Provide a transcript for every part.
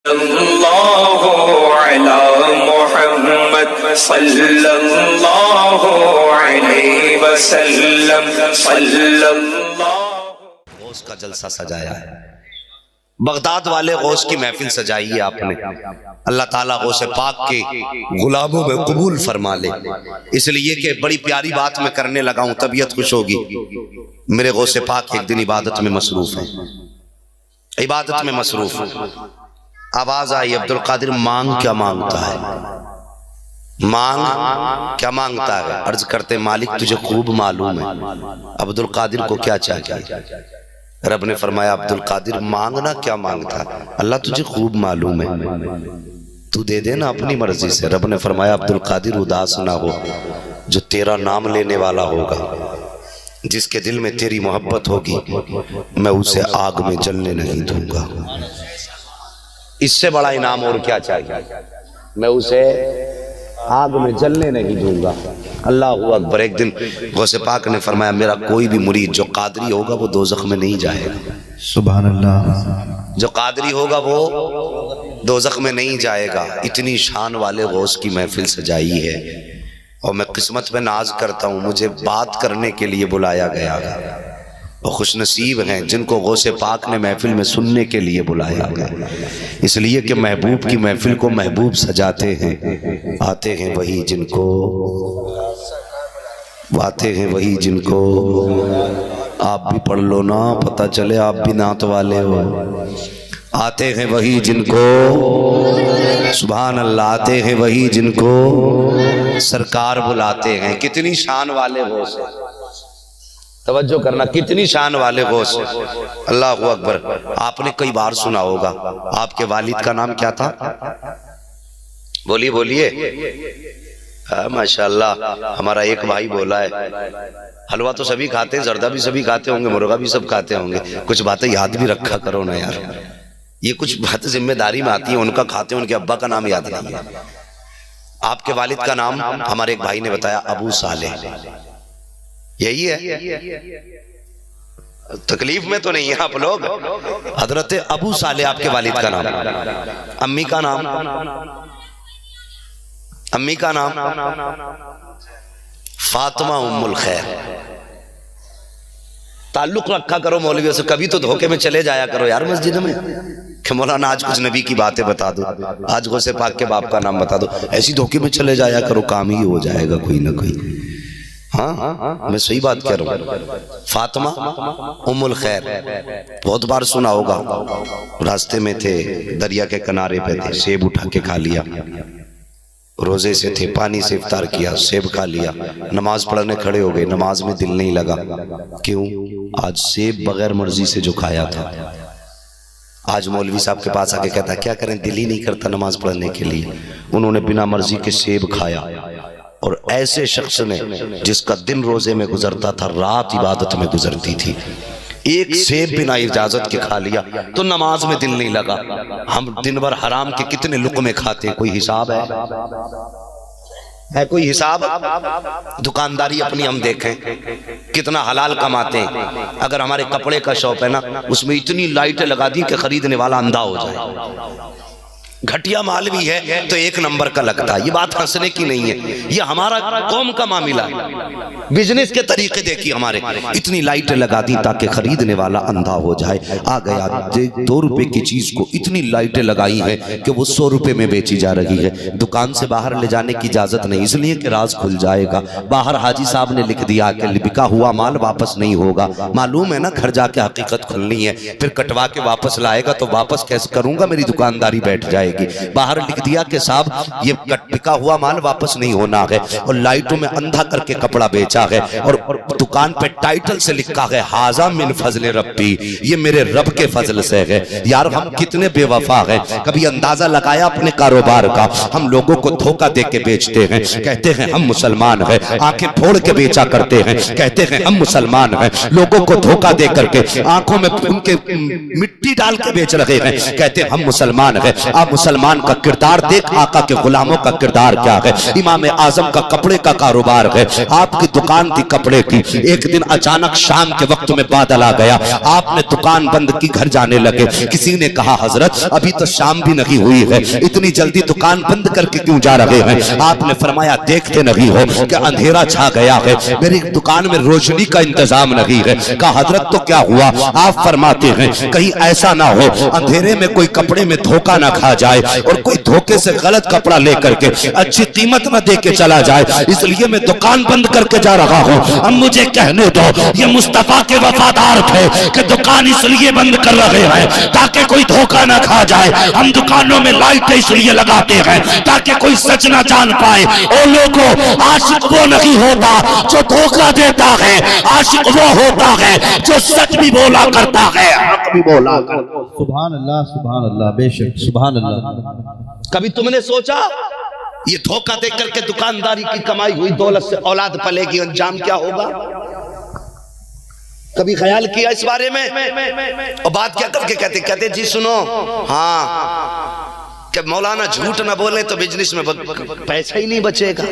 सल्लल्लाहु अला मुहम्मद सल्लल्लाहु अलैहि वसल्लम सल्लल्लाहु। गौस का जलसा सजाया है, बगदाद वाले गौस की महफिल सजाई है आपने। अल्लाह ताला गौस पाक के गुलामों में कबूल फरमा ले। इसलिए कि बड़ी प्यारी बात मैं करने लगा हूं, तबीयत खुश होगी। मेरे गौस पाक एक दिन इबादत में मसरूफ है, इबादत में मसरूफ। आवाज आई, अब्दुल कादिर मांग क्या मांगता है, मांग क्या मांगता है। अर्ज करते मालिक तुझे खूब मालूम है अब्दुल कादिर को क्या चाहिए। रब ने फरमाया अब्दुल कादिर मांगना क्या मांगता है, अल्लाह तुझे खूब मालूम है, तू दे देना अपनी मर्जी से। रब ने फरमाया अब्दुल कादिर उदास ना हो, जो तेरा नाम लेने वाला होगा, जिसके दिल में तेरी मोहब्बत होगी, मैं उसे आग में जलने नहीं दूंगा। इससे बड़ा इनाम और क्या चाहिए, मैं उसे आग में जलने नहीं दूंगा। अल्लाह अकबर। एक दिन गौसे पाक ने फरमाया मेरा कोई भी मुरीद जो कादरी होगा वो दोज़ख में नहीं जाएगा। सुभान अल्लाह। जो कादरी होगा वो दोज़ख में नहीं जाएगा। इतनी शान वाले गौस की महफिल सजाई है और मैं किस्मत पे नाज करता हूँ, मुझे बात करने के लिए बुलाया गया है। और खुशनसीब हैं जिनको गौसे पाक ने महफिल में सुनने के लिए बुलाया गया। इसलिए कि महबूब की महफिल को महबूब सजाते हैं, आते हैं वही जिनको, आते हैं वही जिनको। आप भी पढ़ लो ना, पता चले आप भी नात वाले हो। आते हैं वही जिनको, सुभान अल्लाह, आते हैं वही जिनको सरकार बुलाते हैं। कितनी शान वाले गौस, तवज्जो करना, कितनी शान वाले गौस। अल्लाह अकबर। आपने कई बार सुना होगा, आपके वालिद का नाम क्या था, बोलिए बोलिए। माशाअल्लाह। हमारा एक भाई बोला है, हलवा तो सभी खाते हैं, जर्दा भी सभी खाते होंगे, मुर्गा भी सब खाते होंगे, कुछ बातें याद भी रखा करो ना यार। ये कुछ बातें जिम्मेदारी में आती है, उनका खाते हैं, उनके अब्बा का नाम याद नहीं है। आपके वालिद का नाम हमारे एक भाई ने बताया अबू सालेह, यही है। तकलीफ में तो नहीं है आप लोग। हजरत अबू सालेह आपके वालिद का नाम। अम्मी का नाम, अम्मी का नाम फातिमा उम्मुल खैर। ताल्लुक रखा करो मौलवियों से, कभी तो धोखे में चले जाया करो यार मस्जिद में कि मौलाना आज कुछ नबी की बातें बता दो, आज गौसे पाक के बाप का नाम बता दो। ऐसी धोखे में चले जाया करो, काम ही हो जाएगा कोई ना कोई। हाँ, मैं सही बात कह रहा हूँ। फातिमा उम्मुल खैर बहुत बार सुना होगा। रास्ते में थे, दरिया के किनारे पे थे, सेब उठा के खा लिया। रोजे से थे, पानी से इफ्तार किया, सेब खा लिया। नमाज पढ़ने खड़े हो गए, नमाज में दिल नहीं लगा। क्यों? आज सेब बगैर मर्जी से जो खाया था। आज मौलवी साहब के पास आके कहता क्या करें, दिल ही नहीं करता नमाज पढ़ने के लिए। उन्होंने बिना मर्जी के सेब खाया। और ऐसे शख्स ने जिसका दिन रोजे में गुजरता था, रात इबादत में गुजरती थी, एक सेब बिना इजाजत के खा लिया तो नमाज में दिल नहीं लगा। हम दिन भर हराम के कितने लुक़मे खाते हैं, कोई हिसाब है कोई हिसाब? दुकानदारी अपनी हम देखें, कितना हलाल कमाते हैं। अगर हमारे कपड़े का शौक है ना, उसमें इतनी लाइटें लगा दी कि खरीदने वाला अंधा हो जाए। घटिया माल भी है तो एक नंबर का लगता है। ये बात हंसने की नहीं है, ये हमारा कौम का मामला है। बिजनेस के तरीके देखिए हमारे, इतनी लाइटें लगा दी ताकि खरीदने वाला अंधा हो जाए। आ गया 2 रुपए की चीज को इतनी लाइटें लगाई हैं कि वो 100 रुपए में बेची जा रही है। दुकान से बाहर ले जाने की इजाजत नहीं, इसलिए कि राज खुल जाएगा। बाहर हाजी साहब ने लिख दिया कि बिका हुआ माल वापस नहीं होगा। मालूम है ना, घर जाके हकीकत खुलनी है, फिर कटवा के वापस लाएगा तो वापस कैसे करूंगा, मेरी दुकानदारी बैठ जाएगी। बाहर लिख दिया कि साहब ये बिका हुआ माल वापस नहीं होना है, और लाइटों में अंधा करके कपड़ा बेचा है, और दुकान पे टाइटल से लिखा है हाजा मिन फजल रब्बी, ये मेरे रब के फजल से है। यार हम कितने बेवफा हैं, कभी अंदाजा लगाया अपने कारोबार का? हम लोगों को धोखा दे के बेचते हैं, कहते हैं हम मुसलमान हैं, आंखें फोड़ के बेचा करते हैं, कहते हैं हम मुसलमान हैं। लोगों को धोखा दे करके आंखों में उनके मिट्टी डाल के बेच रहे हैं, कहते हैं हम मुसलमान हैं। आप मुसलमान का किरदार देख, आका के गुलामों का किरदार क्या है। इमाम आजम का कपड़े का कारोबार है, आपकी दुकान थी कपड़े की। एक दिन अचानक शाम के वक्त में बादल आ गया, आपने दुकान बंद की, घर जाने लगे। किसी ने कहा हजरत अभी तो शाम भी नहीं हुई है, इतनी जल्दी दुकान बंद करके क्यों जा रहे हैं। आपने फरमाया देखते नहीं हो कि अंधेरा छा गया है, मेरी दुकान में रोशनी का इंतजाम नहीं है। कहा हजरत तो क्या हुआ। आप फरमाते हैं कहीं ऐसा ना हो अंधेरे में कोई कपड़े में धोखा ना खा जाए और कोई धोखे से गलत कपड़ा लेकर के अच्छी कीमत न दे के चला जाए, इसलिए मैं दुकान बंद करके जा रहा हूँ। अब मुझे कहने दो, ये मुस्तफा के वफादार थे कि दुकान इसलिए बंद कर रहे हैं ताकि कोई धोखा ना खा जाए। हम दुकानों में लाइट इसलिए लगाते हैं ताकि कोई सच ना जान पाए। ओ लोगों, आशिक वो नहीं होता जो धोखा देता है, आशिक वो होता है जो सच भी बोला करता है, हक भी बोला करता है। सुभान अल्लाह, बेशक सुभान अल्लाह। कभी तुमने सोचा ये धोखा दे करके दुकानदारी की कमाई हुई दौलत से औलाद पलेगी, अंजाम क्या होगा? कभी ख्याल किया इस बारे में? और बात क्या करके कहते जी सुनो, हाँ कि मौलाना झूठ ना बोले तो बिजनेस में पैसा ही नहीं बचेगा,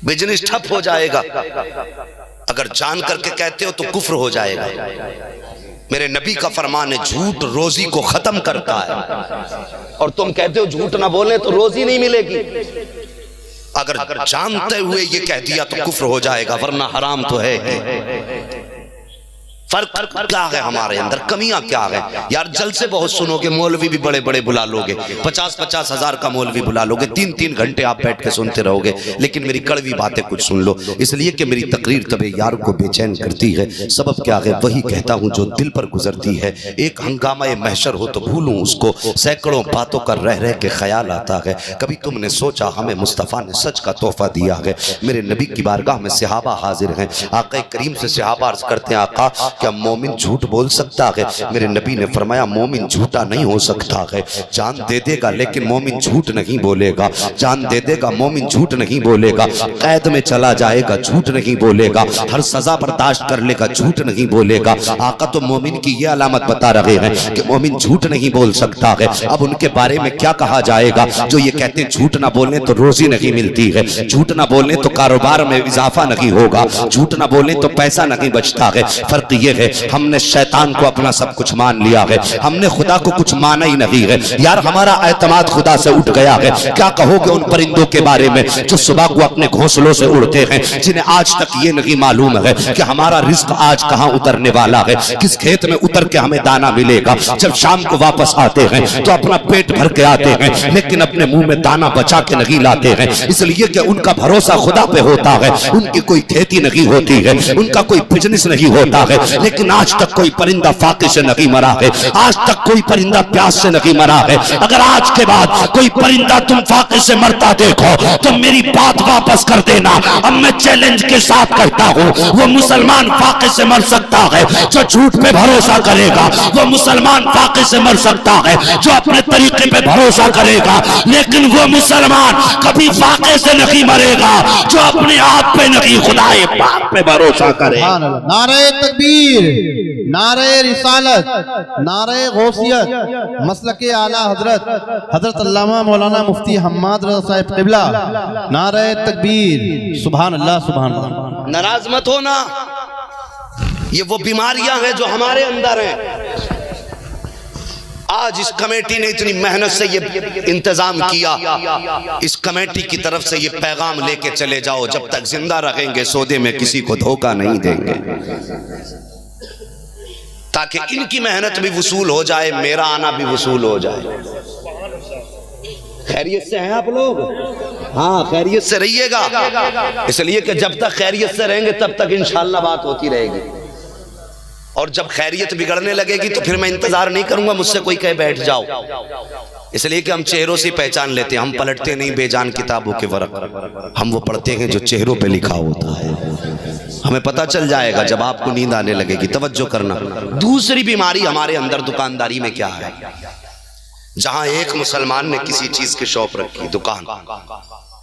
बिजनेस ठप हो जाएगा। अगर जान करके कहते हो तो कुफ्र हो जाएगा। मेरे नबी का फरमान है झूठ रोजी को खत्म करता है, और तुम कहते हो झूठ ना बोले तो रोजी नहीं मिलेगी। अगर जानते हुए ये कह दिया तो कुफ्र हो जाएगा, वरना हराम तो है। फर्क क्या है हमारे अंदर, कमियां क्या है यार? जलसे बहुत सुनोगे, मौलवी भी बड़े बड़े बुला लोगे, 50-50 हजार का मौलवी बुला लोगे, 3-3 घंटे आप बैठ के सुनते रहोगे, लेकिन मेरी कड़वी बातें कुछ सुन लो। इसलिए कि मेरी तकरीर तबे यार को बेचैन करती है। सबब क्या है? वही कहता हूँ जो दिल पर गुजरती है। एक हंगामा महशर हो तो भूलूं उसको, सैकड़ों बातों का रह रह के ख्याल आता है। कभी तुमने सोचा हमें मुस्तफ़ा ने सच का तोहफा दिया है। मेरे नबी की बारगाह में सहाबा हाजिर हैं, आका करीम से सहाबा अर्ज करते हैं आका क्या मोमिन झूठ बोल सकता है? मेरे नबी ने फरमाया मोमिन झूठा नहीं हो सकता है। जान दे देगा लेकिन मोमिन झूठ नहीं बोलेगा, जान दे देगा मोमिन झूठ नहीं बोलेगा, कैद में चला जाएगा झूठ नहीं बोलेगा, हर सजा बर्दाश्त कर लेगा झूठ नहीं बोलेगा। आका तो मोमिन की ये अलामत बता रहे हैं कि मोमिन झूठ नहीं बोल सकता है। अब उनके बारे में क्या कहा जाएगा जो ये कहते हैं झूठ ना बोलने तो रोजी नहीं मिलती है, झूठ ना बोलने तो कारोबार में इजाफा नहीं होगा, झूठ ना बोलने तो पैसा नहीं बचता है। फर्क ये है हमने शैतान को अपना सब कुछ मान लिया है, हमने खुदा को कुछ माना ही नहीं है। यार हमारा एतमाद खुदा से उठ गया है। क्या कहोगे उन परिंदों के बारे में जो सुबह को अपने घोंसलों से उड़ते हैं, जिन्हें आज तक ये नहीं मालूम है कि हमारा रिस्क आज कहां उतरने वाला है, किस खेत में उतर के हमें दाना मिलेगा। जब शाम को वापस आते हैं तो अपना पेट भर के आते हैं, लेकिन अपने मुंह में दाना बचा के नहीं लाते हैं, इसलिए कि उनका भरोसा खुदा पे होता है। उनकी कोई खेती नहीं होती है, उनका कोई बिजनेस नहीं होता है, लेकिन आज तक कोई परिंदा फाके से नहीं मरा है, आज तक कोई परिंदा प्यास से नहीं मरा है। अगर आज के बाद कोई परिंदा तुम फाके से मरता देखो तो मेरी बात वापस कर देना। अब मैं चैलेंज के साथ कहता हूँ वो मुसलमान फाके से मर सकता है जो झूठ पे भरोसा करेगा, वो मुसलमान फाके से मर सकता है जो अपने तरीके पे भरोसा करेगा, लेकिन वो मुसलमान कभी फाके से नहीं मरेगा जो अपने आप पे नहीं खुदाए पाक पे भरोसा करे। नारे तकबीर, नारे रिसालत, नारे गौसियत, मसलके आला हजरत हजरत अल्लामा मौलाना मुफ्ती हम्माद रज़ा साहिब क़िबला, नारे तकबीर, सुभान अल्लाह सुभान अल्लाह। नाराज मत होना, ये वो बीमारियां हैं जो हमारे अंदर हैं। आज इस कमेटी ने इतनी मेहनत से ये इंतजाम किया, इस कमेटी की तरफ से ये पैगाम लेके चले जाओ, जब तक जिंदा रखेंगे सौदे में किसी को धोखा नहीं देंगे, ताकि इनकी मेहनत भी वसूल हो जाए, मेरा आना भी वसूल हो जाए। खैरियत से हैं आप लोग? हाँ, खैरियत से रहिएगा, इसलिए कि जब तक खैरियत से रहेंगे तब तक इंशाअल्लाह बात होती रहेगी। और जब खैरियत बिगड़ने लगेगी तो फिर मैं इंतजार नहीं करूंगा मुझसे कोई कहे बैठ जाओ, इसलिए कि हम चेहरों से पहचान लेते हैं, हम पलटते नहीं बेजान किताबों के वर्क, हम वो पढ़ते हैं जो चेहरों पे लिखा होता है। हमें पता चल जाएगा जब आपको नींद आने लगेगी। तवज्जो करना। दूसरी बीमारी हमारे अंदर दुकानदारी में क्या है? जहां एक मुसलमान ने किसी चीज की शॉप रखी, दुकान,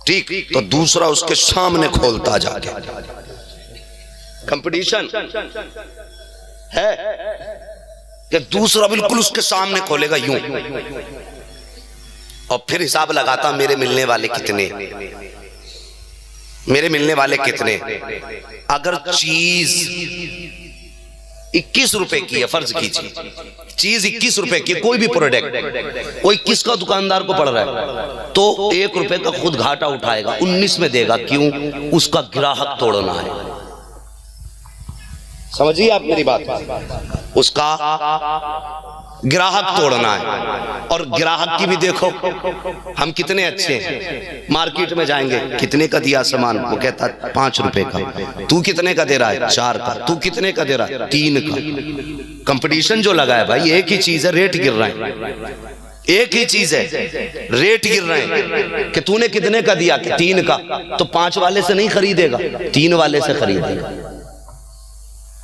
ठीक, तो दूसरा उसके सामने खोलता जाके। कंपटीशन है कि दूसरा बिल्कुल उसके सामने खोलेगा यूं, और फिर हिसाब लगाता मेरे मिलने वाले कितने, मेरे मिलने वाले कितने। अगर चीज 21 रुपए की है, फर्ज कीजिए चीज 21 रुपए की, कोई भी प्रोडक्ट, कोई 21 का दुकानदार को पड़ रहा है, तो 1 रुपए का खुद घाटा उठाएगा, 19 में देगा। क्यों? उसका ग्राहक तोड़ना है। समझिए आप मेरी बात, उसका ग्राहक तोड़ना है। और ग्राहक की भी देखो, हम कितने अच्छे हैं। मार्केट में जाएंगे, कितने का दिया सामान, वो कहता 5 रुपए का। तू कितने का दे रहा है? 4 का। तू कितने का दे रहा है? 3 का। कंपटीशन जो लगा है भाई, एक ही चीज है, रेट गिर रहा है, एक ही चीज है, रेट गिर रहे हैं कि तूने कितने का दिया, कि 3 का। तो 5 वाले से नहीं खरीदेगा, 3 वाले से खरीदेगा।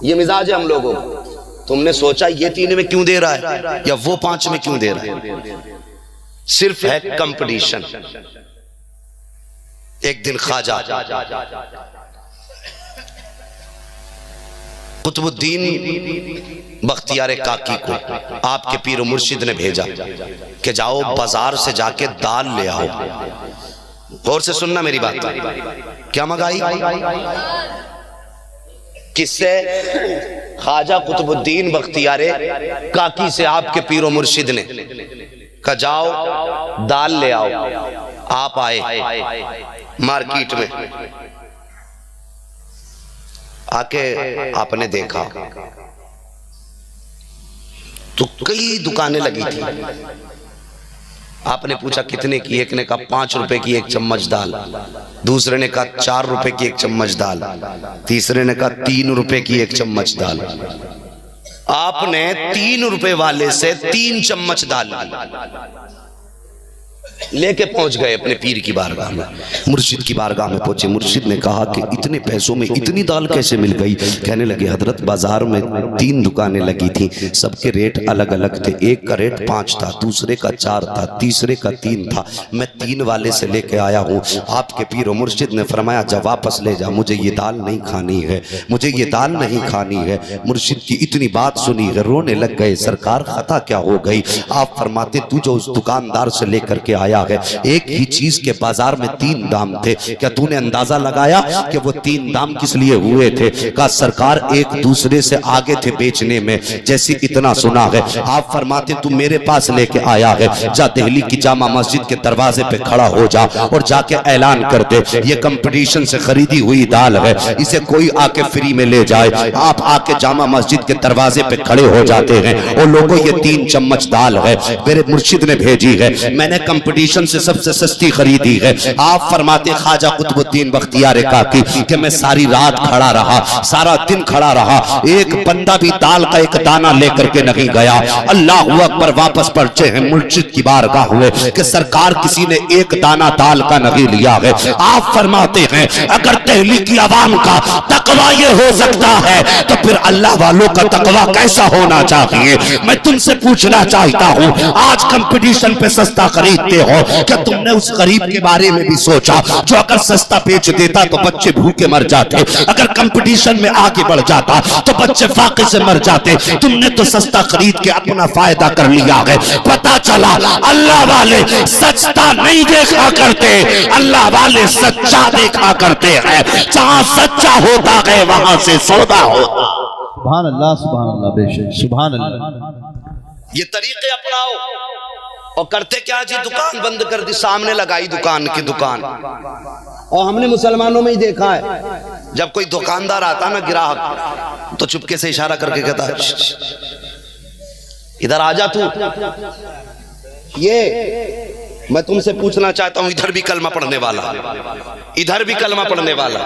ये मिजाज है हम लोगों को। तुमने सोचा ये 3 में क्यों दे रहा है या वो 5 में क्यों दे रहा है? सिर्फ है कंपटीशन। एक दिन ख्वाजा कुतुबुद्दीन बख्तियार काकी को आपके पीर मुर्शिद ने भेजा कि जाओ बाजार से जाके दाल ले आओ। गौर से सुनना मेरी बात। क्या मंगाई? किससे? ख्वाजा कुतुबुद्दीन बख्तियार काकी से आपके पीर मुर्शिद ने कहा जाओ दाल ले आओ। आप आए मार्केट में, आके आपने देखा तो कई दुकानें लगी थी। आपने पूछा कितने की? एक ने कहा 5 रुपए की 1 चम्मच दाल, दूसरे ने कहा 4 रुपए की 1 चम्मच दाल, तीसरे ने कहा 3 रुपए की 1 चम्मच दाल। आपने 3 रुपए वाले से 3 चम्मच दाल लेके पहुंच गए अपने पीर की बारगाह में। मुर्शिद की बारगाह में पहुंचे। मुर्शिद ने कहा कि इतने पैसों में इतनी दाल कैसे मिल गई? कहने लगे हजरत बाजार में 3 दुकानें लगी थी, सबके रेट अलग अलग थे। एक का रेट 5 था, दूसरे का 4 था, तीसरे का 3 था। मैं 3 वाले से लेके आया हूँ। आपके पीर और मुर्शिद ने फरमाया जा वापस ले जा, मुझे ये दाल नहीं खानी है, मुझे ये दाल नहीं खानी है। मुर्शिद की इतनी बात सुनी है, रोने लग गए। सरकार खता क्या हो गई? आप फरमाते तू जो उस दुकानदार से लेकर के आया है, एक ही चीज के बाजार में 3 दाम थे, क्या तूने अंदाजा लगाया कि वो 3 दाम किस लिए हुए थे? कहा सरकार एक दूसरे से आगे थे बेचने में। जैसे इतना सुना है, आप फरमाते तू मेरे पास लेके आया है, जा दिल्ली की जामा मस्जिद के दरवाजे पे खड़ा हो जा और जाके ऐलान कर दे ये कंपटीशन से खरीदी हुई दाल है, इसे कोई आके फ्री में ले जाए। आप आके जामा मस्जिद के दरवाजे पे खड़े हो जाते हैं और लोगों ये 3 चम्मच दाल है, मेरे मुर्शिद ने भेजी है, मैंने कंपटीशन से सबसे सस्ती खरीदी है। आप फरमाते ख्वाजा कुतुबुद्दीन बख्तियार काकी कि मैं सारी रात खड़ा रहा, सारा दिन खड़ा रहा, एक बंदा भी दाल का एक दाना लेकर के नहीं गया। अल्लाह अकबर। वापस पहुंचे हैं मुर्शिद की बारगाह हुए कि सरकार किसी ने एक दाना दाल का नहीं लिया है। आप फरमाते हैं अगर दिल्ली की आवाम का तकवा ये हो सकता है तो फिर अल्लाह वालों का तकवा कैसा होना चाहिए? मैं तुमसे पूछना चाहता हूँ, आज कंपटीशन पे सस्ता खरीदते हो, क्या तुमने उस गरीब के बारे में भी सोचा जो अगर सस्ता बेच देता तो बच्चे भूखे मर जाते, अगर कंपटीशन में आगे बढ़ जाता तो बच्चे फाके से मर जाते? तुमने तो सस्ता खरीद के अपना फायदा कर लिया है। पता चला अल्लाह वाले सस्ता नहीं देखा करते, अल्लाह वाले सच्चा देखा करते हैं। जहां सच्चा होता है वहां से सौदा होता। सुभान अल्लाह बेशक सुभान अल्लाह। ये तरीके अपनाओ। और करते क्या जी? दुकान बंद कर दी, सामने लगाई दुकान की दुकान। और हमने मुसलमानों में ही देखा है, जब कोई दुकानदार आता ना ग्राहक तो चुपके से इशारा करके कहता है इधर आ जा तू। ये मैं तुमसे पूछना चाहता हूं, इधर भी कलमा पढ़ने वाला, इधर भी कलमा पढ़ने वाला,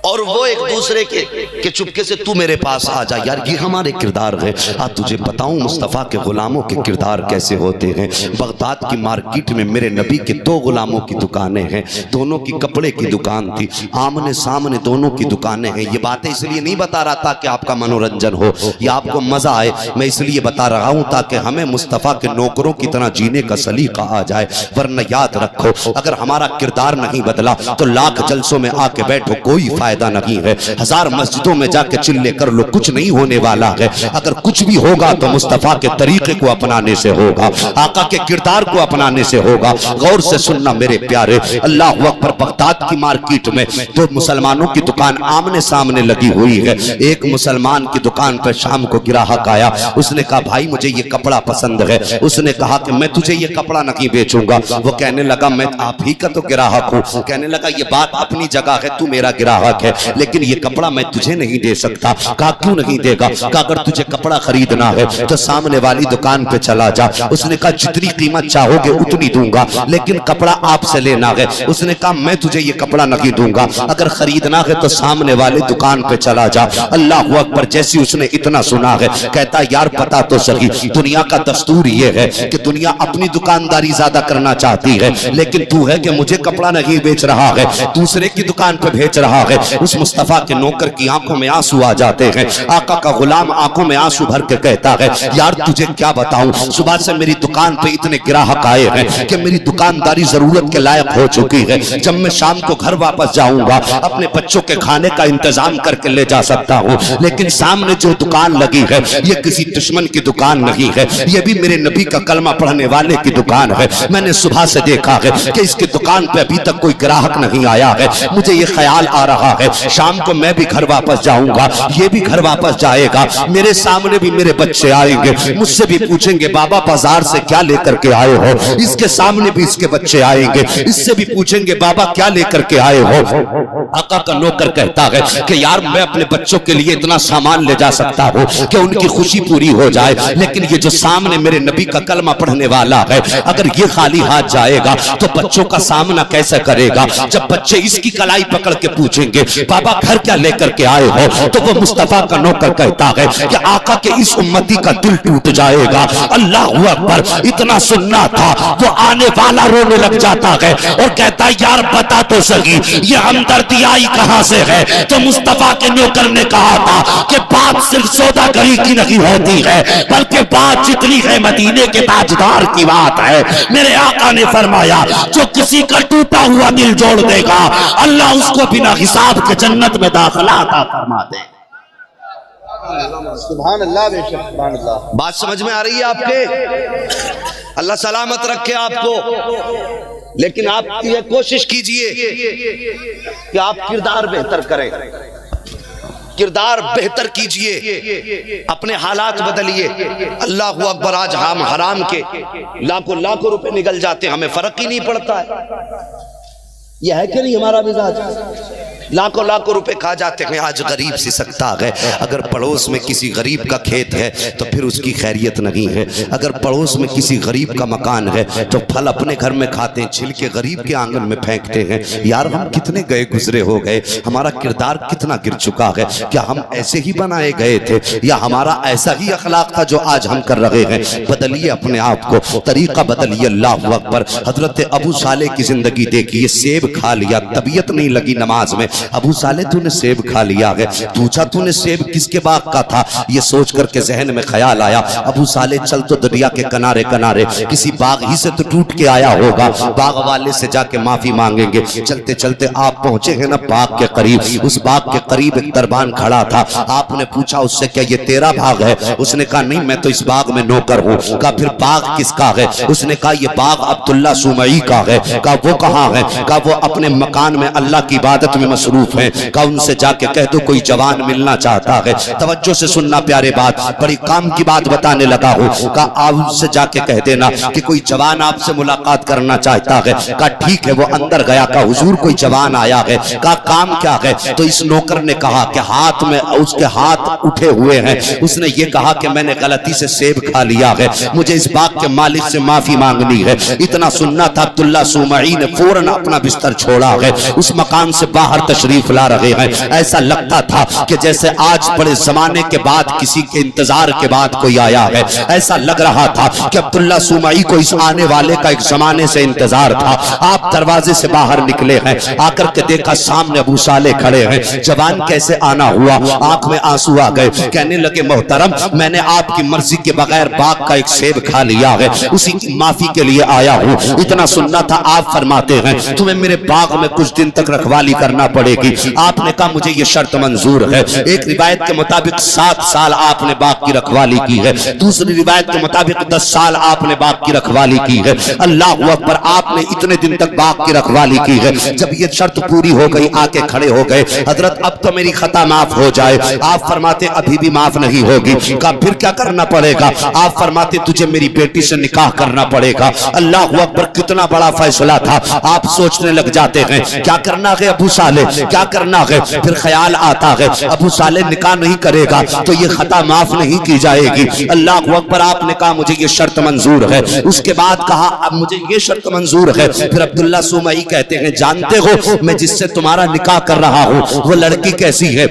और वो एक दूसरे के चुपके से तू मेरे पास आ जा। यार ये हमारे किरदार है। आज तुझे बताऊं मुस्तफ़ा के गुलामों के किरदार कैसे होते हैं। बगदाद की मार्केट में मेरे नबी के 2 गुलामों की दुकानें हैं, दोनों की कपड़े की दुकान थी, आमने सामने दोनों की दुकानें हैं। ये बातें इसलिए नहीं बता रहा था कि आपका मनोरंजन हो या आपको मजा आए, मैं इसलिए बता रहा हूं ताकि हमें मुस्तफ़ा के नौकरों की तरह जीने का सलीका आ जाए। वरना याद रखो, अगर हमारा किरदार नहीं बदला तो लाख जलसों में आके बैठो, कोई फायदा फायदा नहीं है। 1000 मस्जिदों में जाके चिल्ले कर लो, कुछ नहीं होने वाला है। अगर कुछ भी होगा तो मुस्तफा के तरीके को अपनाने से होगा, आका के किरदार को अपनाने से होगा। गौर से सुनना मेरे प्यारे, अल्लाह अकबर। बगदाद की मार्केट में दो मुसलमानों की दुकान आमने सामने लगी हुई है। एक मुसलमान की दुकान पर शाम को ग्राहक आया, उसने कहा भाई मुझे ये कपड़ा पसंद है। उसने कहा कि मैं तुझे ये कपड़ा नहीं बेचूंगा। वो कहने लगा मैं आप ही का तो ग्राहक हूँ। कहने लगा ये बात अपनी जगह है, तू मेरा ग्राहक है, लेकिन ये कपड़ा मैं तुझे नहीं दे सकता। कहा क्यों नहीं देगा? कहा अगर तुझे कपड़ा खरीदना है तो सामने वाली दुकान पे चला जा। उसने कहा जितनी कीमत चाहोगे उतनी दूंगा, लेकिन कपड़ा आपसे लेना है। उसने कहा मैं तुझे ये कपड़ा नहीं दूंगा, अगर खरीदना है तो सामने वाले दुकान पे चला जा। अल्लाह अकबर। जैसी उसने इतना सुना है, कहता यार पता तो सही, दुनिया का दस्तूर ये है कि दुनिया अपनी दुकानदारी ज्यादा करना चाहती है, लेकिन तू है कि मुझे कपड़ा नहीं बेच रहा है, दूसरे की दुकान पे बेच रहा है। उस मुस्तफा के नौकर की आंखों में आंसू आ जाते हैं। आका का गुलाम आंखों में आंसू भर के कहता है यार तुझे क्या बताऊं, सुबह से मेरी दुकान पे इतने ग्राहक आए हैं कि मेरी दुकानदारी जरूरत के लायक हो चुकी है। जब मैं शाम को घर वापस जाऊंगा अपने बच्चों के खाने का इंतजाम करके ले जा सकता हूँ, लेकिन सामने जो दुकान लगी है ये किसी दुश्मन की दुकान नहीं है, ये भी मेरे नबी का कलमा पढ़ने वाले की दुकान है। मैंने सुबह से देखा है कि इसकी दुकान पे अभी तक कोई ग्राहक नहीं आया है। मुझे ये ख्याल आ रहा है शाम को मैं भी घर वापस जाऊंगा, ये भी घर वापस जाएगा, मेरे सामने भी मेरे बच्चे आएंगे, मुझसे भी पूछेंगे बाबा बाजार से क्या लेकर के आए हो। इसके सामने भी इसके बच्चे आएंगे, इससे भी पूछेंगे बाबा क्या लेकर के आए हो। आका का नौकर कहता है कि यार मैं अपने बच्चों के लिए इतना सामान ले जा सकता हूँ कि उनकी खुशी पूरी हो जाए, लेकिन ये जो सामने मेरे नबी का कलमा पढ़ने वाला है अगर ये खाली हाथ जाएगा तो बच्चों का सामना कैसे करेगा। जब बच्चे इसकी कलाई पकड़ के पूछेंगे बाबा घर क्या लेकर के आए हो, तो वो मुस्तफा का नौकर कहता है कि आका के इस उम्मती का दिल टूट जाएगा। अल्लाह अकबर। इतना सुनना था वो आने वाला रोने लग जाता है और कहता है यार बता तो सही ये हमदर्दी आई कहां से है। तो मुस्तफा के नौकर ने कहा था कि बात सिर्फ सौदागरी की नहीं होती है, बल्कि बात जितनी है मदीने के ताजदार की बात है। मेरे आका ने फरमाया जो किसी का टूटा हुआ दिल जोड़ देगा अल्लाह उसको बिना हिसाब के जन्नत में दाखिला अता फरमा दे। सुभान अल्लाह, बेशक सुभान अल्लाह। बात समझ में आ रही है आपके? अल्लाह सलामत रखे आपको। लेकिन आप ये कोशिश कीजिए कि आप किरदार बेहतर करें, किरदार बेहतर कीजिए, अपने हालात बदलिए। अल्लाह अकबर। आज हम हराम के लाखों लाखों रुपए निकल जाते हैं, हमें फर्क ही नहीं पड़ता है। यह है कि नहीं हमारा मिजाज? लाखों लाखों रुपए खा जाते हैं। आज गरीब सी सकता है, अगर पड़ोस में किसी गरीब का खेत है तो फिर उसकी खैरियत नहीं है। अगर पड़ोस में किसी गरीब का मकान है तो फल अपने घर में खाते हैं, छिलके गरीब के आंगन में फेंकते हैं। यार हम कितने गए गुजरे हो गए, हमारा किरदार कितना गिर चुका है। क्या हम ऐसे ही बनाए गए थे या हमारा ऐसा ही अखलाक था जो आज हम कर रहे हैं? बदलिए अपने आप को, तरीका बदलिए। अल्लाह अकबर। हजरत अबू सालेह की जिंदगी देखिए, सेब खा लिया, तबीयत नहीं लगी नमाज में। अबू साले तूने सेब खा लिया है। पूछा तूने सेब किसके बाग का था? ये सोच करके जहन में ख्याल आया अबू साले चल तो दरिया के किनारे किनारे किसी बाग ही से तो टूट के आया होगा, बाग वाले से जाके माफी मांगेंगे। चलते चलते आप पहुंचे हैं ना बाग के करीब। उस बाग के करीब एक दरबान खड़ा था। आपने पूछा उससे क्या ये तेरा बाग है? उसने कहा नहीं मैं तो इस बाग में नौकर हूँ। कहा फिर बाग किसका है? उसने कहा ये बाग अब्दुल्ला सुमई का है। कहा वो कहाँ है? कहा वो अपने मकान में अल्लाह की इबादत में मसरूफ है। कहा उनसे जाके कह दो कोई जवान मिलना चाहता है। तवज्जो से सुनना प्यारे, बात बड़ी काम की बात बताने लगा हूँ। कहा आप उनसे जाके कह देना कि कोई जवान आपसे मुलाकात करना चाहता है। कहा ठीक है। वो अंदर गया, कहा हुजूर कोई जवान आया है। कहा काम क्या है? तो इस नौकर ने कहा कि हाथ में उसके हाथ उठे हुए हैं। उसने ये कहा कि मैंने गलती से सेब खा लिया है, मुझे इस बाग के मालिक से माफी मांगनी है। इतना सुनना था अब्दुल्ला सुमई ने फौरन अपना बिस्तर छोड़ा है, उस मकान से बाहर तशरीफ ला रहे हैं। ऐसा लगता था कि जैसे आज बड़े जमाने के बाद किसी के इंतजार के बाद कोई आया है। ऐसा लग रहा था कि अब्दुल्ला सुमई को इस आने वाले का एक जमाने से इंतजार था। आप दरवाजे से बाहर निकले हैं, आकर के देखा सामने अबू साले खड़े हैं। जवान कैसे आना हुआ? आंख में आंसू आ गए। कहने लगे मोहतरम मैंने आपकी मर्जी के बगैर बाग का एक सेब खा लिया है, उसी की माफी के लिए आया हूँ। इतना सुनना था आप फरमाते हैं तुम्हें मेरे बाग में कुछ दिन तक रखवाली करना पड़ेगी। आपने कहा मुझे ये शर्त मंजूर है। एक रिवायत के मुताबिक 7 साल आपने बाग की रखवाली की है, दूसरी रिवायत के मुताबिक 10 साल आपने बाग की रखवाली की है। अल्लाह अकबर, आपने इतने दिन तक बाग की रखवाली की है। जब ये शर्त पूरी हो गई, आके खड़े हो गए, हजरत अब तो मेरी खता माफ हो जाए। आप फरमाते अभी भी माफ नहीं होगी। कहा फिर क्या करना पड़ेगा? आप फरमाते तुझे मेरी बेटी से निकाह करना पड़ेगा। अल्लाह अकबर, कितना बड़ा फैसला था। आप सोचने लग जाते हैं क्या करना है अबू साले, क्या करना है। फिर ख्याल आता है अबू साले निकाह नहीं करेगा तो ये खता माफ नहीं की जाएगी। अल्लाह अकबर, आपने कहा मुझे ये शर्त मंजूर है। उसके बाद कहा अब मुझे ये शर्त मंजूर है। फिर अब्दुल्ला सुमई कहते हैं जानते हो मैं जिससे तुम्हारा निकाह कर रहा हूँ वो लड़की कैसी है?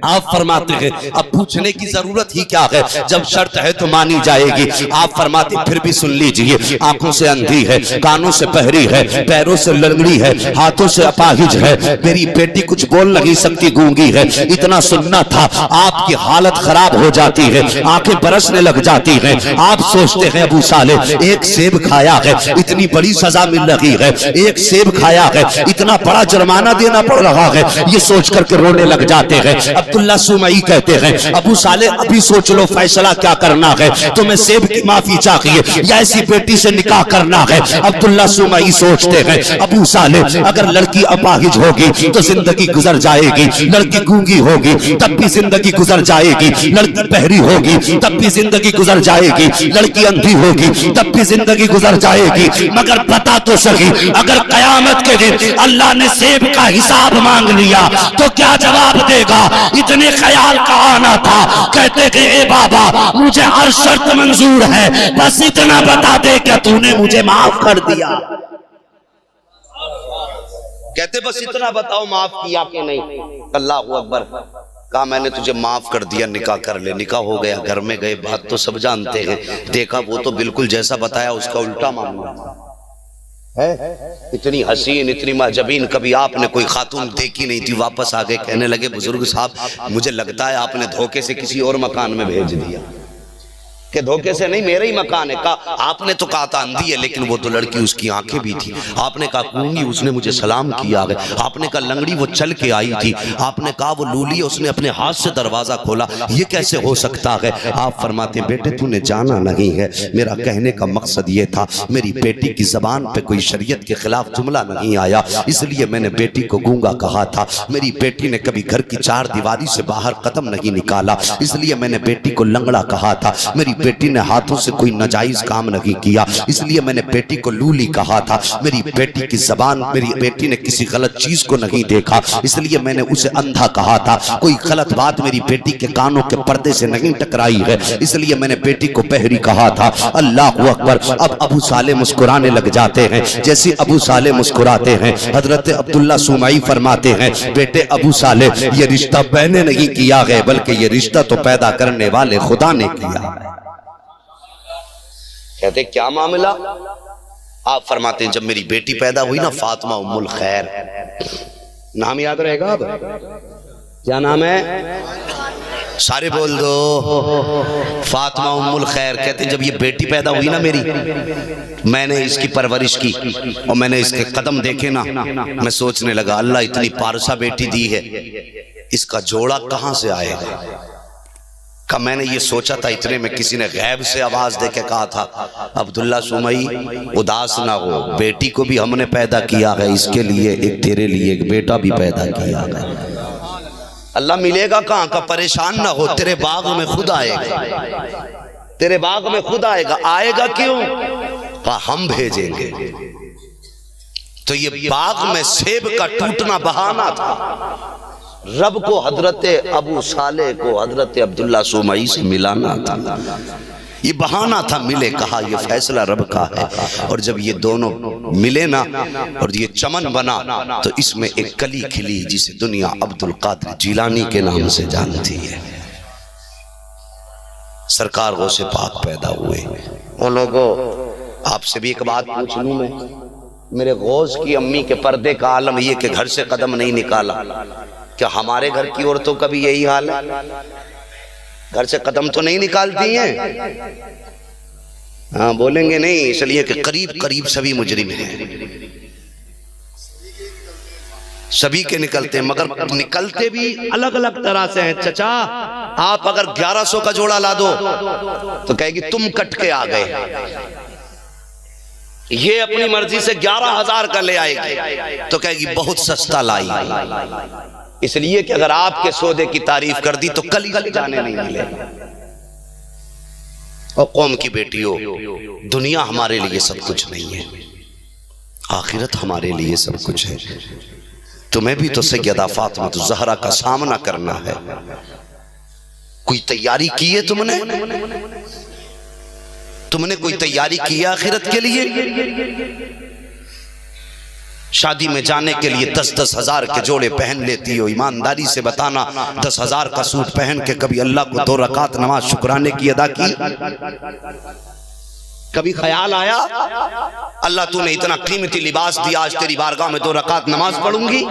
आप फरमाते हैं अब पूछने की जरूरत ही क्या है, जब शर्त है तो मानी जाएगी। आप फरमाते फिर भी सुन लीजिए, आंखों से अंधी है, कानों से बहरी है, पैरों से लंगड़ी है, हाथों से अपाहिज है, मेरी बेटी कुछ बोल नहीं सकती, गूंगी है। इतना सुनना था, आपकी हालत खराब हो जाती है, आंखें बरसने लग जाती हैं। आप सोचते हैं अबू साले एक सेब खाया है, इतनी बड़ी सजा मिल रही है, एक सेब खाया है, इतना बड़ा जुर्माना देना पड़ रहा है, ये सोच करके रोने लग जाते हैं। अब्दुल्ला सुमई कहते हैं अबू साले अभी सोच लो फैसला क्या करना है, तुम्हें सेब की माफी चाहिए या ऐसी बेटी से निकाह करना है? अब्दुल्ला सुमई सोचते हैं अबू साले अगर लड़की अपाहिज होगी तो जिंदगी गुजर जाएगी, लड़की गूंगी होगी तब भी जिंदगी गुजर जाएगी, लड़की बहरी होगी तब भी जिंदगी गुजर जाएगी, लड़की अंधी होगी तब भी जिंदगी गुजर जाएगी। मगर पता तो सही अगर कयामत के दिन अल्लाह ने सेब का हिसाब मांग लिया तो क्या जवाब देगा? इतने ख्याल का आना था। कहते थे ए बाबा मुझे हर शर्त मंजूर है, बस इतना बता दे क्या तूने मुझे माफ कर दिया। कहते बस इतना बताओ माफ किया कि नहीं। अल्लाह अकबर, कहा मैंने तुझे माफ कर दिया, निकाह कर ले। निकाह हो गया, घर में गए, बात तो सब जानते हैं। देखा वो तो बिल्कुल जैसा बताया उसका उल्टा मामला है। इतनी हसीन, इतनी माजबीन कभी आपने कोई खातून देखी नहीं थी। वापस आ गए, कहने लगे बुजुर्ग साहब मुझे लगता है आपने धोखे से किसी और मकान में भेज दिया। कि धोखे से नहीं, मेरा ही मकान है। कहा आपने तो कहा था अंधी है, लेकिन वो तो लड़की उसकी आंखें भी थी। आपने कहा गूंगी, उसने मुझे सलाम किया है। आपने कहा लंगड़ी, वो चल के आई थी। आपने कहा वो लूली, उसने अपने हाथ से दरवाजा खोला। ये कैसे हो सकता है? आप फरमाते बेटे तूने जाना नहीं है, मेरा कहने का मकसद ये था मेरी बेटी की जबान पे कोई शरीयत के खिलाफ जुमला नहीं आया, इसलिए मैंने बेटी को गूंगा कहा था। मेरी बेटी ने कभी घर की 4 दीवारी से बाहर कदम नहीं निकाला, इसलिए मैंने बेटी को लंगड़ा कहा था। मेरी बेटी ने हाथों से कोई नाजायज काम नहीं किया, इसलिए मैंने बेटी को लूली कहा था। मेरी बेटी की जबान, मेरी बेटी ने किसी गलत चीज को नहीं देखा, इसलिए मैंने उसे अंधा कहा था। कोई गलत बात मेरी बेटी के कानों के पर्दे से नहीं टकराई है, इसलिए मैंने बेटी को बहरी कहा था। अल्लाह अकबर। अब अबू साले मुस्कुराने लग जाते हैं। जैसे अबू साले मुस्कुराते हैं, हजरत अब्दुल्ला सुमई फरमाते हैं बेटे अबू साले ये रिश्ता मैंने नहीं किया है, बल्कि ये रिश्ता तो पैदा करने वाले खुदा ने किया है। कहते क्या मामला? आप फरमाते हैं जब मेरी बेटी पैदा हुई ना, फातिमा उम्मुल खैर, नाम याद रहेगा? अब क्या नाम है? सारे बोल दो, फातिमा उम्मुल खैर। कहते हैं जब ये बेटी पैदा हुई ना मेरी, मैंने इसकी परवरिश की और मैंने इसके कदम देखे ना, मैं सोचने लगा अल्लाह इतनी पारसा बेटी दी है, इसका जोड़ा कहां से आएगा? का मैंने ये सोचा था, इतने में किसी ने गैब से आवाज दे के कहा था अब्दुल्ला सुमई उदास ना हो, बेटी को भी हमने पैदा किया है, इसके लिए एक तेरे लिए एक बेटा भी पैदा किया है। अल्लाह मिलेगा कहाँ का? परेशान ना हो, तेरे बाग में खुद आएगा, तेरे बाग में खुद आएगा। आएगा क्यों? कहा हम भेजेंगे। तो ये बाग में सेब का टूटना बहाना था, रब को हजरत अबू साले को हजरत अब्दुल्ला सुमई से मिलाना था, ये बहाना था। मिले, कहा ये फैसला रब का है। और जब ये दोनों मिले ना और ये चमन बना तो इसमें एक कली खिली जिसे दुनिया अब्दुल कादिर जिलानी के नाम से जानती है। सरकार गौसे पाक पैदा हुए। वो लोगों आपसे भी एक बात पूछ लूं मैं, मेरे गौस की अम्मी के पर्दे का आलम ये कि घर से कदम नहीं निकाला, क्या हमारे घर की औरतों का भी यही हाल है? घर से कदम तो नहीं निकालती हैं? हाँ बोलेंगे नहीं, इसलिए कि करीब करीब सभी मुजरिम हैं। सभी के निकलते हैं, मगर निकलते भी अलग अलग तरह से हैं। चचा आप अगर 1100 का जोड़ा ला दो तो कहेगी तुम कट के आ गए। ये अपनी मर्जी से 11,000 का ले आएगी तो कहेगी बहुत सस्ता लाई। इसलिए कि अगर आपके सौदे की तारीफ कर दी तो गली गली जाने नहीं मिले। और कौम की बेटियों, दुनिया हमारे लिए सब कुछ नहीं है, आखिरत हमारे लिए सब कुछ है। तुम्हें भी तो सैयदा फातिमा ज़हरा का सामना करना है। कोई तैयारी की है तुमने? तुमने कोई तैयारी की है आखिरत के लिए? शादी में जाने के लिए 10-10 हजार के जोड़े पहन लेती हो। ईमानदारी से बताना, 10,000 का सूट पहन के कभी अल्लाह को 2 रकात नमाज शुक्राने की अदा की? कभी ख्याल आया अल्लाह तूने इतना कीमती लिबास दिया, आज तेरी बारगाह में 2 रकात नमाज पढ़ूंगी?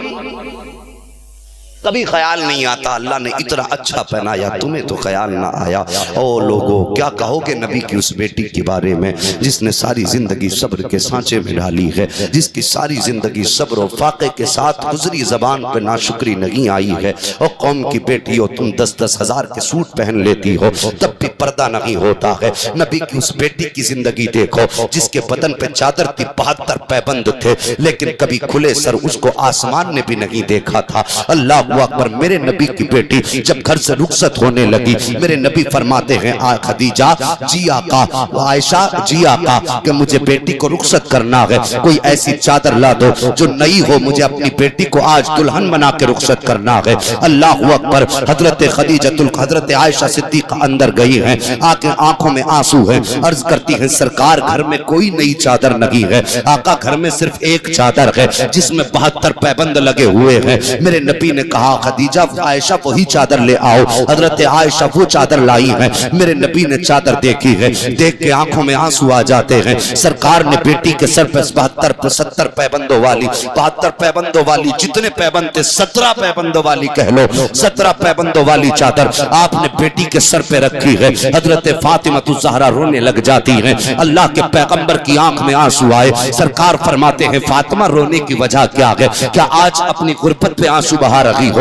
कभी ख्याल नहीं आता। अल्लाह ने इतना अच्छा पहनाया, तुम्हें तो ख्याल ना आया। ओ लोगों, क्या कहोगे नबी की उस बेटी के बारे में जिसने सारी जिंदगी सब्र के सांचे में डाली है, जिसकी सारी जिंदगी सब्र और फाके के साथ गुजरी, जबान पे नाशुक्री नहीं आई है। और कौम की बेटी हो तुम, 10-10 हजार के सूट पहन लेती हो तब भी पर्दा नहीं होता है। नबी की उस बेटी की जिंदगी देखो जिसके बदन पे चादर थी, 72 पैबंद थे, लेकिन कभी खुले सर उसको आसमान ने भी नहीं देखा था। अल्लाह अकबर। मेरे नबी की बेटी जब घर से रुखसत होने लगी, मेरे नबी फरमाते हैं आ खदीजा जी आका, आयशा जी आका, कि मुझे बेटी को रुखसत करना है, कोई ऐसी चादर ला दो जो नई हो, मुझे अपनी बेटी को आज दुल्हन बना के रुखसत करना है। अल्लाह अकबर। हजरत आयशा सिद्दीक़ा अंदर गई हैं, आके आंखों में आंसू है, अर्ज करती हैं सरकार घर में कोई नई चादर नहीं है, आका घर में सिर्फ एक चादर है जिसमें 72 पैबंद लगे हुए हैं। मेरे नबी ने कहा खदीजा आयशा वही चादर ले आओ। हजरत आयशा वो चादर लाई है। मेरे नबी ने चादर देखी है, देख के आंखों में आंसू आ जाते हैं। सरकार ने बेटी के सर पे 72-70 पैबंदों वाली, 72 पैबंदों वाली, जितने पैबंद थे 17 पैबंदों वाली कह लो, 17 पैबंदों वाली चादर आपने बेटी के सर पे रखी है। हजरत फातिमा ज़हरा रोने लग जाती है। अल्लाह के पैगंबर की आंख में आंसू आए। सरकार फरमाते हैं फातिमा रोने की वजह क्या है? क्या आज अपनी गुर्बत पे आंसू बहा रही हो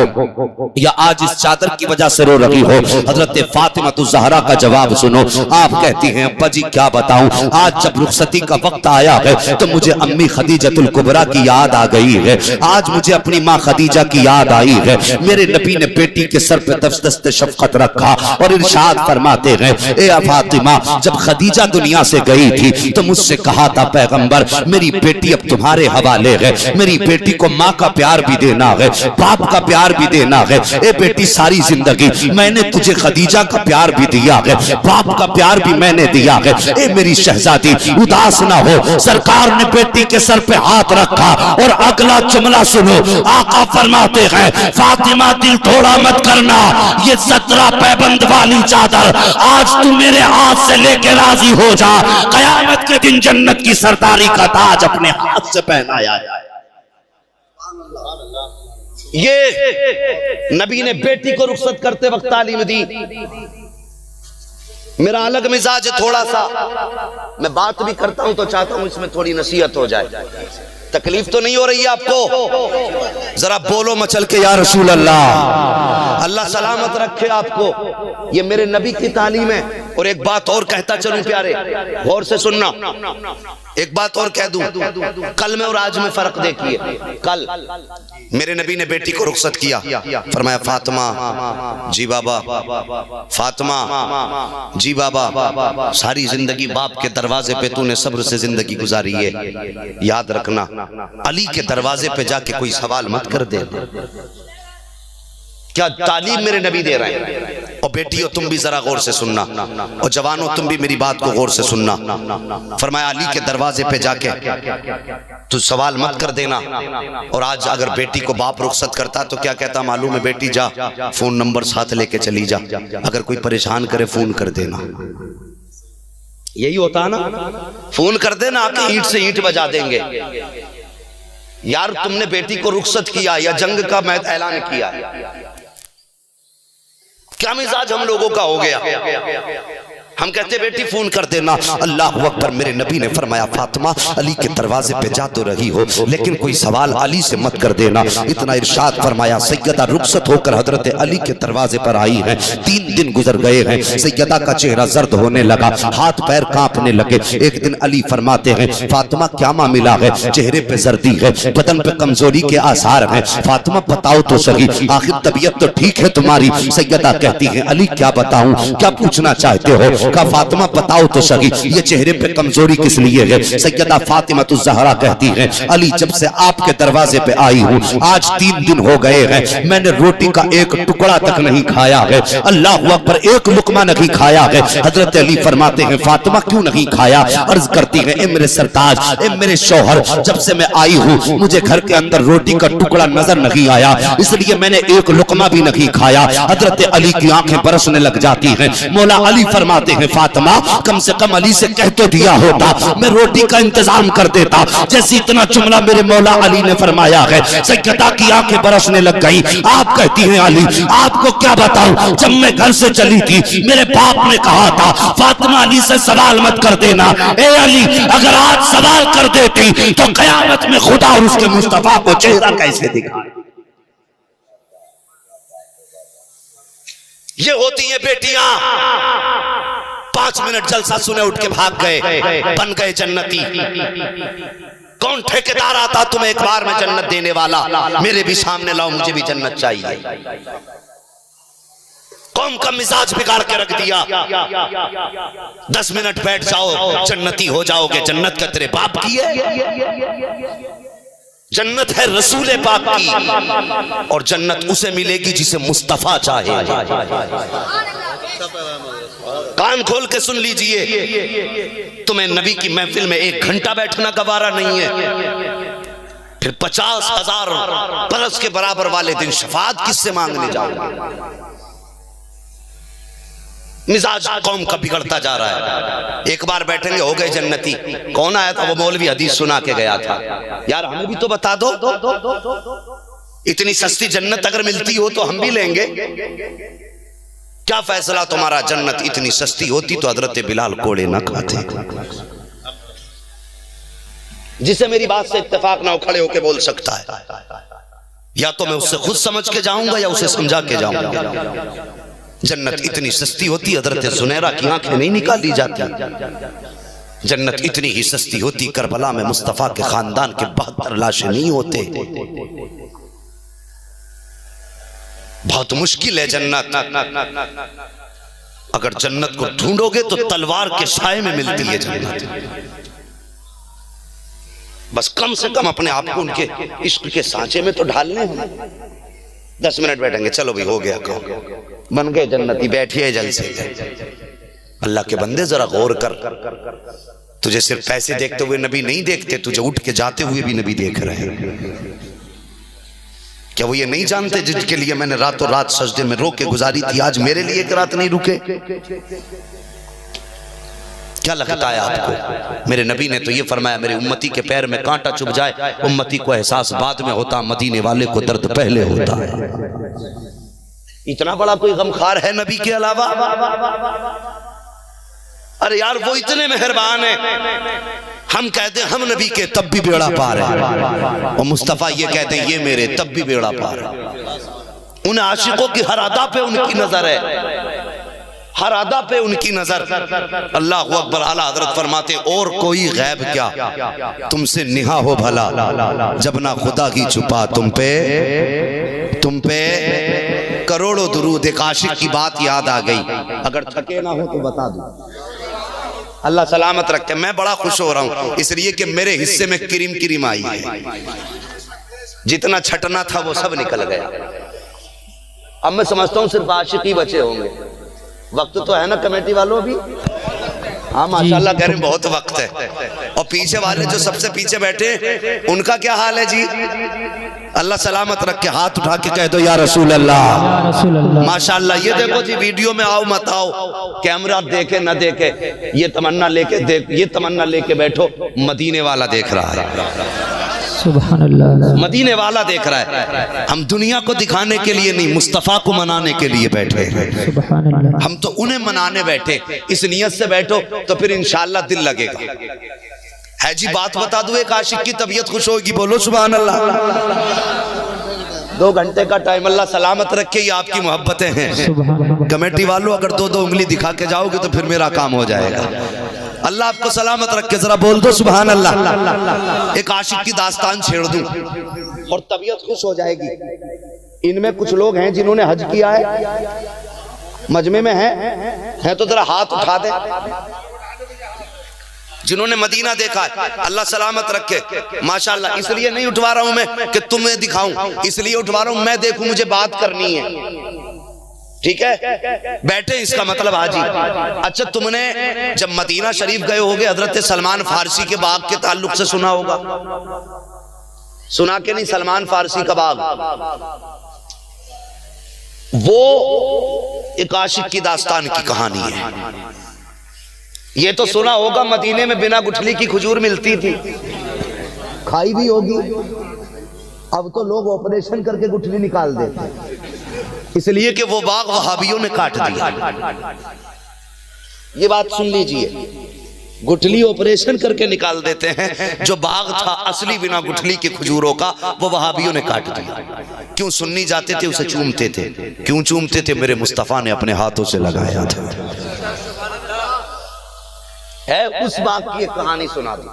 या आज इस चादर की वजह से रो रही हो? हजरत फातिमा ज़हरा का जवाब सुनो। आप कहती हैं अब्बा जी क्या बताऊं, आज जब रुखसती का वक्त आया है तो मुझे अम्मी खदीजतुल कुबरा की याद आ गई है, आज मुझे अपनी माँ खदीजा की याद आई है। मेरे नबी ने बेटी के सर पे दस्तदस्त शफकत रखा और इरशाद फरमाते हैं ए फातिमा, जब खदीजा दुनिया से गई थी तो मुझसे कहा था पैगंबर मेरी बेटी अब तुम्हारे हवाले है, मेरी बेटी को माँ का प्यार भी देना है, बाप का प्यार भी देना है। ए बेटी सारी जिंदगी मैंने तुझे खदीजा का प्यार भी दिया है, बाप का प्यार भी मैंने दिया है। ए मेरी शहजादी उदास ना हो। सरकार ने बेटी के सर पे हाथ रखा और अगला जुमला सुनो। आका फरमाते हैं फातिमा दिल थोड़ा मत करना, ये 17 पैबंद वाली चादर आज तू मेरे हाथ से लेके राजी हो जा, कयामत के दिन जन्नत की सरदारी का ताज अपने हाथ से पहनाया जाए। ये नबी ने बेटी को रुखसत करते वक्त तालीम दी। मेरा अलग मिजाज है थोड़ा सा, मैं बात भी करता हूं तो चाहता हूं इसमें थोड़ी नसीहत हो जाए। तकलीफ तो नहीं हो रही है आपको? जरा बोलो मचल के या रसूल अल्लाह। अल्लाह सलामत रखे आपको। ये मेरे नबी की तालीम है। और एक बात और कहता चलूं प्यारे, गौर से सुनना। एक बात और कह दूं, कल में और आज में फर्क देखिए। कल मेरे नबी ने बेटी को रुखसत किया, फरमाया फातिमा जी बाबा, फातिमा जी बाबा, सारी जिंदगी बाप के दरवाजे पे तूने सब्र से जिंदगी गुजारी है, याद रखना अली के दरवाजे पे जाके कोई सवाल मत कर दे। क्या तालीम मेरे नबी दे रहे हैं। और बेटियों तुम भी जरा गौर से सुनना, और जवानों तुम भी मेरी बात को गौर से सुनना। फरमाया अली के दरवाजे पे जाके तू सवाल मत कर देना। और आज अगर बेटी को बाप रुखसत करता तो क्या कहता मालूम है? बेटी जा फोन नंबर साथ लेके चली जा, अगर कोई परेशान करे फोन कर देना। यही होता है ना, फोन कर देना, आके ईंट से ईंट बजा देंगे। यार तुमने बेटी को रुखसत किया या जंग का ऐलान किया, क्या मिजाज हम लोगों का हो गया? हम कहते बेटी फोन कर देना, अल्लाह अकबर। मेरे नबी ने फरमाया फातिमा अली के दरवाजे पे जा तो रही हो लेकिन कोई सवाल अली से मत कर देना। इतना इरशाद फरमाया सैयदा रुखसत होकर हजरत अली के दरवाजे पर आई हैं। 3 दिन गुजर गए हैं, सैयदा का चेहरा जर्द होने लगा, हाथ पैर कांपने लगे। एक दिन अली फरमाते हैं फातिमा क्या मामला है, चेहरे पे जर्दी है, बदन पे कमजोरी के आसार हैं, फातिमा बताओ तो सही, आखिर तबीयत तो ठीक है तुम्हारी। सैयदा कहती है अली क्या बताऊं, क्या पूछना चाहते हो? का फातिमा बताओ तो सही, ये चेहरे पे कमजोरी किस लिए है? सैयदा फातिमा तो ज़हरा कहती है अली जब से आपके दरवाजे पे आई हूँ आज 3 दिन हो गए हैं, मैंने रोटी का एक टुकड़ा तक नहीं खाया है, अल्लाह अकबर, एक लुकमा नहीं खाया है। हजरत अली फरमाते हैं फातिमा क्यों नहीं खाया? अर्ज करती है ए मेरे सरताज, ए मेरे शौहर, जब से मैं आई हूँ मुझे घर के अंदर रोटी का टुकड़ा नजर नहीं आया, इसलिए मैंने एक लुकमा भी नहीं खाया। हजरत अली की आंखें बरसने लग जाती हैं। मौला अली फरमाते हैं फातिमा कम से कम अली से कह तो दिया होता, मैं रोटी का इंतजाम कर देता। जैसे इतना जुमला मेरे मौला अली ने फरमाया है, सैयदा की आंखें बरसने लग गई। आप कहती हैं अली आपको क्या बताऊं, जब मैं घर से चली थी मेरे बाप ने कहा था फातिमा अली से सवाल मत कर देना। ए अली अगर आज सवाल कर देती तो कयामत में खुदा और उसके मुस्तफा को चेहरा कैसे दिखा। ये होती है बेटियां, 5 मिनट जलसा सुने उठ के भाग गए, बन गए जन्नती। कौन ठेकेदार आता तुम्हें एक बार में जन्नत देने वाला? मेरे भी सामने लाओ, मुझे भी जन्नत चाहिए। कौम का मिजाज बिगाड़ के रख दिया। 10 मिनट बैठ जाओ जन्नती हो जाओगे। जन्नत का तेरे बाप की है, जन्नत है रसूल पाक की, और जन्नत उसे मिलेगी जिसे मुस्तफा चाहे। कान खोल के सुन लीजिए, तुम्हें नबी की महफिल में 1 घंटा बैठना गवारा नहीं है, फिर 50,000 बरस के बराबर वाले दिन शफाअत किससे मांगने जाओगे? मिजाज कौम का बिगड़ता जा रहा है। एक बार बैठेंगे हो गए जन्नती। कौन आया था? वो मौलवी हदीस सुना के गया था। यार हमें भी तो बता दो, इतनी सस्ती जन्नत अगर मिलती हो तो हम भी लेंगे। क्या फैसला तुम्हारा? जन्नत इतनी सस्ती होती तो हजरत बिलाल कोड़े ना खाते। जिसे मेरी बात से इत्तेफाक ना हो खड़े होके बोल सकता है, या तो मैं उससे खुद समझ के जाऊंगा या उसे समझा के जाऊंगा। जन्नत इतनी सस्ती होती हजरत सुनैरा की आंखें नहीं निकाली जाती। जन्नत इतनी ही सस्ती होती करबला में मुस्तफा के खानदान के 72 लाशें नहीं होते। बहुत मुश्किल है जन्नत। अगर जन्नत को ढूंढोगे तो तलवार के साए में मिलती है जन्नत। बस कम से कम अपने आप को उनके इश्क के सांचे में तो ढालने हैं। 10 मिनट बैठेंगे, चलो भाई हो गया, बन गए जन्नती, बैठिए जलसे। अल्लाह के बंदे जरा गौर कर, तुझे सिर्फ पैसे देखते हुए नबी नहीं देखते, तुझे उठ के जाते हुए भी नबी देख रहे हैं। क्या वो ये नहीं जानते जिनके लिए मैंने रातों रात सजदे में रो के गुजारी थी, आज मेरे लिए एक रात नहीं रुके? क्या लगता है आपको? मेरे नबी ने तो ये फरमाया मेरे उम्मती के पैर में कांटा चुभ जाए, उम्मती को एहसास बाद में होता, मदीने वाले को दर्द पहले होता है। इतना बड़ा कोई गमखार है नबी के अलावा? अरे यार वो इतने मेहरबान है, हम कहते हैं हम नबी के तब भी बेड़ा पार है, और मुस्तफा ये कहते हैं ये मेरे तब भी बेड़ा पार है। उन आशिकों की हर अदा पे उनकी नजर है, हर अदा पे उनकी नजर। अल्लाह अकबर। आला हजरत फरमाते और कोई गैब क्या तुमसे निहा हो भला, जब ना खुदा की छुपा तुम पे करोड़ों दुरूद। एक आशिक की बात याद आ गई, अगर थके ना हो तो बता दूं। अल्लाह सलामत रखे। मैं बड़ा खुश हो रहा हूं इसलिए कि मेरे हिस्से में क्रीम आई है। जितना छटना था वो सब निकल गया। अब मैं समझता हूं सिर्फ आशिक ही बचे होंगे। वक्त तो है ना कमेटी वालों भी? हाँ माशाल्लाह कह रहे हैं बहुत वक्त है। और पीछे वाले जो सबसे पीछे बैठे उनका क्या हाल है जी? अल्लाह सलामत रख के हाथ उठा के कह दो या रसूल अल्लाह। माशाल्लाह। ये देखो जी वीडियो में आओ मत आओ, कैमरा देखे ना देखे, ये तमन्ना लेके बैठो, मदीने वाला देख रहा है। सुभान अल्लाह। मदीने वाला देख रहा है। हम दुनिया को दिखाने के लिए नहीं, मुस्तफ़ा को मनाने के लिए बैठे हैं। सुभान अल्लाह। हम तो उन्हें मनाने बैठे। इस नियत से बैठो तो फिर इंशाअल्लाह दिल लगेगा। है जी, बात बता दूं, एक आशिक की तबीयत खुश होगी, बोलो सुभान अल्लाह। 2 घंटे का टाइम, अल्लाह सलामत रखे, ये आपकी मोहब्बतें हैं। कमेटी वालों, अगर 2-2 उंगली दिखा के जाओगे तो फिर मेरा काम हो जाएगा। अल्लाह आपको सलामत रखे, जरा बोल दो सुभान अल्लाह। एक आशिक की दास्तान छेड़ दूं और तबीयत खुश हो जाएगी। इनमें कुछ लोग हैं जिन्होंने हज किया है, मजमे में है तो जरा हाथ उठा दे। जिन्होंने मदीना देखा है, अल्लाह सलामत रखे माशाअल्लाह। इसलिए नहीं उठवा रहा हूं मैं कि तुम्हें दिखाऊं, इसलिए उठवा रहा हूं मैं देखूं, मुझे बात करनी है। ठीक है, बैठे, इसका मतलब हाजी। अच्छा, तुमने जब मदीना शरीफ गए होगे, हजरत सलमान फारसी के बाग के ताल्लुक से सुना होगा, सुना के नहीं? सलमान फारसी का बाग, वो एक आशिक की दास्तान की कहानी है। ये तो सुना होगा, मदीने में बिना गुठली की खजूर मिलती थी, खाई भी होगी। अब तो लोग ऑपरेशन करके गुठली निकाल देते, इसलिए कि वो बाग वहाबियों ने काट दिया। ये बात सुन लीजिए, गुठली ऑपरेशन करके निकाल देते हैं। जो बाग था असली बिना गुठली की खजूरों का, वो वहाबियों ने काट दिया। क्यों? सुन्नी जाते थे, उसे चूमते थे। क्यों चूमते थे? मेरे मुस्तफा ने अपने हाथों से लगाया था। है उस बाग की एक कहानी सुना दी।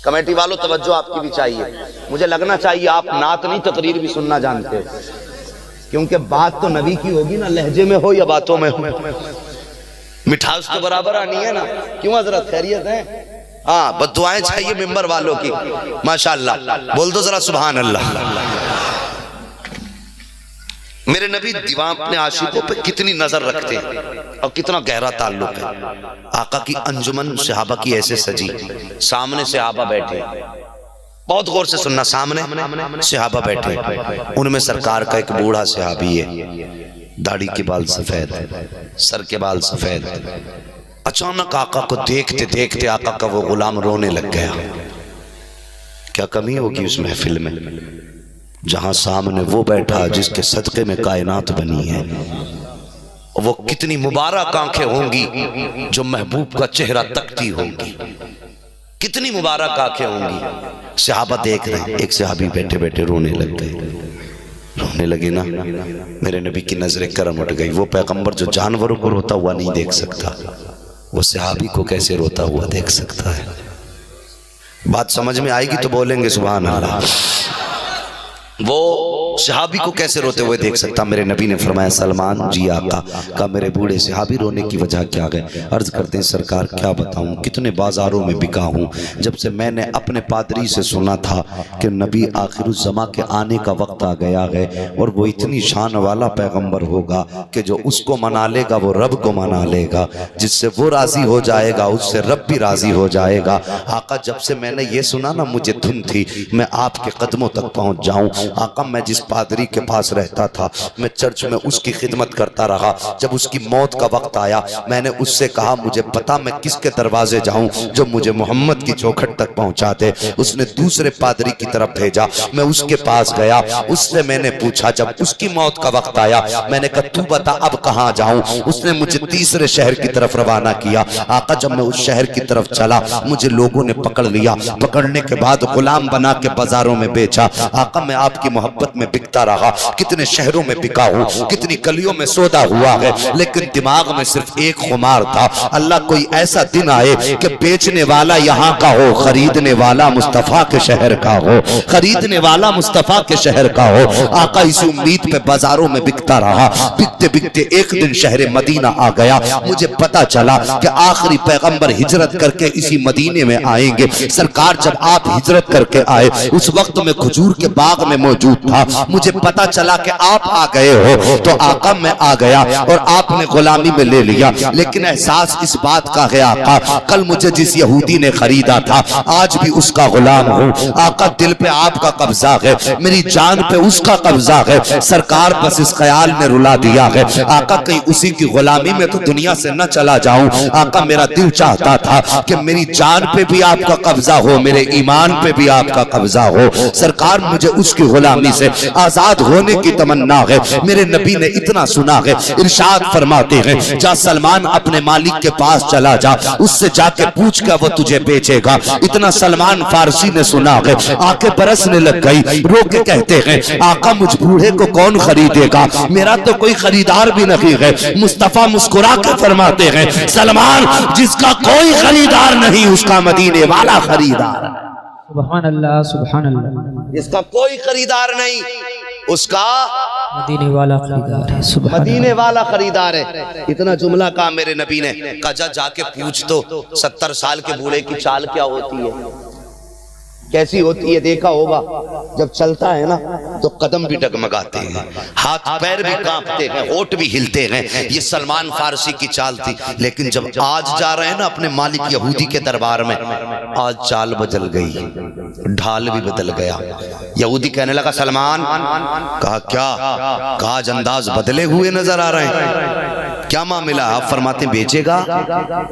कमेटी वालों, तवज्जो आपकी भी चाहिए। मुझे लगना चाहिए आप नात नहीं, तकरीर भी सुनना जानते हो, क्योंकि बात तो नबी की होगी ना, लहजे में हो या बातों में हो, मिठास तो बराबर आनी है ना। क्यों हजरत, खैरियत है? हाँ, बस दुआएं चाहिए मेंबर वालों की माशाअल्लाह। बोल दो जरा सुभान अल्लाह। मेरे नबी दीवान अपने आशिकों पे कितनी नजर रखते हैं और कितना गहरा ताल्लुक है। आका की अंजुमन सहाबा की ऐसे सजी, सामने सहाबा बैठे, बहुत गौर से सुनना, सामने सहाबा बैठे, उनमें सरकार का एक बूढ़ा सहाबी है, दाढ़ी के बाल सफेद, सर के बाल सफेद। अचानक आका को देखते देखते आका का वो गुलाम रोने लग गया। क्या कमी होगी उस महफिल में, जहां सामने वो बैठा जिसके सदक़े में कायनात बनी है। वो कितनी मुबारक आंखें होंगी जो महबूब का चेहरा तकती होंगी, कितनी मुबारक आंखें होंगी। सहाबा देख रहे हैं, एक सहाबी बैठे बैठे रोने लग गए। रोने लगे ना, मेरे नबी की नजरें करम उठ गई। वो पैगंबर जो जानवरों को रोता हुआ नहीं देख सकता, वो सहाबी को कैसे रोता हुआ देख सकता है? बात समझ में आएगी तो बोलेंगे सुभान अल्लाह। वो सहाबी को कैसे रोते हुए देख सकता? मेरे नबी ने फरमाया, सलमान जी आका का मेरे बूढ़े सहाबी रोने की वजह क्या है? अर्ज करते हैं, सरकार क्या बताऊं, कितने बाजारों में बिका हूं। जब से मैंने अपने पादरी से सुना था कि नबी आखिरुज़्ज़मा के आने का वक्त आ गया है और वो इतनी शान वाला पैगंबर होगा कि जो उसको मना लेगा वो रब को मना लेगा, जिससे वो राजी हो जाएगा उससे रब भी राजी हो जाएगा। आका, जब से मैंने ये सुना ना, मुझे धुन थी मैं आपके कदमों तक पहुंच जाऊं। आका, मैं जिस पादरी के पास रहता था, मैं चर्च में उसकी खिदमत करता रहा। जब उसकी मौत का वक्त आया, मैंने उससे कहा, मुझे पता मैं किसके दरवाजे जाऊं जो मुझे मोहम्मद की चौखट तक पहुंचा दे। उसने दूसरे पादरी की तरफ भेजा, मैं उसके पास गया, उससे मैंने पूछा। जब उसकी मौत का वक्त आया, मैंने कहा, तू बता अब कहां जाऊं? उसने मुझे तीसरे शहर की तरफ रवाना किया। आका, जब मैं उस शहर की तरफ चला, मुझे लोगों ने पकड़ लिया। पकड़ने के बाद गुलाम बना के बाजारों में बेचा। आका, मैं आपकी मोहब्बत में बिकता रहा, कितने शहरों में बिका हूं, कितनी गलियों में सौदा हुआ है, लेकिन दिमाग में सिर्फ एक खुमार था, अल्लाह कोई ऐसा दिन आए कि बेचने वाला यहाँ का हो, खरीदने वाला मुस्तफा के शहर का हो, खरीदने वाला मुस्तफा के शहर का हो। आका इस उम्मीद पे बाजारों में बिकता रहा। बिकते बिकते एक दिन शहर मदीना आ गया। मुझे पता चला कि आखिरी पैगंबर हिजरत करके इसी मदीने में आएंगे। सरकार, जब आप हिजरत करके आए, उस वक्त में खजूर के बाग में मौजूद था। मुझे पता चला कि आप आ गए हो तो आका मैं आ गया और आपने गुलामी में ले लिया, लेकिन एहसास इस बात का है आका कल मुझे जिस यहूदी ने खरीदा था आज भी उसका गुलाम हूँ। आका दिल पे आपका कब्जा है, मेरी जान पे उसका कब्जा है, सरकार बस इस ख्याल में रुला दिया है आका कहीं उसी की गुलामी में तो दुनिया से न चला जाऊं। आका मेरा दिल चाहता था कि मेरी जान पे भी आपका कब्जा हो, मेरे ईमान पे भी आपका कब्जा हो, सरकार मुझे उसकी गुलामी से आजाद होने की तमन्ना है। मेरे नबी ने इतना सुना है, इरशाद फरमाते हैं जा सलमान अपने मालिक के पास चला जा, उससे जाके पूछ कर वो तुझे बेचेगा। इतना सलमान फारसी ने सुना है, आंखें बरसने लग गई, रो के कहते हैं आका मुझ बूढ़े को कौन खरीदेगा, मेरा तो कोई खरीदार भी नहीं है। मुस्तफा मुस्कुरा के फरमाते हैं सलमान जिसका कोई खरीदार नहीं उसका मदीने वाला खरीदार है। सुभान अल्लाह सुभान अल्लाह। जिसका कोई खरीदार नहीं उसका मदीने वाला खरीदार है, सुभान मदीने वाला खरीदार है। इतना जुमला कहा मेरे नबी ने, कहा जाके पूछ तो 70 साल के बूढ़े की चाल क्या होती है, कैसी होती है, देखा होगा जब चलता है ना तो कदम भी डगमगाते हैं, हाथ पैर भी कांपते हैं, होठ भी हिलते हैं। ये सलमान फारसी की चाल थी। लेकिन जब आज जा रहे हैं ना अपने मालिक यहूदी के दरबार में, आज चाल बदल गई, ढाल भी बदल गया। यहूदी कहने लगा सलमान, कहा क्या, कहा आज अंदाज बदले हुए नजर आ रहे हैं, क्या मामला। आप फरमाते बेचेगा,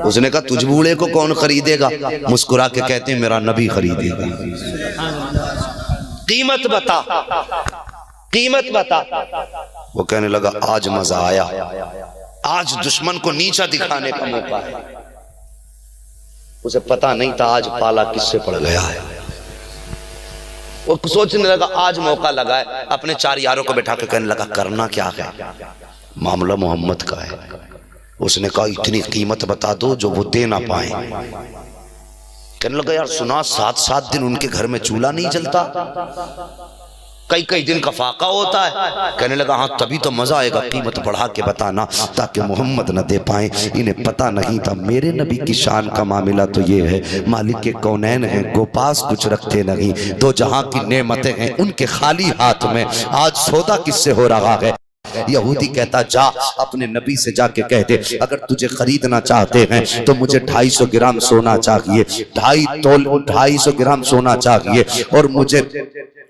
उसने कहा तुझ बूढ़े को कौन खरीदेगा, मुस्कुरा के कहते हैं मेरा नबी खरीदेगा। कीमत बता, कीमत बता। वो कहने लगा आज मजा आया, आज दुश्मन को नीचा दिखाने का मौका है। उसे पता नहीं था आज पाला किससे पड़ गया है। वो सोचने लगा आज मौका लगा है, अपने 4 यारों को बैठा के कहने लगा करना क्या है, मामला मोहम्मद का है। उसने कहा इतनी कीमत बता दो जो वो दे ना पाए। कहने लगा यार सुना 7-7 दिन उनके घर में चूल्हा नहीं जलता, कई दिन का फाका होता है। कहने लगा हाँ तभी तो मजा आएगा, कीमत बढ़ा के बताना ताकि मोहम्मद न दे पाए। इन्हें पता नहीं था मेरे नबी की शान का मामला तो ये है, मालिक के कौनैन हैं, गोपास कुछ रखते नहीं, 2 जहां की नेमतें हैं उनके खाली हाथ में, आज सौदा किससे हो रहा है। यहूदी कहता जा अपने नबी से जाके कह दे अगर तुझे खरीदना चाहते हैं तो मुझे 250 ग्राम सोना चाहिए, 250 ग्राम सोना चाहिए, और मुझे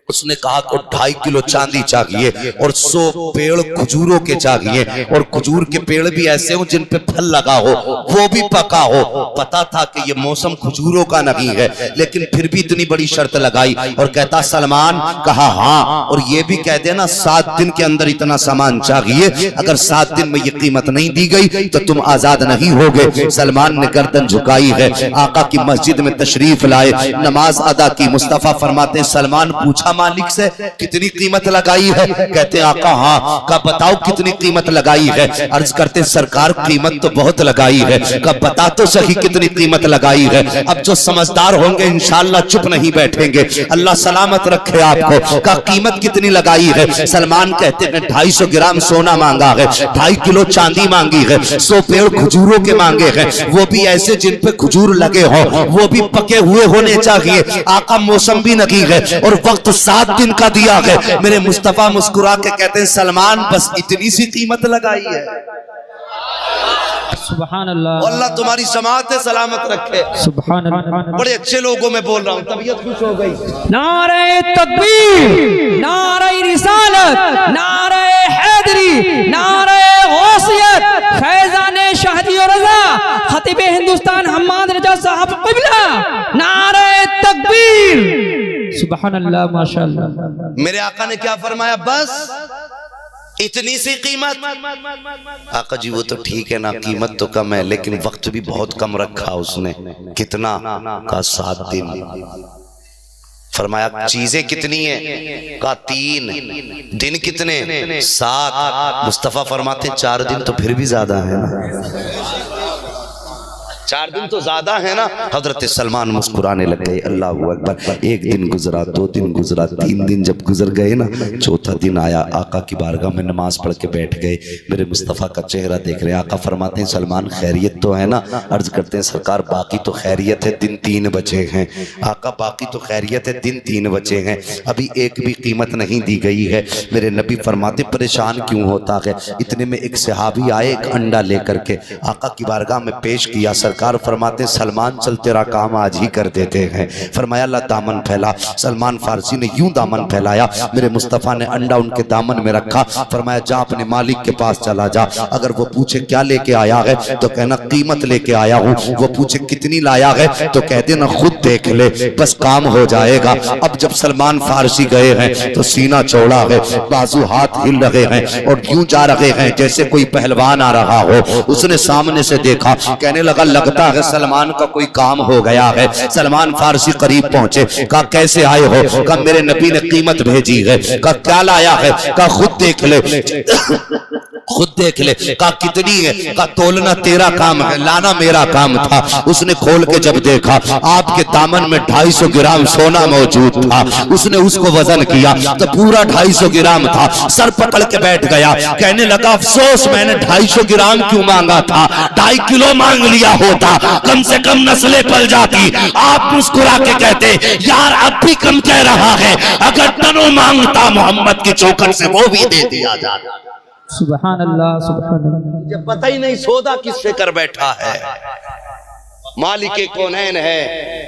उसने कहा तो 2.5 किलो चांदी चाहिए, और 100 पेड़ खजूरों के चाहिए, और खजूर के पेड़ भी ऐसे हो जिन पे फल लगा हो, वो भी पका हो। पता था कि ये मौसम खजूरों का नहीं है, लेकिन फिर भी इतनी बड़ी शर्त लगाई। और कहता सलमान, कहा हाँ, और ये भी कह देना 7 दिन के अंदर इतना सामान चाहिए, अगर 7 दिन में ये कीमत नहीं दी गई तो तुम आजाद नहीं होगे। सलमान ने गर्दन झुकाई है, आका की मस्जिद में तशरीफ लाए, नमाज अदा की। मुस्तफा फरमाते सलमान पूछा मालिक से कितनी कीमत लगाई है, कहते आका हाँ। का बताओ कितनी कीमत लगाई है। अर्ज करते सरकार कीमत तो बहुत लगाई है। का बता तो सही कितनी कीमत लगाई है। अब जो समझदार होंगे इंशाअल्लाह चुप नहीं बैठेंगे, अल्लाह सलामत रखे आपको। का कीमत कितनी लगाई है। सलमान कहते हैं 250 ग्राम सोना मांगा है, 2.5 किलो चांदी मांगी है, 100 पेड़ खजूरों के मांगे हैं, वो भी ऐसे जिन पे खजूर लगे हो, वो भी पके हुए होने चाहिए। आका मौसम भी नहीं है और वक्त 7 दिन का दिया है। मेरे मुस्तफा मुस्कुरा के कहते हैं सलमान बस इतनी सी कीमत लगाई है। सुभान अल्लाह। अल्लाह तुम्हारी समाअत सलामत रखे। सुभान अल्लाह। बड़े अच्छे लोगों में बोल रहा हूँ, तबीयत खुश हो गई। नारे तकबीर, नारे रिसालत, नारे हैदरी, नारे गौसियत, फैजाने शाहदी और रजा, खतीबे हिंदुस्तान हम्माद रजा साहब क़िबला, नारे तकबीर। सुभान अल्लाह माशाअल्लाह। मेरे आका ने क्या फरमाया, बस इतनी सी कीमत। आका जी वो तो ठीक है ना, कीमत तो कम है लेकिन वक्त भी बहुत कम रखा उसने। कितना का 7 दिन। फरमाया चीजें कितनी है, का 3 दिन, कितने 7। मुस्तफा फरमाते 4 दिन तो फिर भी ज्यादा है ना। 4 दिन तो ज्यादा है ना। हजरत सलमान मुस्कुराने लग गए। अल्लाह अकबर। 1 दिन गुजरा, 2 दिन गुजरा, 3 दिन जब गुजर गए ना, चौथा दिन आया। आका की बारगाह में नमाज पढ़ के बैठ गए। मेरे मुस्तफ़ा का चेहरा देख रहे हैं। आका फरमाते हैं सलमान खैरियत तो है ना? अर्ज करते हैं सरकार बाकी तो खैरियत है, दिन 3 बचे हैं। आका बाकी तो खैरियत है, दिन 3 बचे हैं, अभी एक भी कीमत नहीं दी गई है। मेरे नबी फरमाते परेशान क्यों होता है? इतने में एक सहाबी आए, एक अंडा लेकर के आका की बारगाह में पेश किया। सरकार फरमाते सलमान चल तेरा काम आज ही कर देते हैं। फरमाया अल्लाह दामन फैला। सलमान फारसी ने यूं दामन फैलाया, मेरे मुस्तफ़ा ने अंडा उनके दामन में रखा। फरमाया जा अपने मालिक के पास चला जा, अगर वो पूछे क्या लेके आया है तो कहना कीमत लेके आया हूँ। वो पूछे कितनी लाया है तो कह देना खुद देख ले, बस काम हो जाएगा। अब जब सलमान फारसी गए हैं तो सीना चौड़ा है, बाजू हाथ हिल रहे हैं और यूं जा रहे हैं जैसे कोई पहलवान आ रहा हो। उसने सामने से देखा, कहने लगा लगता है सलमान का कोई काम हो गया है। सलमान फारसी करीब पहुंचे, कहा कैसे आए हो? कहा मेरे नबी ने कीमत भेजी है। कहा क्या लाया है? कहा खुद देख ले, खुद देख ले। कहा कितनी है? कहा तोलना तेरा काम है, लाना मेरा काम था। उसने खोल के जब देखा आपके दामन में 250 ग्राम सोना मौजूद था। उसने उसको वजन किया तो पूरा 250 ग्राम था। सर पकड़ के बैठ गया, कहने लगा अफसोस मैंने 250 ग्राम क्यों मांगा था, 2.5 किलो मांग लिया होता, कम से कम नस्लें पल जाती। आप मुस्कुरा के कहते यार अब भी कम कह रहा है, अगर तनो मांगता मोहम्मद की चौखट से वो भी दे दिया जाता। सुभान अल्लाह, सुभान अल्लाह। जब पता ही नहीं सौदा किससे कर बैठा है। मालिक कौनैन है,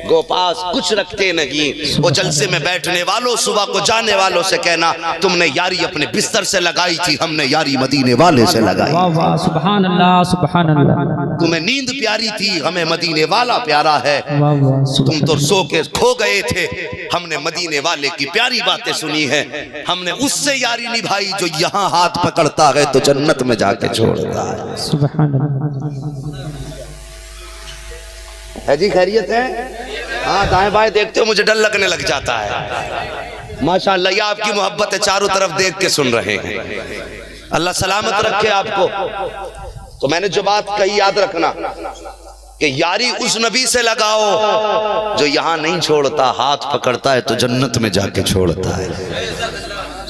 गोपास कुछ रखते नहीं। वो जलसे में बैठने वालों, सुबह को जाने वालों से कहना तुमने यारी अपने बिस्तर से लगाई थी, हमने यारी मदीने वाले से लगाई। वाह वाह, सुभान अल्लाह, सुभान अल्लाह। तुम्हें नींद प्यारी थी, हमें मदीने वाला प्यारा है। वाह वाह, तुम तो सो के खो गए थे, हमने मदीने वाले की प्यारी बातें सुनी है। हमने उससे यारी निभाई जो यहाँ हाथ पकड़ता है तो जन्नत में जाके छोड़ता है। सुभान अल्लाह। है जी खैरियत है? हाँ, दाएं बाएं देखते हो मुझे डर लगने लग जाता है। माशाअल्लाह, ये आपकी मोहब्बत है, चारों तरफ देख के सुन रहे हैं। अल्लाह सलामत रखे आपको। तो मैंने जो बात कही याद रखना कि यारी उस नबी से लगाओ जो यहाँ नहीं छोड़ता, हाथ पकड़ता है तो जन्नत में जाके छोड़ता है।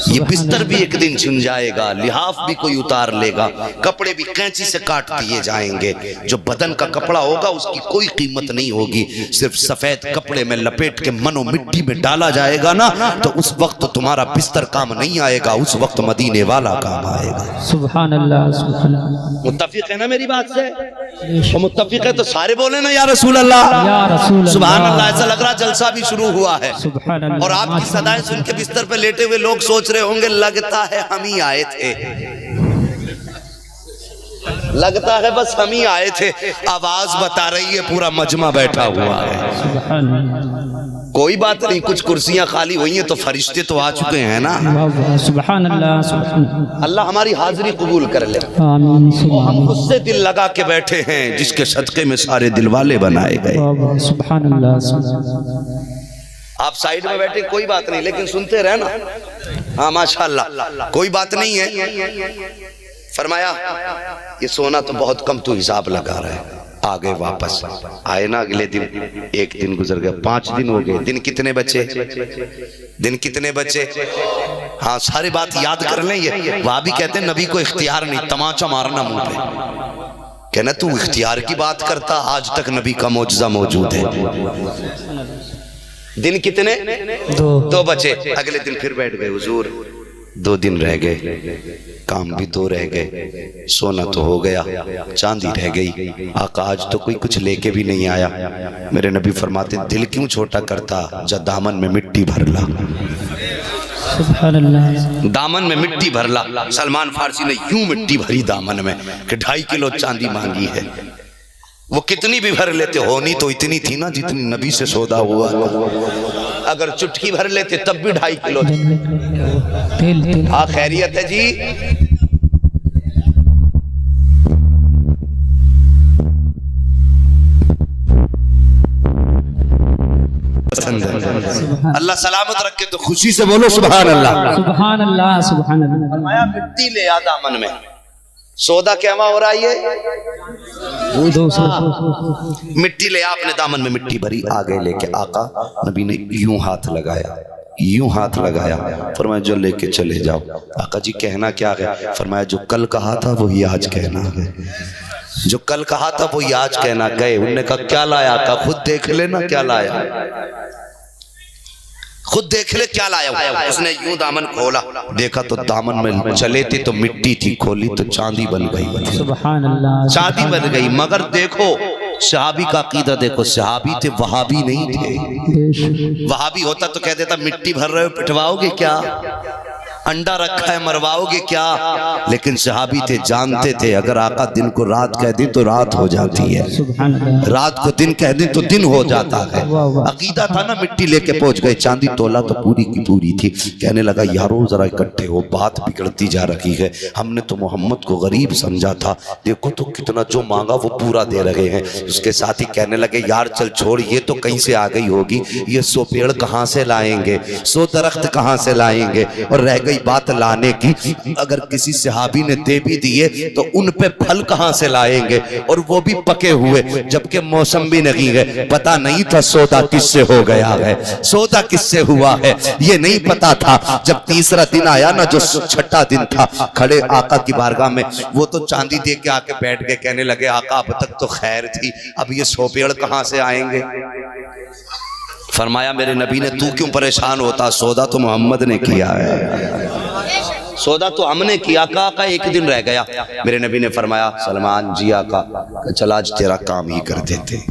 ये बिस्तर भी एक दिन छिन जाएगा, लिहाफ भी कोई उतार लेगा, कपड़े भी कैंची से काट दिए जाएंगे। जो बदन का कपड़ा होगा उसकी कोई कीमत नहीं होगी, सिर्फ सफेद कपड़े में लपेट के मनो मिट्टी में डाला जाएगा ना, तो उस वक्त तुम्हारा बिस्तर काम नहीं आएगा, उस वक्त मदीने वाला काम आएगा। सुभान अल्लाह, सुभान अल्लाह। मुत्तफिक है ना मेरी बात से? तो मुत्तफिक है तो सारे बोले ना या रसूल अल्लाह, या रसूल अल्लाह। सुभान अल्लाह। ऐसा लग रहा जलसा भी शुरू हुआ है। सुभान अल्लाह। और आपकी सदाएं सुन के बिस्तर पे लेटे हुए लोग सोच रहे होंगे लगता है हम ही आए थे, लगता है बस हम ही आए थे। आवाज बता रही है पूरा मजमा बैठा हुआ है। सुभान अल्लाह। कोई बात नहीं, कुछ कुर्सियां खाली हुई हैं तो फरिश्ते तो आ चुके हैं ना। सुभान अल्लाह, सुभान अल्लाह। अल्लाह हमारी हाजिरी कबूल कर ले। आमीन। हम उससे दिल लगा के बैठे हैं जिसके सदके में सारे दिल वाले बनाए गए। सुभान अल्लाह, सुभान अल्लाह। आप साइड में बैठे कोई बात नहीं, लेकिन सुनते रहना। हाँ माशाअल्लाह, कोई बात नहीं है। फरमाया ये सोना तो बहुत कम तू हिसाब लगा रहा है। आ गए वापस, आए ना अगले दिन, एक दिन गुजर गया, 5 दिन हो गए। दिन कितने बचे? दिन कितने बचे? हाँ, सारी बात याद कर लें। ये वहां भी कहते हैं नबी को इख्तियार नहीं, तमाचा मारना मुंह पे। कहना तू इख्तियार की बात करता, आज तक नबी का मौजज़ा मौजूद है। दिन कितने? 2 बचे। अगले दिन फिर बैठ गए, हुजूर 2 दिन रह गए, काम भी 2 रह गए, सोना तो हो गया, चांदी रह गई। आका आज तो कोई कुछ लेके भी नहीं आया। मेरे नबी फरमाते दिल क्यों छोटा करता, जा दामन में मिट्टी भर ला। सुभान अल्लाह। दामन में मिट्टी भर ला। सलमान फारसी ने यूं मिट्टी भरी दामन में कि 2.5 किलो चांदी मांगी है। वो कितनी भी भर लेते, होनी तो इतनी थी ना जितनी नबी से सौदा हुआ। अगर चुटकी भर लेते तब भी 2.5 किलो। हाँ खैरियत है जी। अल्लाह सलामत रखे तो खुशी से बोलो सुभान अल्लाह। सुभान अल्लाह, सुभान अल्लाह। फरमाया मिट्टी ले आ दामन में। सौदा क्या हो रहा है ये? दूसरा मिट्टी ले, आपने दामन में मिट्टी भरी, आगे लेके आका नबी ने यूं हाथ लगाया, यूं हाथ लगाया, फरमाया जो लेके चले जाओ। आका जी कहना क्या है? फरमाया जो कल कहा था वही आज कहना है, जो कल कहा था वही आज कहना। गए, उनने कहा क्या लाया? आका खुद देख लेना क्या लाया, खुद देख ले क्या लाया। उसने यूं दामन खोला, देखा तो दामन में चले थे तो मिट्टी थी, खोली तो चांदी बन गई। सुभान अल्लाह, चांदी बन गई। मगर देखो सहाबी का अकीदा देखो, सहाबी थे, वहाबी नहीं थे। वहाबी होता तो कह देता मिट्टी भर रहे हो पिटवाओगे क्या, अंडा रखा है मरवाओगे क्या। लेकिन सहाबी थे, जानते थे अगर आका दिन को रात कह दें तो रात हो जाती है, सुभान अल्लाह, रात को दिन कह दें तो दिन हो जाता है। अकीदा था ना। मिट्टी लेके पहुंच गए, चांदी तोला तो पूरी की पूरी थी। कहने लगा यारो जरा इकट्ठे हो, बात बिगड़ती जा रही है। हमने तो मोहम्मद को गरीब समझा था, देखो तो कितना जो मांगा वो पूरा दे रहे हैं। उसके साथ ही कहने लगे यार चल छोड़, ये तो कहीं से आ गई होगी, ये 100 पेड़ कहाँ से लाएंगे, 100 दरख्त कहाँ से लाएंगे। और रह गई बात लाने की, अगर किसी सहाबी ने दे भी दिए तो उन पे फल कहां से लाएंगे, और वो भी पके हुए, जबकि मौसम भी नहीं है। पता नहीं था सौदा किससे हो गया है, सौदा किससे हुआ है ये नहीं पता था। जब तीसरा दिन आया ना, जो छठा दिन था, खड़े आका की बारगाह में, वो तो चांदी दे के आके बैठ गए। कहने लगे आका अब तक तो खैर थी, अब ये 100 पेड़ कहां से आएंगे। फरमाया मेरे नबी ने तू क्यों परेशान होता, सौदा तो मोहम्मद ने किया है, सौदा तो हमने किया। का एक दिन रह गया। मेरे नबी ने फरमाया सलमान जी आका चल आज तेरा काम ही कर देते।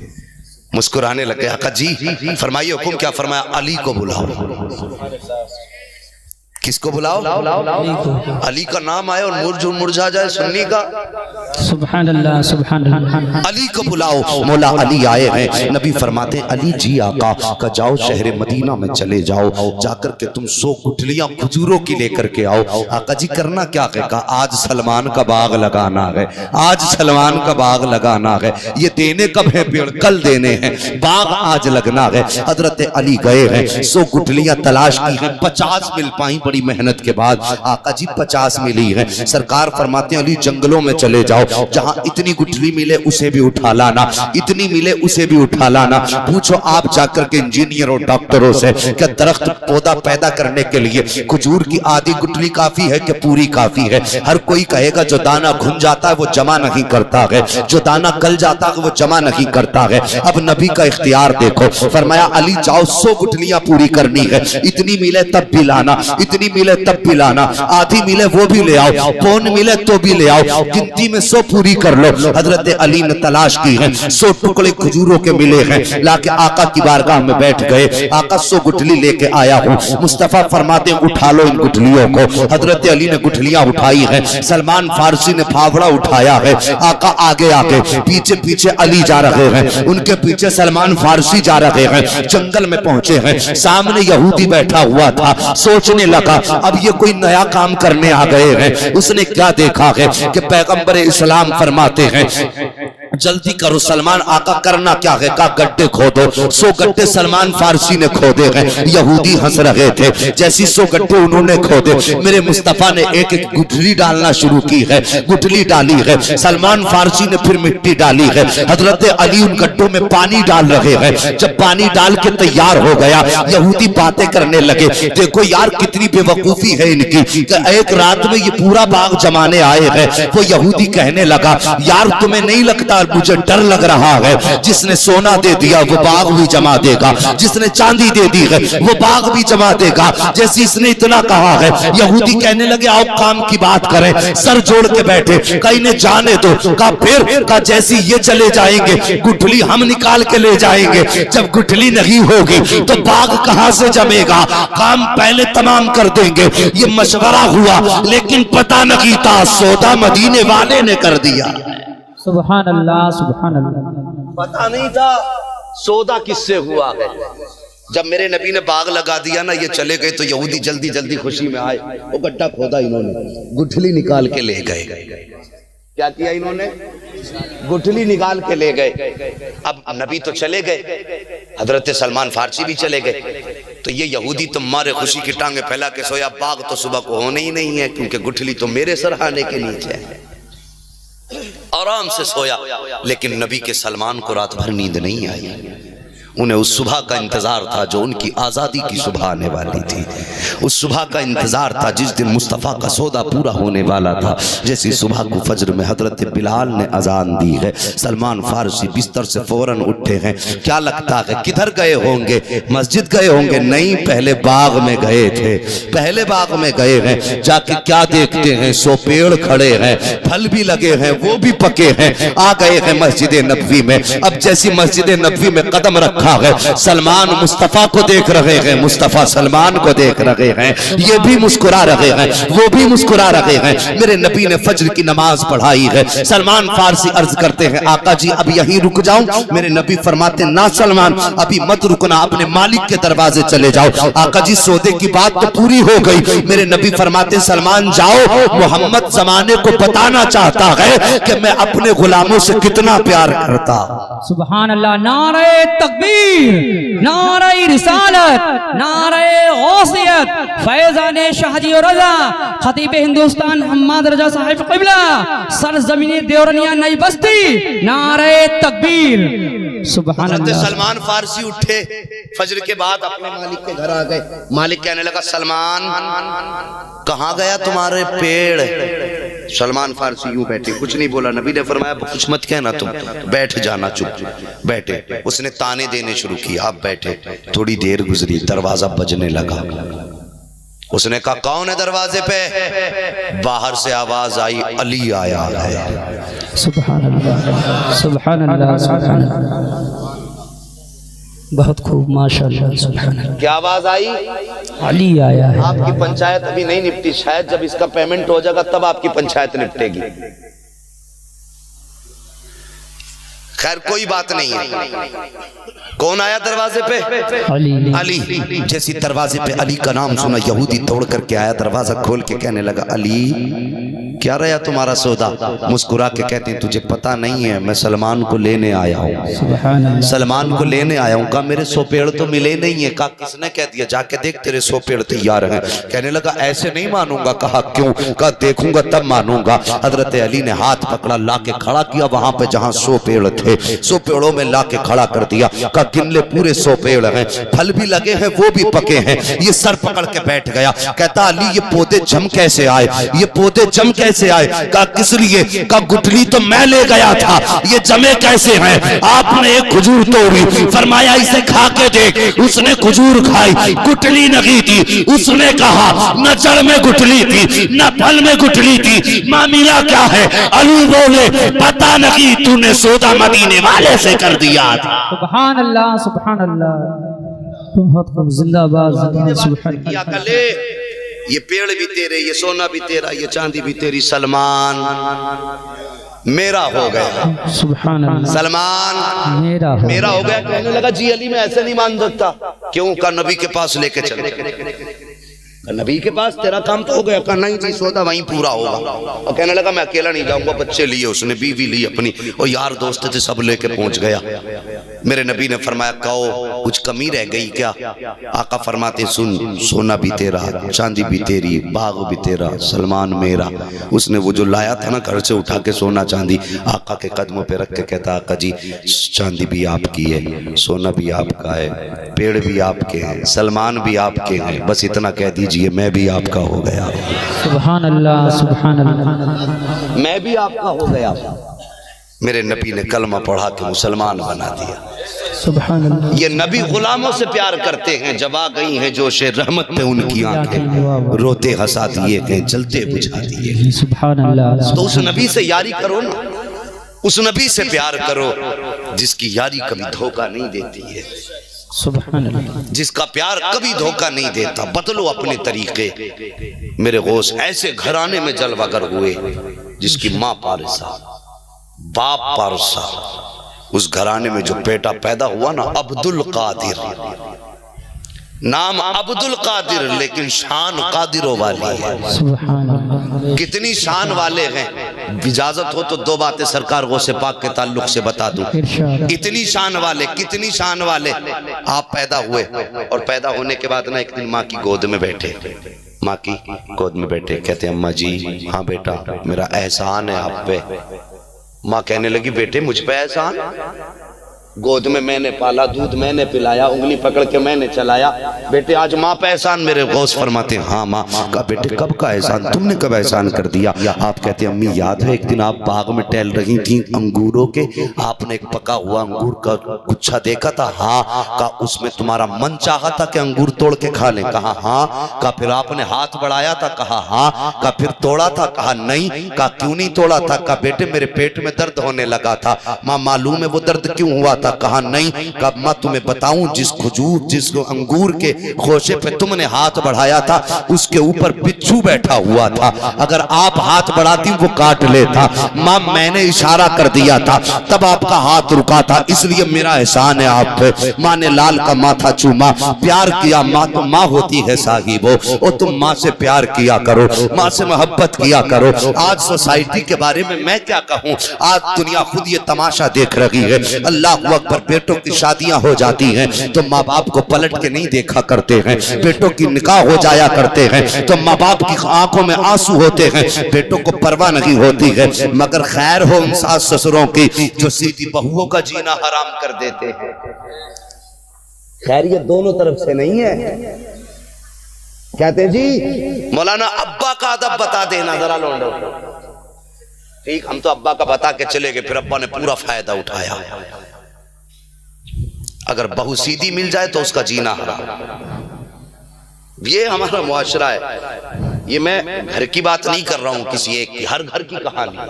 मुस्कुराने लगे। आका जी फरमाइए हुक्म क्या? फरमाया अली को बुलाओ। किसको बुलाओ? अली का नाम आए और मुरझा जाए सुन्नी का। सुभान अल्लाह, सुभान अल्लाह। अली को बुलाओ। मौला अली आए हैं। नबी फरमाते अली जी आका का जाओ शहर मदीना में चले जाओ, जाकर के तुम 100 गुठलियां खजूरों की लेकर के आओ। आका जी करना क्या है? कहा आज सलमान का बाग लगाना है, आज सलमान का बाग लगाना है। ये देने कब है पेड़? कल देने हैं, बाग आज लगना है। हजरत अली गए हैं, 100 गुठलियां तलाश की हैं, 50 मिल पाई बड़ी मेहनत के बाद। आका जी 50 मिली है। सरकार फरमाते हैं अली जंगलों में चले जाओ, जहां इतनी गुठली मिले उसे भी उठा लाना, इतनी मिले उसे भी उठा लाना। पूछो आप जाकर के इंजीनियर और डॉक्टरों से, क्या दरख्त पौधा पैदा करने के लिए खजूर की आधी गुठली काफी है कि पूरी काफी है? हर कोई कहेगा जो दाना घुन जाता है वो जमा नहीं करता है, जो दाना गल जाता है वो जमा नहीं करता है। अब नबी का इख्तियार देखो। फरमाया अली जाओ 100 गुठलियां पूरी करनी है, इतनी मिले तब भी लाना, इतनी मिले तब भी लाना, आधी मिले वो भी ले आओ, पौन मिले तो भी ले आओ, गिनती में 100 पूरी कर लो। हजरत अली ने तलाश की है, 100 टुकड़े खजूरों के मिले हैं, लाके आका की बारगाह में बैठ गए। आका 100 गुठली लेके आया हूँ। मुस्तफा फरमाते उठा लो इन गुठलियों को। हजरत अली ने गुठलियां उठाई है, सलमान फारसी ने फावड़ा उठाया है। आका आगे आगे, पीछे पीछे अली जा रहे हैं, उनके पीछे सलमान फारसी जा रहे हैं। जंगल में पहुंचे हैं, सामने यहूदी बैठा हुआ था। सोचने लगा अब ये कोई नया काम करने आ गए हैं। उसने क्या देखा है कि पैगंबर इस्लाम फरमाते हैं जल्दी करो सलमान। आका करना क्या है? का गड्ढे खोदो। 100 गड्ढे सलमान फारसी ने खोदे हैं। यहूदी हंस रहे थे। जैसी 100 गड्ढे उन्होंने खोदे, मेरे मुस्तफा ने एक एक गुठली डालना शुरू की है। गुठली डाली है, सलमान फारसी ने फिर मिट्टी डाली है। हजरत अली उन गड्ढों में पानी डाल रहे हैं। जब पानी डाल के तैयार हो गया, यहूदी बातें करने लगे, देखो यार कितनी बेवकूफी है इनकी कि एक रात में ये पूरा बाग जमाने आए हैं। वो यहूदी कहने लगा यार तुम्हें नहीं लगता, मुझे डर लग रहा है, जिसने सोना दे दिया वो बाग भी जमा देगा, जिसने चांदी दे दी है वो बाग भी जमा देगा। जैसे इसने इतना कहा है, यहूदी कहने लगे आओ काम की बात करें। सर जोड़ के बैठे, कहीं ने जाने दो। का फिर का जैसी ये चले जाएंगे, गुठली हम निकाल के ले जाएंगे। जब गुठली नहीं होगी तो बाग कहां से जमेगा? काम पहले तमाम कर देंगे। ये मशवरा हुआ, लेकिन पता नहीं था सौदा मदीने वाले ने कर दिया। सुभान अल्लाह, सुभान अल्लाह। पता नहीं था सौदा किससे हुआ है। जब मेरे नबी ने बाग लगा दिया ना, ये चले गए तो यहूदी जल्दी जल्दी खुशी में आए। वो गड्ढा खोदा इन्होंने, गुठली निकाल के ले गए। क्या किया इन्होंने? गुठली निकाल के ले गए। अब नबी तो चले गए, हजरत सलमान फारसी भी चले गए। तो ये यहूदी तो मारे खुशी की टांगे फैला के सोया, बाग तो सुबह को होने ही नहीं है, क्योंकि गुठली तो मेरे सरहाने के नीचे है। आराम से सोया, लेकिन नबी के सलमान को रात भर नींद नहीं आई। उन्हें उस सुबह का इंतजार था जो उनकी आज़ादी की सुबह आने वाली थी। उस सुबह का इंतजार था जिस दिन मुस्तफ़ा का सौदा पूरा होने वाला था। जैसी सुबह को फजर में हजरत बिलाल ने अजान दी है, सलमान फारसी बिस्तर से फौरन उठे हैं। क्या लगता है किधर गए होंगे? मस्जिद गए होंगे? नहीं, पहले बाग में गए थे, पहले बाग में गए हैं। जाके क्या देखते हैं? 100 पेड़ खड़े हैं, फल भी लगे हैं, वो भी पके हैं। आ गए हैं मस्जिद नबवी में। अब जैसी मस्जिद नबवी में कदम रखा है, सलमान मुस्तफा को देख रहे हैं, मुस्तफा सलमान को देख रहे हैं। ये भी मुस्कुरा रहे हैं, वो भी मुस्कुरा रहे हैं। मेरे नबी ने फज्र की नमाज पढ़ाई है। सलमान फारसी अर्ज करते हैं, आका जी अब यहीं रुक जाऊं? मेरे नबी फरमाते, ना सलमान, अभी मत रुकना, अपने मालिक के दरवाजे चले जाओ। आका जी सौदे की बात तो पूरी हो गई। मेरे नबी फरमाते, सलमान जाओ, मोहम्मद जमाने को बताना चाहता है कि मैं अपने गुलामों से कितना प्यार करता। सुभान अल्लाह। नारे तकबीर, नारे रिसालत, नारे गौसियत, फैजाने शाहजी और रजा, खतीब हिंदुस्तान हम्माद रजा साहिब क़िबला, सरजमीनी देवरनिया नई बस्ती, नारे तकबीर। सुभान अल्लाह। सलमान फारसी उठे फजर के बाद, अपने मालिक के घर आ गए। मालिक कहने लगा, सलमान कहाँ गया तुम्हारे पेड़? सलमान फारसी यूं बैठे, कुछ नहीं बोला। नबी ने फरमाया, कुछ मत कहना, तुम बैठ जाना, चुप। बैठे। उसने ताने देने शुरू किया, आप बैठे। थोड़ी देर गुजरी, दरवाजा बजने लगा। उसने कहा, कौन है दरवाजे पे? बाहर से आवाज आई, अली आया है। सुभान अल्लाह, सुभान अल्लाह, सुभान अल्लाह। बहुत खूब, माशाअल्लाह, सुभान अल्लाह। क्या आवाज आई? अली आया है। आपकी पंचायत अभी नहीं निपटी, शायद जब इसका पेमेंट हो जाएगा तब आपकी पंचायत निपटेगी। खैर कोई बात नहीं है। कौन आया दरवाजे पे? अली। अली। जैसी दरवाजे पे अली का नाम सुना, यहूदी दौड़ करके आया, दरवाजा खोल के कहने लगा, अली क्या रहा तुम्हारा सौदा? मुस्कुरा के कहते हैं, तुझे पता नहीं है, मैं सलमान को लेने आया हूँ, सलमान को लेने आया हूँ। कहा मेरे 100 पेड़ तो मिले नहीं है। कहा किसने कह दिया? जाके देख तेरे 100 पेड़ तैयार हैं। कहने लगा, ऐसे नहीं मानूंगा। कहा क्यों? कहा देखूंगा तब मानूंगा। हजरत अली ने हाथ पकड़ा, ला के खड़ा किया वहां पे जहां 100 पेड़ थे। 100 पेड़ों में ला के खड़ा कर दिया। कहा गिन ले, पूरे 100 पेड़ हैं, फल भी लगे हैं, वो भी पके हैं। ये सर पकड़ के बैठ गया। कहता, अली ये पौधे जम कैसे आए? ये पौधे जम कैसे आए? कहा किस लिए? कहा गुठली तो मैं ले गया था, ये जमे कैसे हैं? आपने एक खजूर तोड़ी, फरमाया इसे खा के देख। उसने खजूर खाई, गुठली नहीं थी। उसने कहा न जड़ में गुठली थी, न फल में गुठली थी, मामला क्या है? अली बोले, पता नहीं, तूने सौदा मदीने वाले से कर दिया था। सुभान अल्लाह, सुभान अल्लाह। बहुत खूब, जिंदाबाद, सुभान अल्लाह। ये पेड़ भी तेरे, ये सोना भी तेरा, ये चांदी भी तेरी, सलमान मेरा हो गया। सुभान अल्लाह। सलमान मेरा हो गया। कहने लगा, जी अली मैं ऐसे नहीं मान सकता। क्यों? का नबी के पास लेके चल। नबी के पास, तेरा काम तो हो गया। कहा नहीं जी, सौदा वहीं पूरा होगा। और कहने लगा, मैं अकेला नहीं जाऊंगा, बच्चे लिए उसने, बीवी ली अपनी, और यार दोस्त थे, सब लेके पहुंच गया। मेरे नबी ने फरमाया, कहो कुछ कमी रह गई क्या? आका फरमाते, सुन, सोना भी तेरा, चांदी भी तेरी, बाग भी तेरा, सलमान मेरा। उसने वो जो लाया था ना घर से उठा के सोना चांदी, आका के कदमों पे रख के कहता, आका जी चांदी भी आपकी है, सोना भी आपका है, पेड़ भी आपके हैं, सलमान भी आपके हैं, बस इतना कह दीजिए मैं भी आपका हो गया। सुभान अल्लाह, सुभान अल्लाह। मैं भी आपका हो गया। मेरे नबी ने कलमा पढ़ा के मुसलमान बना दिया। सुभान अल्लाह। ये नबी गुलामों से प्यार करते हैं। जब आ गई हैं जोशे रहमत पे उनकी आंखें, रोते हंसा दिए गए, जलते बुझा दिए। सुभान अल्लाह। तो उस नबी से यारी करो ना, उस नबी से प्यार करो जिसकी यारी कभी धोखा नहीं देती है, सुभान अल्लाह। जिसका प्यार कभी धोखा नहीं देता। बदलो अपने तरीके। मेरे गौस ऐसे घराने में जलवागर हुए जिसकी माँ पारसा, बाप पारसा, उस घराने में जो बेटा पैदा हुआ ना, अब्दुल कादिर, नाम अब्दुल कादिर, लेकिन शान कादिरों वाली है। सुभान अल्लाह। कितनी शान वाले हैं। इजाजत हो तो 2 बातें सरकार गौसे पाक के ताल्लुक से बता दूं। इतनी शान वाले, कितनी शान वाले। आप पैदा हुए और पैदा होने के बाद ना एक दिन माँ की गोद में बैठे, माँ की गोद में बैठे, कहते अम्मा जी हाँ बेटा मेरा एहसान है आप पे। माँ कहने लगी बेटे मुझ पे एहसान, गोद में मैंने पाला, दूध मैंने पिलाया, उंगली पकड़ के मैंने चलाया, बेटे आज माँ पे एहसान मेरे। गौस फरमाते हैं हाँ माँ। कहा बेटे कब का एहसान, तुमने कब एहसान कर दिया? आप कहते हैं अम्मी याद है एक दिन आप बाग में टहल रही थी अंगूरों के, आपने एक पका हुआ अंगूर का गुच्छा देखा था? हाँ। कहा उसमें तुम्हारा मन चाहा था कि अंगूर तोड़ के खा लें? कहा हाँ। कहा फिर आपने हाथ बढ़ाया था? कहा हाँ। कहा फिर तोड़ा था? कहा नहीं। कहा क्यों नहीं तोड़ा था? कहा बेटे मेरे पेट में दर्द होने लगा था। माँ मालूम है वो दर्द क्यों हुआ था? कहा नहीं। कहा मैं तुम्हें बताऊं, जिस अंगूर के खोशे पे तुमने हाथ बढ़ाया था उसके ऊपर बिच्छू बैठा हुआ था, अगर आप हाथ बढ़ाती वो काट लेता। मां मैंने इशारा कर दिया था तब आपका हाथ रुका था, इसलिए मेरा एहसान है आप पे। मां ने लाल का माथा चूमा, प्यार किया। मां तो मां होती है साहिबो, और तुम मां से प्यार किया करो, मां से मोहब्बत किया करो। आज सोसाइटी के बारे में मैं क्या कहूं, आज दुनिया खुद ये तमाशा देख रही है। अल्लाह अकबर, बेटों की शादियां हो जाती हैं तो माँ बाप को पलट के नहीं देखा करते हैं, बेटों की निकाह हो जाया करते हैं तो माँ बाप की आंखों में आंसू होते हैं, बेटों को परवाह नहीं होती है। मगर खैर हो उन सास ससुरों की जो सीधी बहुओं का जीना हराम कर देते हैं। खैर ये दोनों तरफ से नहीं है। कहते हैं जी मौलाना अब्बा का अदब बता देना जरा लोंडो। ठीक, हम तो अब्बा का बता के चले गए, फिर अब्बा ने पूरा फायदा उठाया। अगर बहू सीधी मिल जाए तो उसका जीना हराम। ये हमारा मुआशरा है। ये मैं घर की बात नहीं कर रहा हूं, किसी एक की, हर घर की कहानी है।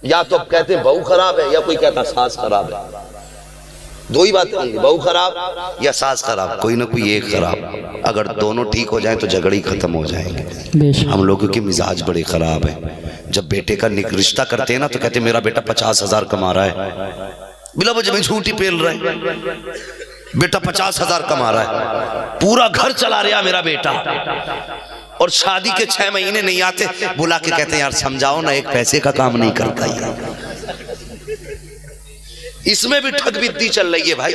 या तो कहते हैं बहू खराब है या कोई कहता सास खराब है, दो ही बातें होंगी, बहू खराब या सास खराब, कोई ना कोई एक खराब। अगर दोनों ठीक हो जाए तो झगड़े ही खत्म हो जाएंगे। हम लोगों के मिजाज बड़े खराब है। जब बेटे का रिश्ता करते हैं ना तो कहते हैं मेरा बेटा 50,000 कमा रहा है, बिला वजह में झूठी पेल रहा है, बेटा 50,000 कमा रहा है, पूरा घर चला रहा मेरा बेटा, और शादी के 6 महीने नहीं आते बुला के कहते हैं यार समझाओ ना, एक पैसे का काम नहीं करता ये। इसमें भी ठगबिद्दी चल रही है भाई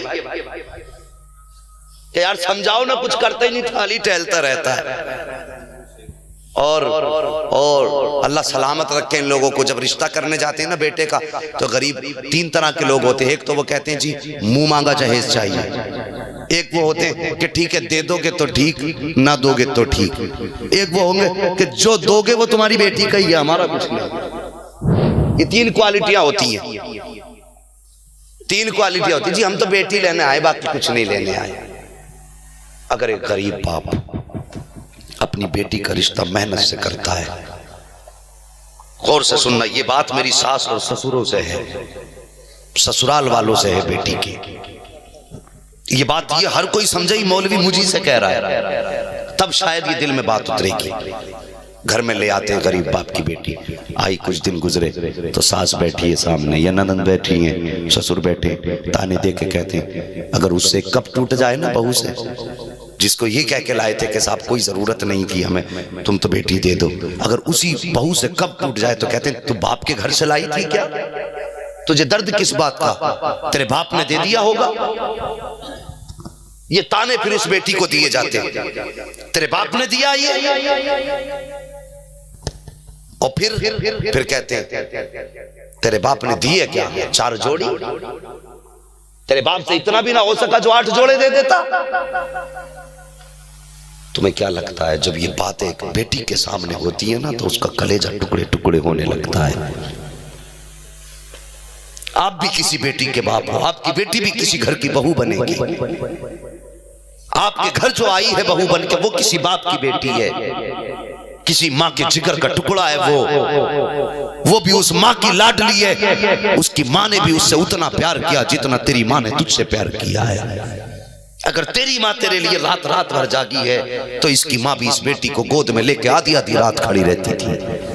कि यार समझाओ ना, कुछ करता ही नहीं, खाली टहलता रहता है। और अल्लाह सलामत रखे इन लोगों को। जब रिश्ता करने जाते हैं ना बेटे का तो गरीब 3 तरह के लोग होते हैं। एक तो वो कहते हैं जी मुंह मांगा जहेज चाहिए, एक वो होते हैं कि ठीक है दे दोगे तो ठीक, ना दोगे तो ठीक, एक वो होंगे कि जो दोगे वो तुम्हारी बेटी का ही है, हमारा कुछ नहीं। ये 3 क्वालिटियां होती हैं, 3 क्वालिटियां होती है जी। हम तो बेटी लेने आए, बाकी कुछ नहीं लेने आए। अगर एक गरीब बाप अपनी बेटी का रिश्ता मेहनत से करता है, गौर से सुनना, ये बात मेरी सास और ससुरों से है, ससुराल वालों से है बेटी की। ये बात ये हर कोई समझे, मौलवी मुझी से कह रहा है तब शायद ये दिल में बात उतरेगी। घर में ले आते हैं गरीब बाप की बेटी, आई कुछ दिन गुजरे तो सास बैठी है सामने या ननद बैठी है, ससुर बैठे, ताने दे के कहते हैं अगर उससे कब टूट जाए ना बहू से, जिसको ये कह के लाए थे कि साहब कोई जरूरत नहीं थी हमें, तुम तो बेटी दे दो, अगर उसी बहू से कब टूट जाए तो कहते हैं तू बाप के घर से लाई थी क्या, तुझे दर्द किस बात का, तेरे बाप ने दे दिया होगा। ये ताने फिर उस बेटी को दिए जाते हैं, तेरे बाप ने दिया ये, और फिर कहते हैं तेरे बाप ने दिए क्या, 4 जोड़ी, तेरे बाप से इतना भी ना हो सका जो 8 जोड़े दे देता। तुम्हें क्या लगता है जब ये बात एक बेटी के सामने होती है ना तो उसका कलेजा टुकड़े टुकड़े होने लगता है। आप भी किसी बेटी के बाप हो, आपकी बेटी भी किसी घर की बहू बनेगी, आपके घर जो आई है बहू बन के वो किसी बाप की बेटी है, किसी माँ के जिगर का टुकड़ा है वो भी उस माँ की लाडली है, उसकी माँ ने भी उससे उतना प्यार किया जितना तेरी माँ ने तुझसे प्यार किया है। अगर तेरी माँ तेरे लिए रात रात भर जागी है तो इसकी माँ भी इस बेटी को गोद में लेके आधी आधी रात खड़ी रहती थी।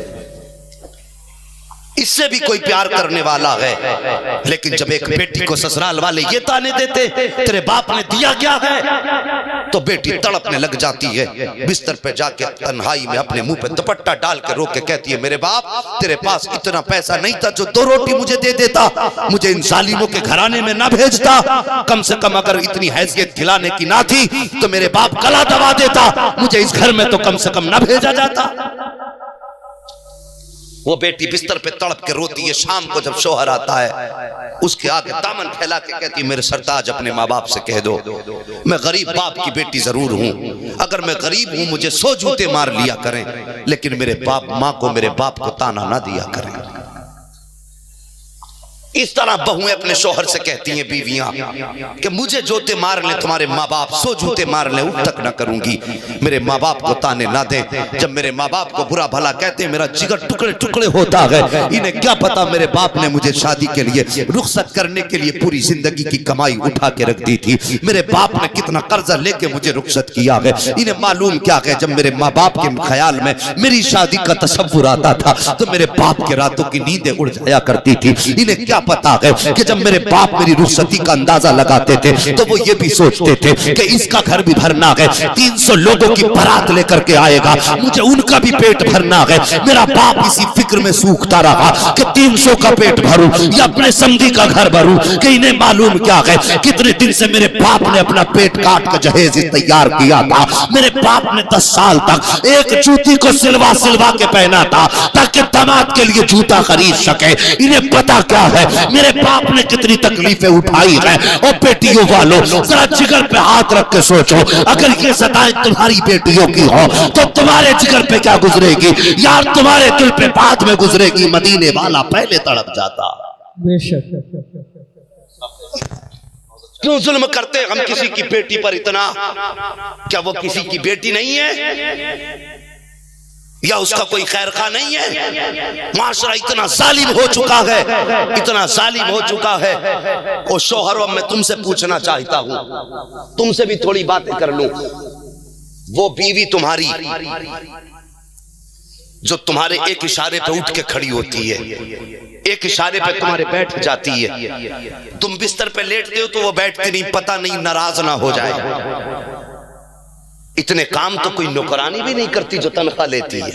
इससे भी कोई प्यार करने वाला है, लेकिन जब एक बेटी को ससुराल वाले ये ताने देते तेरे बाप ने दिया क्या है तो बेटी तड़पने लग जाती है, बिस्तर पे जाके तन्हाई में अपने मुंह पे दुपट्टा डाल के रो के कहती है मेरे बाप तेरे पास इतना पैसा नहीं था जो 2 रोटी मुझे दे देता, मुझे इन जालिमों के घराने में ना भेजता, कम से कम अगर इतनी हैसियत खिलाने की ना थी तो मेरे बाप गला दबा देता, मुझे इस घर में तो कम से कम ना भेजा जाता। वो बेटी बिस्तर पे तड़प के रोती है। शाम को जब शौहर आता है उसके आगे दामन फैला के कहती है मेरे सरताज अपने माँ बाप से कह दो मैं गरीब बाप की बेटी जरूर हूं, अगर मैं गरीब हूं मुझे 100 जूते मार लिया करें, लेकिन मेरे बाप माँ को मेरे बाप को ताना ना दिया करें। इस तरह बहुएं अपने शौहर से कहती हैं बीवियां कि मुझे जूते मार ले तुम्हारे माँ बाप, 100 जूते मार ले उठ तक ना करूंगी, मेरे माँ बाप को ताने ना दें। जब मेरे माँ बाप को बुरा भला कहते हैं मेरा जिगर टुकड़े टुकड़े होता है। इन्हें क्या पता मेरे बाप ने मुझे शादी के लिए रुखसत करने के लिए पूरी जिंदगी की कमाई उठा के रख दी थी, मेरे बाप ने कितना कर्जा लेके मुझे रुखसत किया है। इन्हें मालूम क्या है जब मेरे माँ बाप के ख्याल में मेरी शादी का तसव्वुर आता था तो मेरे बाप के रातों की नींदें उड़ जाया करती थी। इन्हें क्या पता है कि जब मेरे बाप मेरी रुखसती का अंदाजा लगाते थे तो वो ये भी सोचते थे कि इसका घर भी भरना है, 300 लोगों की बारात लेकर के आएगा, मुझे उनका भी पेट भरना है। मेरा बाप इसी फिक्र में सूखता रहा कि 300 का पेट भरूं या अपने समधी का घर भरूं, कि इन्हें मालूम क्या है कितने दिन से मेरे बाप ने अपना पेट काट कर जहेज तैयार किया था। मेरे बाप ने 10 साल तक एक जूती को सिलवा सिलवा के पहना था ताकि दामाद के लिए जूता खरीद सके। इन्हें पता क्या है मेरे बाप ने कितनी तकलीफें उठाई है। और बेटियों वालों जरा जिगर पे हाथ रख के सोचो, अगर ये सताएं तुम्हारी बेटियों की हो तो तुम्हारे जिगर पे क्या गुजरेगी यार, तुम्हारे दिल पे बाद में गुजरेगी। मदीने वाला पहले तड़प जाता। बेशक क्यों जुल्म करते हम किसी की बेटी पर इतना? क्या वो किसी की बेटी नहीं है या उसका कोई खैर खा नहीं है? माशरा इतना जालिम हो चुका है, इतना जालिम हो चुका है। और शौहरों मैं तुमसे पूछना चाहता हूं, तुमसे भी थोड़ी बातें कर लूं। वो बीवी तुम्हारी जो तुम्हारे एक इशारे पे उठ के खड़ी होती है, एक इशारे पे तुम्हारे बैठ जाती है, तुम बिस्तर पे लेटते हो तो वो बैठती नहीं, पता नहीं नाराज ना हो जाए। इतने काम तो कोई नौकरानी भी नहीं करती जो तनख्वाह लेती है।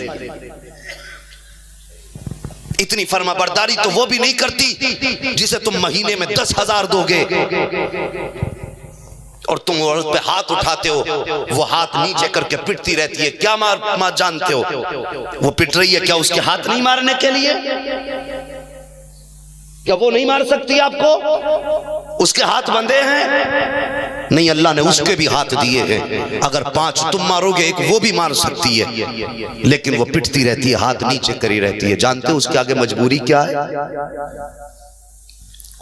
इतनी फर्माबरदारी तो वो भी नहीं करती जिसे तुम महीने में 10,000 दोगे। और तुम औरत पे हाथ उठाते हो, वो हाथ नीचे करके पिटती रहती है। क्या मार जानते हो वो पिट रही है? क्या उसके हाथ नहीं मारने के लिए? क्या वो नहीं मार सकती आपको? उसके हाथ बंधे हैं? नहीं, अल्लाह ने उसके भी हाथ दिए हैं। अगर 5 तुम मारोगे एक वो भी मार सकती है, लेकिन वो पिटती रहती है, हाथ नीचे करी रहती है। जानते हो उसके आगे मजबूरी क्या है?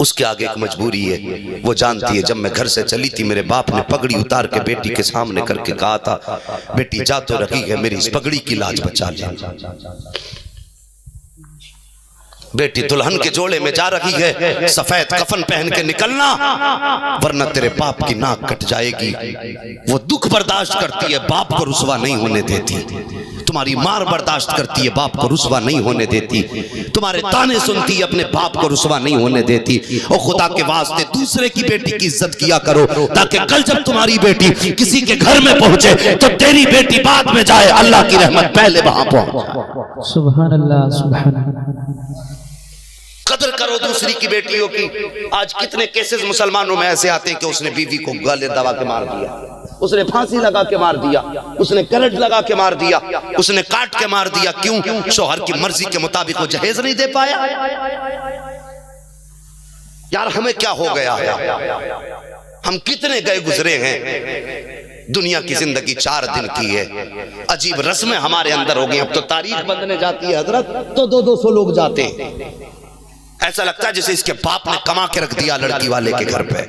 उसके आगे एक मजबूरी है, वो जानती है जब मैं घर से चली थी मेरे बाप ने पगड़ी उतार के बेटी के सामने करके कहा था बेटी जा तो रखी है, मेरी इस पगड़ी की लाज बचा ले। बेटी दुल्हन के जोड़े में जा रही है, सफेद कफन पहन के निकलना वरना तेरे बाप की नाक कट जाएगी। वो दुख बर्दाश्त करती है, बाप को रुसवा नहीं होने देती। तुम्हारी मार बर्दाश्त करती है, बाप को रुसवा नहीं होने देती। तुम्हारे ताने सुनती है, अपने बाप को रुसवा नहीं होने देती। और खुदा के वास्ते दूसरे की बेटी की इज्जत किया करो, ताकि कल जब तुम्हारी बेटी किसी के घर में पहुंचे तो तेरी बेटी बाद में जाए, अल्लाह की रहमत पहले वहां पहुंचे। सुभान अल्लाह, सुभान अल्लाह। कदर करो दूसरी की बेटियों की। आज कितने केसेस मुसलमानों में ऐसे आते हैं कि उसने बीवी को गले दबा के मार दिया, उसने फांसी लगा के मार दिया, उसने करंट लगा के मार दिया, उसने काट के मार दिया। क्यों? शौहर की मर्जी के मुताबिक वो जहेज नहीं दे पाया। यार हमें क्या हो गया है? हम कितने गए गुजरे हैं। दुनिया की जिंदगी 4 दिन की है। अजीब रस्में हमारे अंदर हो गई। अब तो तारीख बदलने जाती है हजरत तो 200 लोग जाते हैं। ऐसा लगता है जैसे इसके बाप ने कमा के रख दिया लड़की वाले के घर पे।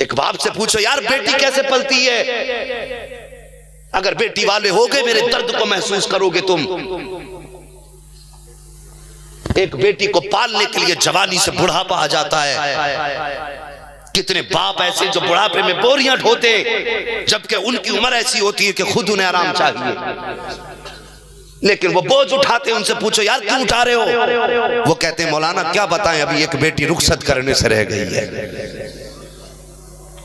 एक बाप से पूछो यार बेटी कैसे पलती है? अगर बेटी वाले हो गए मेरे दर्द को महसूस करोगे तुम। एक बेटी को पालने के लिए जवानी से बुढ़ापा आ जाता है। कितने बाप ऐसे जो बुढ़ापे में बोरियां ढोते जबकि उनकी उम्र ऐसी होती है कि खुद उन्हें आराम चाहिए, लेकिन वो बोझ उठाते। उनसे पूछो यार क्यों उठा रहे हो? वो कहते हैं मौलाना क्या बताएं, अभी एक बेटी रुखसत करने से रह गई है,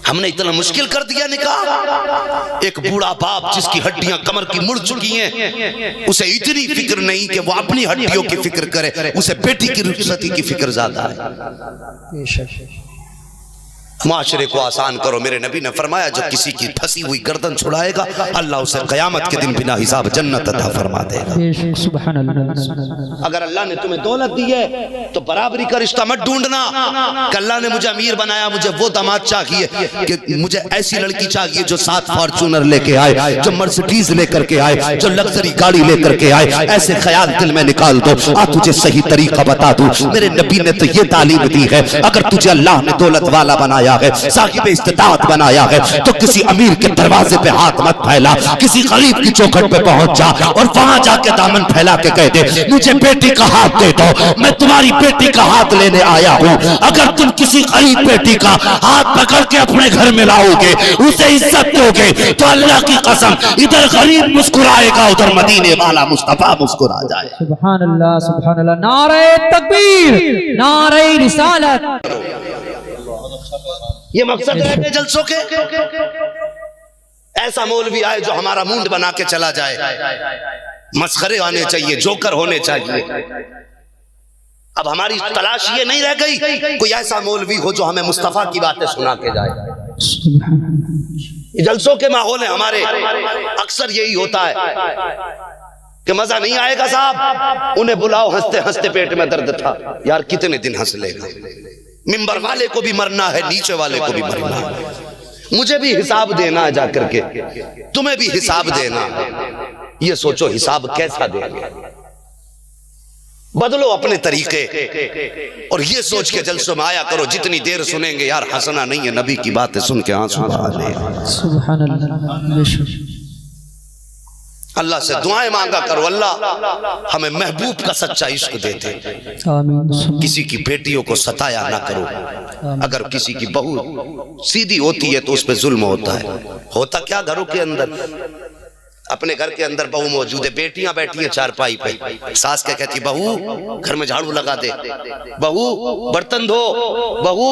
हमने इतना मुश्किल कर दिया निकाह। एक बूढ़ा बाप जिसकी हड्डियां कमर की मुड़ चुकी हैं, उसे इतनी फिक्र नहीं कि वो अपनी हड्डियों की फिक्र करे, उसे बेटी की रुखसती की फिक्र ज्यादा है। माशरे को आसान करो। मेरे नबी ने फरमाया जो किसी की फंसी हुई गर्दन छुड़ाएगा अल्लाह उसे क़यामत के दिन बिना हिसाब जन्नत अता फरमा देगा। सुभान अल्लाह। अगर अल्लाह ने तुम्हें दौलत दी है तो बराबरी का रिश्ता मत ढूंढना कि अल्लाह ने मुझे अमीर बनाया, मुझे वो दामाद चाहिए कि मुझे ऐसी लड़की चाहिए जो 7 फॉर्चूनर लेके आए, जो मर्सिडीज लेकर के आए, जो लग्जरी गाड़ी लेकर के आए। ऐसे ख्याल दिल में निकाल दो। आ तुझे सही तरीका बता दूं, मेरे नबी ने तो ये तालीम दी है अगर तुझे अल्लाह ने दौलत वाला बनाया है, साहिब इस्तिताअत बनाया है, तो किसी अमीर के दरवाजे पे हाथ मत फैला, किसी गरीब की चौखट पे पहुंच जा और वहां जाके दामन फैला के कह दे मुझे बेटी का हाथ दे दो, मैं तुम्हारी बेटी का हाथ लेने आया हूं। अगर तुम किसी गरीब बेटी का हाथ पकड़ के अपने घर में लाओगे, उसे इज्जत दोगे, तो अल्लाह की कसम इधर गरीब मुस्कुराएगा, उधर मदीने वाला मुस्तफा मुस्कुरा जाए। सुभान अल्लाह, सुभान अल्लाह। नारे तकबीर, नारे रिसालत। ये मकसद है जलसों के। ऐसा मौलवी आए जो हमारा मुंड बना के चला जाए, मस्खरे आने चाहिए, जोकर होने चाहिए। अब हमारी तलाश ये नहीं रह गई कोई ऐसा मौलवी हो जो हमें मुस्तफा की बातें सुना के जाए। जलसों के माहौल है हमारे, अक्सर यही होता है कि मजा नहीं आएगा साहब, उन्हें बुलाओ, हंसते हंसते पेट में दर्द था। यार कितने दिन हंस लेगा, मिंबर वाले को भी मरना है, नीचे वाले को भी मरना है, मुझे भी हिसाब देना है जाकर के, तुम्हें भी हिसाब देना। ये सोचो हिसाब कैसा देंगे, बदलो अपने तरीके और ये सोच के जलसों में आया करो। जितनी देर सुनेंगे यार हंसना नहीं है, नबी की बातें सुन के आंसू बहा ले। सुभान अल्लाह। अल्लाह से दुआएं मांगा करो, अल्लाह हमें महबूब का सच्चा इश्क दे दे। आमीन। किसी की बेटियों को सताया ना करो। अगर किसी की बहू सीधी होती है तो उस पर जुल्म होता है। होता क्या घरों के अंदर, अपने घर के अंदर बहू मौजूद है, बेटियां बैठी हैं चारपाई पे, सास क्या कहती, बहू घर में झाड़ू लगा दे, बहू बर्तन धो, बहू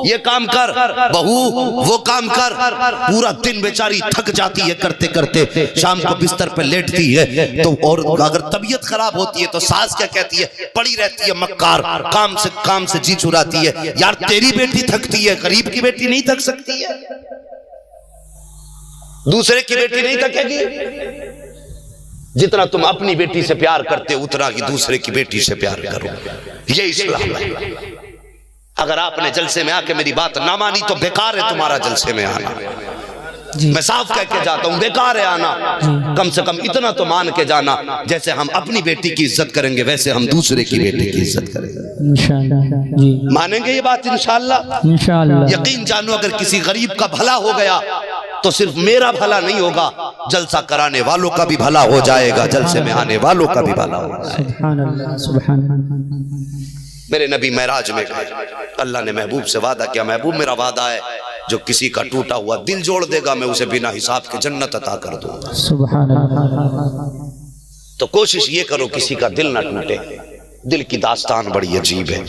ये काम कर, बहू वो काम कर। पूरा दिन बेचारी थक जाती है करते करते, शाम को बिस्तर पे लेटती है तो, और अगर तबीयत खराब होती है तो सास क्या कहती है, पड़ी रहती है मक्कार, काम से जी चुराती है। यार तेरी बेटी थकती है, गरीब की बेटी नहीं थक सकती है, दूसरे की बेटी नहीं थकेगी। जितना तुम अपनी बेटी से प्यार करते हो उतना ही दूसरे की बेटी से प्यार करो, ये इस्लाम है। अगर आपने जलसे में आके मेरी बात ना मानी तो बेकार है तुम्हारा जलसे में आना। मैं साफ कह के जाता हूं, बेकार है आना। कम से कम इतना तो मान के जाना, जैसे हम अपनी बेटी की इज्जत करेंगे वैसे हम दूसरे की बेटी की इज्जत करेंगे। इंशाअल्लाह जी, मानेंगे ये बात इंशाअल्लाह। इंशाअल्लाह यकीन जानो अगर किसी गरीब का भला हो गया तो सिर्फ मेरा भला नहीं होगा, जलसा कराने वालों का भी भला हो जाएगा, जलसे में आने वालों का भी भला हो जाएगा। सुभान अल्लाह, सुभान अल्लाह। मेरे नबी महराज में अल्लाह ने महबूब से वादा किया, महबूब मेरा वादा है जो किसी का टूटा हुआ दिल जोड़ देगा मैं उसे बिना हिसाब के जन्नत अता कर दूंगा। सुभान अल्लाह। तो कोशिश ये करो किसी का दिल ना टूटे। दिल की दास्तान बड़ी अजीब है,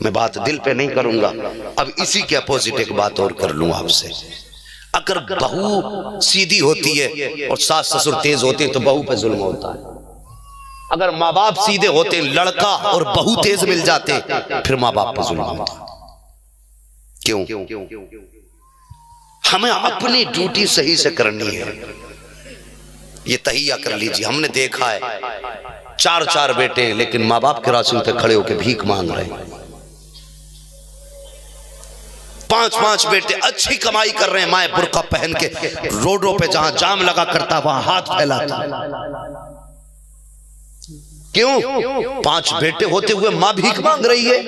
मैं बात दिल पे नहीं करूंगा। अब इसी के अपोजिट एक बात और कर लूं आपसे। अगर बहू सीधी होती है और सास ससुर तेज होते हैं तो बहू पे जुल्म होता है। अगर माँ बाप सीधे होते हैं, लड़का और बहू तेज मिल जाते फिर माँ बाप पे जुल्म होता। क्यों? हमें अपनी ड्यूटी सही से करनी है। ये तहिया कर लीजिए, हमने देखा है 4 बेटे हैं लेकिन माँ बाप के रास्ते पे खड़े होकर भीख मांग रहे हैं। 5 बेटे अच्छी कमाई कर रहे हैं, माए बुर्का पहन के रोडों पे जहां जाम लगा करता वहां हाथ फैलाता। क्यों? 5 बेटे होते हुए मां भीख मांग रही है।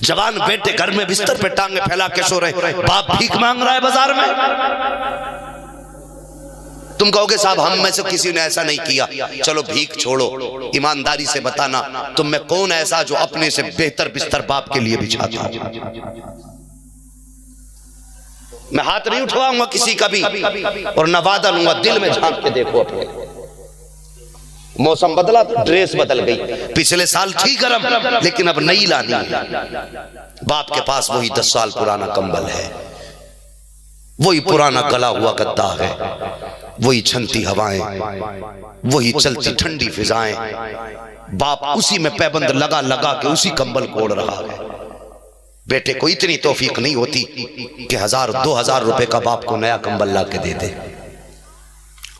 जवान बेटे घर में बिस्तर पे टांगे फैला के सो रहे, बाप भीख मांग रहा है बाजार में। तुम कहोगे साहब हम में से किसी ने ऐसा नहीं किया। चलो भीख छोड़ो, ईमानदारी से बताना तुम में कौन ऐसा जो अपने से बेहतर बिस्तर बाप के लिए बिछाता। मैं हाथ नहीं उठवाऊंगा किसी का भी और न वादा लूंगा, दिल में झांक के देखो अपने। मौसम बदला, ड्रेस बदल गई। पिछले साल थी गर्म लेकिन अब नई लानी है। बाप के पास वही 10 साल पुराना कंबल है, वही पुराना गला हुआ गद्दा है, वही छनती हवाएं, वही चलती ठंडी फिजाएं। बाप उसी में पैबंद लगा लगा के उसी कंबल को ओढ़ रहा है। बेटे को इतनी तौफीक नहीं होती कि 1000-2000 रुपए का बाप को नया कंबल ला के दे दे।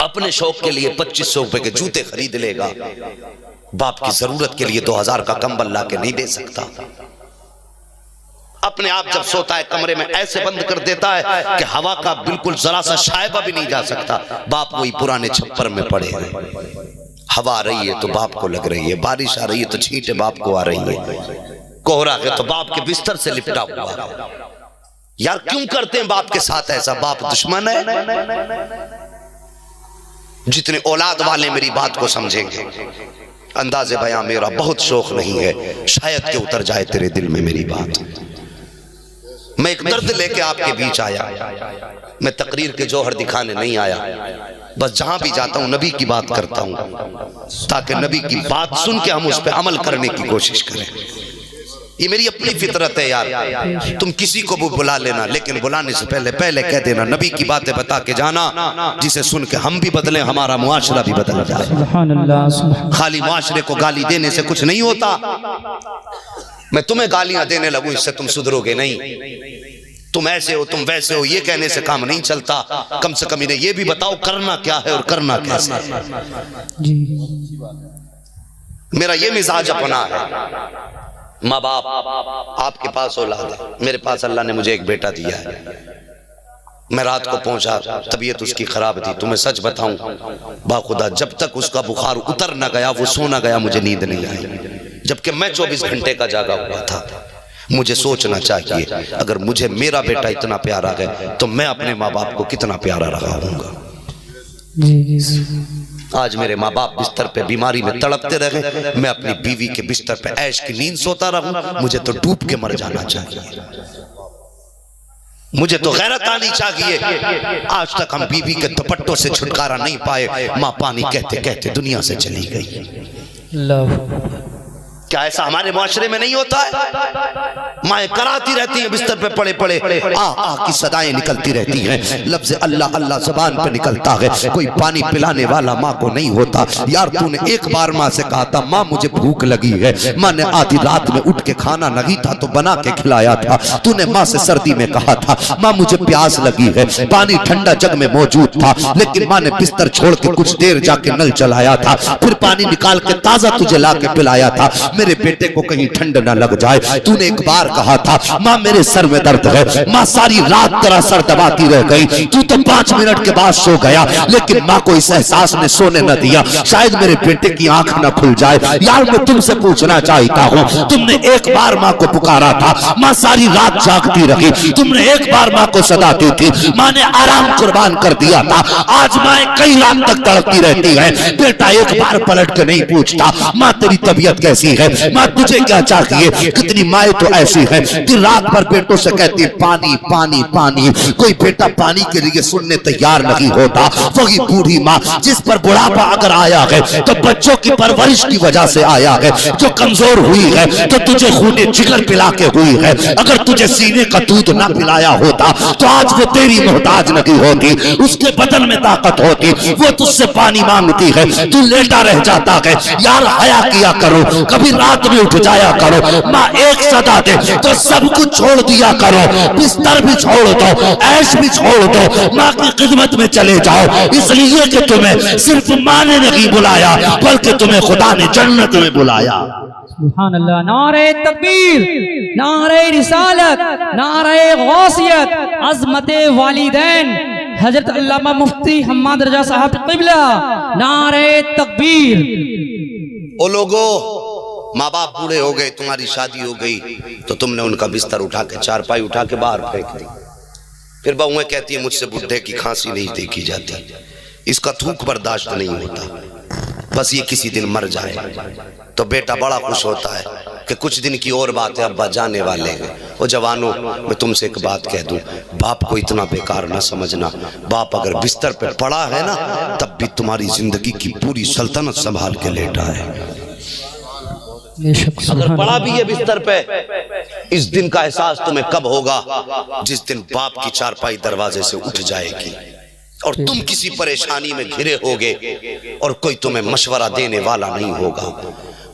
अपने शौक के लिए 2500 रुपए के जूते खरीद लेगा, बाप की जरूरत के लिए 2000 का कंबल ला के नहीं दे सकता। अपने आप जब सोता है कमरे में ऐसे बंद कर देता है कि हवा का बिल्कुल जरा सा शायबा भी नहीं जा सकता। बाप वही पुराने छप्पर में पड़े हैं, हवा आ रही है तो बाप को लग रही है, बारिश आ रही है तो छींटे बाप को आ रही है, कोहरा है तो बाप के बिस्तर से लिपटा हुआ। यार क्यों करते हैं बाप के साथ ऐसा? बाप दुश्मन है? जितने औलाद वाले मेरी बात को समझेंगे। अंदाज़े बयां मेरा बहुत शौक नहीं है, शायद के उतर जाए तेरे दिल में मेरी बात। मैं एक दर्द लेके आपके बीच आया, मैं तकरीर के जौहर दिखाने नहीं आया, बस जहां भी जाता हूं नबी की बात करता हूं ताकि नबी की बात सुन के हम उस पर अमल करने की कोशिश करें। ये मेरी अपनी फितरत है यार। तुम किसी को भी बुला लेना, लेकिन बुलाने से पहले कह देना नबी की बातें बता के जाना, जिसे सुन के हम भी बदलें, हमारा मुआशरा भी बदल जाए। खाली मुआशरे को गाली देने से कुछ नहीं होता। मैं तुम्हें गालियां देने लगूं इससे तुम सुधरोगे नहीं। तुम ऐसे हो, तुम वैसे हो, ये कहने से काम नहीं चलता। कम से कम इन्हें ये भी बताओ करना क्या है और करना कैसे है। मेरा ये मिजाज अपना है। माँ बाप आपके पास औलाद है, मेरे पास अल्लाह ने मुझे एक बेटा दिया है। मैं रात को पहुंचा, तबीयत उसकी खराब थी। तुम्हें सच बताऊं बाखुदा, जब तक उसका बुखार उतर न गया, वो सोना गया, मुझे नींद नहीं आई, जबकि मैं 24 घंटे का जागा हुआ था। मुझे सोचना चाहिए अगर मुझे मेरा बेटा इतना प्यारा है तो मैं अपने माँ बाप को कितना प्यारा रहा हूँगा। आज मेरे माँ बाप बिस्तर पे बीमारी में तड़पते रहे, मैं अपनी बीवी के बिस्तर पे ऐश की नींद सोता रहूं। मुझे तो डूब के मर जाना चाहिए, मुझे तो गैरत आनी चाहिए। आज तक हम बीवी के दुपट्टों से छुटकारा नहीं पाए। माँ पानी कहते कहते दुनिया से चली गई। क्या ऐसा हमारे मुआशरे में नहीं होता है? माएँ कराती रहती हैं बिस्तर पे पड़े पड़े, आ आ की सदाएं निकलती रहती हैं, लफ्ज़ अल्लाह अल्लाह ज़बान पे निकलता है, कोई पानी पिलाने वाला माँ को नहीं होता। यार तूने एक बार माँ से कहा था माँ मुझे भूख लगी है, माँ ने आधी रात में उठ के खाना नहीं था तो बना के खिलाया था। तूने माँ से सर्दी में कहा था माँ मुझे प्यास लगी है, पानी ठंडा जग में मौजूद था, लेकिन माँ ने बिस्तर छोड़ के कुछ देर जाके नल चलाया था, फिर पानी निकाल के ताज़ा तुझे ला के पिलाया था, मेरे बेटे को कहीं ठंड ना लग जाए। तूने एक बार कहा था माँ मेरे सर में दर्द है, माँ सारी रात तेरा सर दबाती रह गई, तू तो 5 मिनट के बाद सो गया, लेकिन माँ को इस एहसास ने सोने न दिया, शायद मेरे बेटे की आंख न खुल जाए। यार मैं तुमसे पूछना चाहता हूँ, तुमने एक बार माँ को पुकारा था, माँ सारी रात जागती रही, तुमने एक बार माँ को सताती थी, माँ ने आराम कुर्बान कर दिया था। आज माँ कई रात तक तड़पती रहती है, बेटा एक बार पलट के नहीं पूछता माँ तेरी तबीयत कैसी है, माँ तुझे क्या चाहिए। कितनी माएँ तो ऐसी हैं कि रात भर बेटों से कहती पानी पानी पानी, कोई बेटा पानी के लिए सुनने तैयार नहीं होता। वही बूढ़ी माँ जिस पर बुढ़ापा अगर आया है तो बच्चों की परवरिश की वजह से आया है, जो कमजोर हुई है तो तुझे खूने जिगर पिला के हुई है। अगर तुझे सीने का दूध ना पिलाया होता तो आज वो तेरी मोहताज नहीं होती, उसके बदन में ताकत होती, वो तुझसे पानी मांगती है, तू लेटा रह जाता है। यार हया किया करो, कभी रात में उठ जाया करो। माँ एक सदा दे तो सब कुछ छोड़ दिया करो, बिस्तर भी छोड़ दो, ऐश भी छोड़ दो, माँ की खिदमत में चले जाओ, इसलिए कि तुम्हें सिर्फ माँ ने नहीं बुलाया बल्कि तुम्हें खुदा ने जन्नत में बुलाया। सुभान अल्लाह। नारे तकबीर, नारे रिसालत, नारे गौसियत, अज़मते वालिदैन हजरत अल्लामा मुफ्ती हम्माद रजा साहब क़िबला, नारे तकबीर। ओ लोगो, माँ बाप बूढ़े हो गए, तुम्हारी शादी हो गई तो तुमने उनका बिस्तर उठा के चारपाई उठा के बाहर फेंक दी। फिर बहुएं कहती है मुझसे बुढ़े की खांसी नहीं देखी जाती, इसका थूक बर्दाश्त नहीं होता, बस ये किसी दिन मर जाए। तो बेटा बड़ा खुश होता है कि कुछ दिन की और बात है, अब्बा जाने वाले हैं। वो जवानों, मैं तुमसे एक बात कह दूं, बाप को इतना बेकार ना समझना। बाप अगर बिस्तर पे पड़ा है ना तब भी तुम्हारी जिंदगी की पूरी सल्तनत संभाल के लेटा है। अगर पड़ा भी है बिस्तर पे, इस दिन का एहसास तुम्हें कब होगा जिस दिन बाप की चारपाई दरवाजे से उठ जाएगी और तुम किसी परेशानी में घिरे होगे और कोई तुम्हें मशवरा देने वाला नहीं होगा।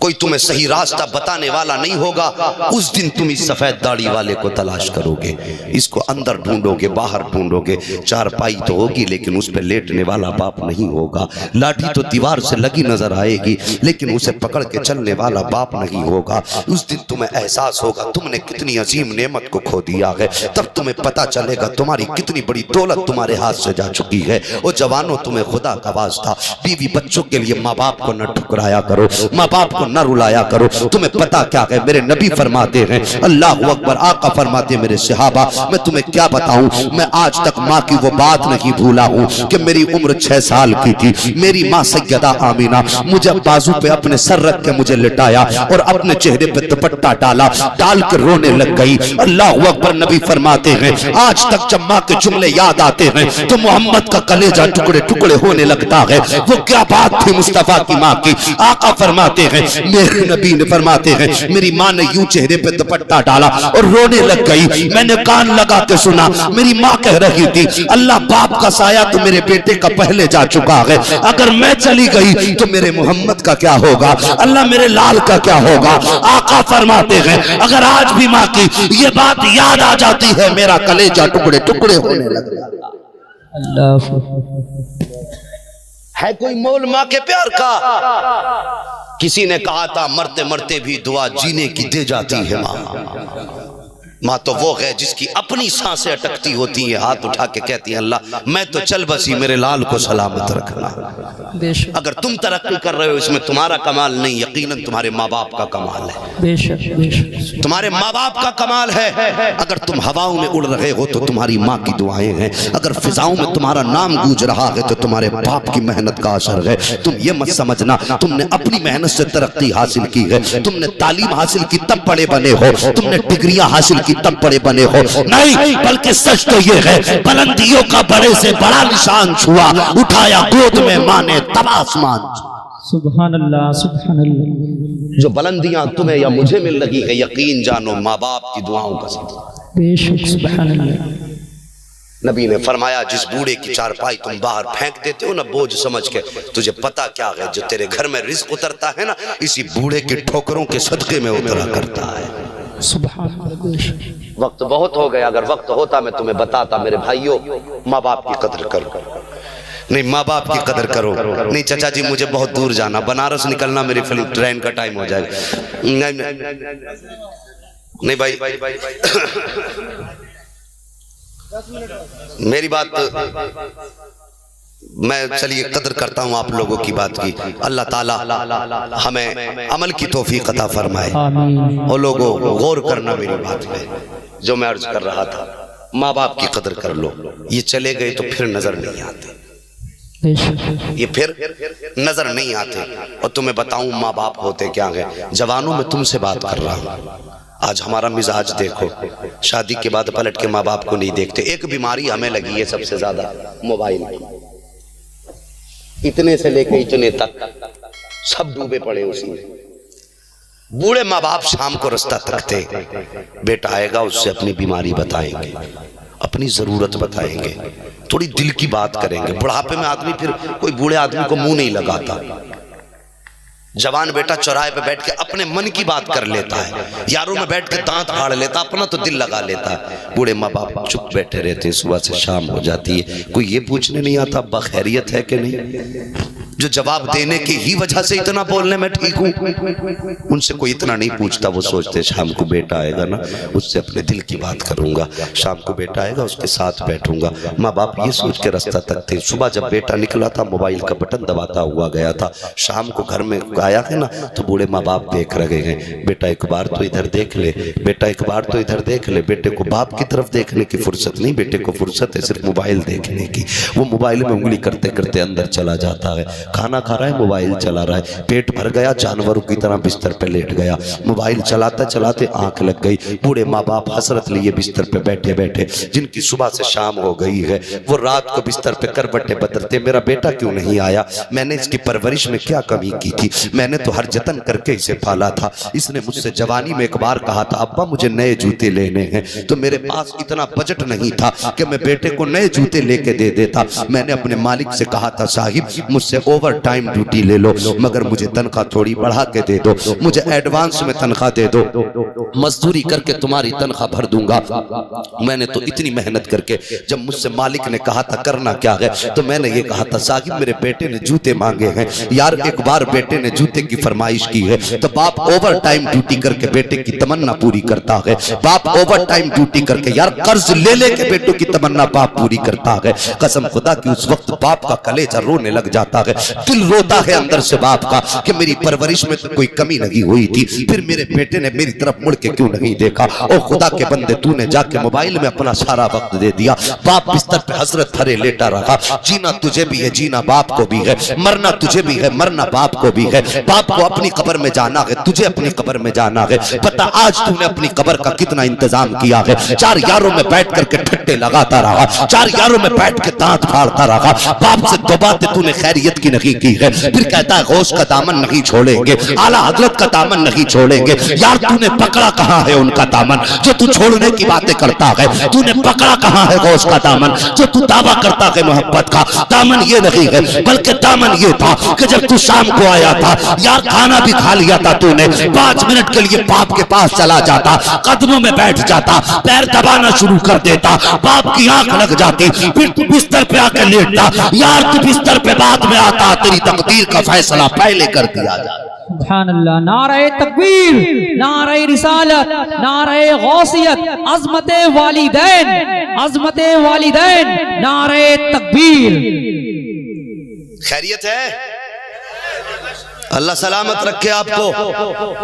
कोई तुम्हें सही रास्ता बताने वाला नहीं होगा, उस दिन तुम इस सफेद दाढ़ी वाले को तलाश करोगे। इसको अंदर ढूंढोगे, बाहर ढूंढोगे, चारपाई तो होगी लेकिन उस पर लेटने वाला बाप नहीं होगा, लाठी तो दीवार से लगी नजर आएगी लेकिन उसे पकड़ के चलने वाला बाप नहीं होगा। उस दिन तुम्हें एहसास होगा तुमने कितनी अजीम नेमत को खो दिया है, तब तुम्हें पता चलेगा तुम्हारी कितनी बड़ी दौलत तुम्हारे हाथ से जा चुकी है। और जवानों, तुम्हें खुदा का वास्ता बीवी बच्चों के लिए माँ बाप को न ठुकराया करो, माँ बाप को न रुलाया करो। तुम्हें पता क्या है, मेरे नबी फरमाते हैं, अल्लाह अकबर, आका फरमाते मेरे सहाबा, मैं तुम्हें क्या बताऊं, मैं आज तक माँ की वो बात नहीं भूला हूं कि मेरी उम्र 6 साल की थी, मेरी माँ सैयदा आमीना मुझे बाजू पे अपने सर रख के मुझे लिटाया और अपने चेहरे पे दुपट्टा डाला, डाल के रोने लग गई। अल्लाह अकबर, नबी फरमाते हैं, आज तक जब माँ के जुमले याद आते हैं तो मोहम्मद का कलेजा टुकड़े टुकड़े होने लगता है। वो क्या बात थी मुस्तफा की माँ की। आका फरमाते हैं, मेरे नबी ने फरमाते हैं, मेरी माँ ने यूं चेहरे पे दुपट्टा डाला और रोने लग गई। मैंने कान लगा के सुना, मेरी माँ कह रही थी, अल्लाह बाप का साया तो मेरे बेटे का पहले जा चुका है, अगर मैं चली गई तो मेरे मोहम्मद का क्या होगा, अल्लाह मेरे लाल का क्या होगा। आका फरमाते हैं, अगर आज भी माँ की ये बात याद आ जाती है, मेरा कलेजा टुकड़े टुकड़े होने लगता है। कोई मोल माँ के प्यार का? किसी ने कहा था, मरते मरते भी दुआ जीने की दे जाती है माँ। माँ तो वो है जिसकी अपनी सांसें अटकती होती है, हाथ उठा के कहती है, अल्लाह मैं तो चल बसी, मेरे लाल को सलामत रखना। अगर तुम तरक्की कर रहे हो इसमें तुम्हारा कमाल नहीं, यकीनन तुम्हारे माँ बाप का कमाल है। बेशक तुम्हारे माँ बाप का कमाल है। अगर तुम हवाओं में उड़ रहे हो तो तुम्हारी माँ की दुआएं हैं, अगर फिजाओं में तुम्हारा नाम गूंज रहा है तो तुम्हारे बाप की मेहनत का असर है। तुम ये मत समझना तुमने अपनी मेहनत से तरक्की हासिल की है, तुमने तालीम हासिल की तब बड़े बने हो, तुमने डिग्रियां हासिल की तब बड़े बने हो, नहीं, बल्कि सच तो ये है, बुलंदियों का बड़े से बड़ा निशान छुआ, उठाया गोद में माँ ने तब आसमान। सुभान अल्लाह, सुभान अल्लाह। जो बुलंदियां तुम्हें या मुझे मिल रही है, यकीन जानो माँ बाप की दुआओं का सदका। बेशक, सुभान अल्लाह। नबी ने फरमाया, जिस बूढ़े की चारपाई तुम बाहर फेंक देते हो ना बोझ समझ के, तुझे पता क्या है, जो तेरे घर में रिज़्क़ उतरता है ना, इसी बूढ़े के ठोकरों के सदके में उतरा करता है। वक्त बहुत हो गया, अगर वक्त होता मैं तुम्हें बताता। मेरे भाइयों, माँ बाप की कदर करो, नहीं माँ बाप की कदर करो। नहीं चाचा जी मुझे बहुत दूर जाना, बनारस निकलना, मेरी फिल्म ट्रेन का टाइम हो जाएगा। नहीं भाई मेरी बात, मैं चलिए कदर करता हूँ आप लोगों की बात की। अल्लाह ताला हमें अमल की तौफीक अता फरमाए। और लोगों गौर करना मेरी बात पे, जो मैं अर्ज कर रहा था, माँ बाप की कदर कर लो। ये चले गए तो फिर नजर नहीं आते, ये फिर नजर नहीं आते। और तुम्हें बताऊं माँ बाप होते क्या है। जवानों में तुमसे बात कर रहा हूँ, आज हमारा मिजाज देखो, शादी के बाद पलट के माँ बाप को नहीं देखते। एक बीमारी हमें लगी है सबसे ज्यादा, मोबाइल। इतने से लेके इतने तक सब डूबे पड़े उसमें। बूढ़े माँ बाप शाम को रास्ता तकते, बेटा आएगा उससे अपनी बीमारी बताएंगे, अपनी जरूरत बताएंगे, थोड़ी दिल की बात करेंगे। बुढ़ापे में आदमी फिर कोई बूढ़े आदमी को मुंह नहीं लगाता। जवान बेटा चौराहे पे बैठ के अपने मन की बात कर लेता है, यारों में बैठ के दांत फाड़ लेता, अपना तो दिल लगा लेता है। बूढ़े माँ बाप चुप बैठे रहते हैं, सुबह से शाम हो जाती है, कोई ये पूछने नहीं आता बखैरियत है कि नहीं। जो जवाब देने की ही वजह से इतना बोलने में ठीक हूँ, उनसे कोई इतना नहीं पूछता। वो सोचते शाम को बेटा आएगा ना, उससे अपने दिल की बात करूंगा, शाम को बेटा आएगा उसके साथ बैठूंगा। माँ बाप ये सोच के रास्ता तक थे। सुबह जब बेटा निकला था, मोबाइल का बटन दबाता हुआ गया था, शाम को घर में आया है ना, तो बूढ़े माँ बाप देख रहे हैं, बेटा एक बार तो इधर देख ले, बेटा एक बार तो इधर देख ले। बेटे को बाप की तरफ देखने की फुर्सत नहीं, बेटे को फुर्सत है सिर्फ मोबाइल देखने की। वो मोबाइल में उंगली करते करते अंदर चला जाता है, खाना खा रहा है, मोबाइल चला रहा है, पेट भर गया, जानवरों की तरह बिस्तर पे लेट गया, मोबाइल चलाते चलाते आंख लग गई। बूढ़े माँ बाप हसरत लिए बिस्तर पे बैठे बैठे, जिनकी सुबह से शाम हो गई है, वो रात को बिस्तर पे करवटें बदलते, मेरा बेटा क्यों नहीं आया, मैंने इसकी परवरिश में क्या कमी की थी, मैंने तो हर जतन करके इसे पाला था। इसने मुझसे जवानी में एक बार कहा था, अब्बा मुझे नए जूते लेने हैं, तो मेरे पास इतना बजट नहीं था कि मैं बेटे को नए जूते लेके दे देता। मैंने अपने मालिक से कहा था, साहिब मुझसे ओवर टाइम ड्यूटी ले लो, मगर मुझे तनख्वाह थोड़ी बढ़ा के दे दो, मुझे एडवांस में तनख्वाह दे दो, मजदूरी करके तुम्हारी तनख्वाह भर दूंगा। मैंने तो इतनी मेहनत करके, जब मुझसे मालिक ने कहा था करना क्या है, तो मैंने ये कहा था साहिब मेरे बेटे ने जूते मांगे हैं। यार एक बार बेटे ने जूते की फरमाइश की है तो बाप ओवर टाइम ड्यूटी करके बेटे की तमन्ना पूरी करता है। बाप ओवर टाइम ड्यूटी करके यार कर्ज ले लेके बेटों की तमन्ना बाप पूरी करता है। कसम खुदा की उस वक्त बाप का कलेजा रोने लग जाता है, दिल रोता है अंदर से बाप का कि मेरी परवरिश में तो कोई कमी नहीं हुई थी, फिर मेरे बेटे ने मेरी तरफ मुड़ के क्यों नहीं देखा। ओ खुदा के बंदे तूने जाके मोबाइल में अपना सारा वक्त दे दिया। बाप बिस्तर पे हसरत भरे लेटा रहा। जीना तुझे भी है, जीना बाप को भी है, मरना तुझे भी है, मरना बाप को भी है। बाप को अपनी कब्र में जाना है, तुझे अपनी कब्र में जाना है। पता आज तूने अपनी कब्र का कितना इंतजाम किया है। चार यारों में बैठ करके ठट्टे लगाता रहा, चार यारों में बैठ के दांत फाड़ता रहा। बाप से दो बातें तूने खैरियत की नहीं की है, फिर कहता है गौस का दामन नहीं छोड़ेंगे, आला हजरत का दामन नहीं छोड़ेंगे। यार तूने पकड़ा कहां है उनका दामन जो तू छोड़ने की बातें करता है? तूने पकड़ा कहां है गौस का दामन जो तू दावा करता है मोहब्बत का? दामन ये नहीं है, बल्कि दामन ये था कि जब तू शाम को आया था यार खाना भी खा लिया था तूने, 5 मिनट के लिए बाप के पास चला जाता, कदमों में बैठ जाता, पैर दबाना शुरू कर देता, बाप की आंख लग जाती, फिर तू बिस्तर पे आकर लेटता। यार तू बिस्तर पे बाद में आता, तेरी तकदीर का फैसला पहले कर दिया जाता। सुभान अल्लाह। नारे तकबीर, नारे रिसालत, नारे गौसियत, अज़मते वालिदैन, अज़मते वालिदैन, नारे तकबीर। खैरियत है? अल्लाह सलामत रखे आपको।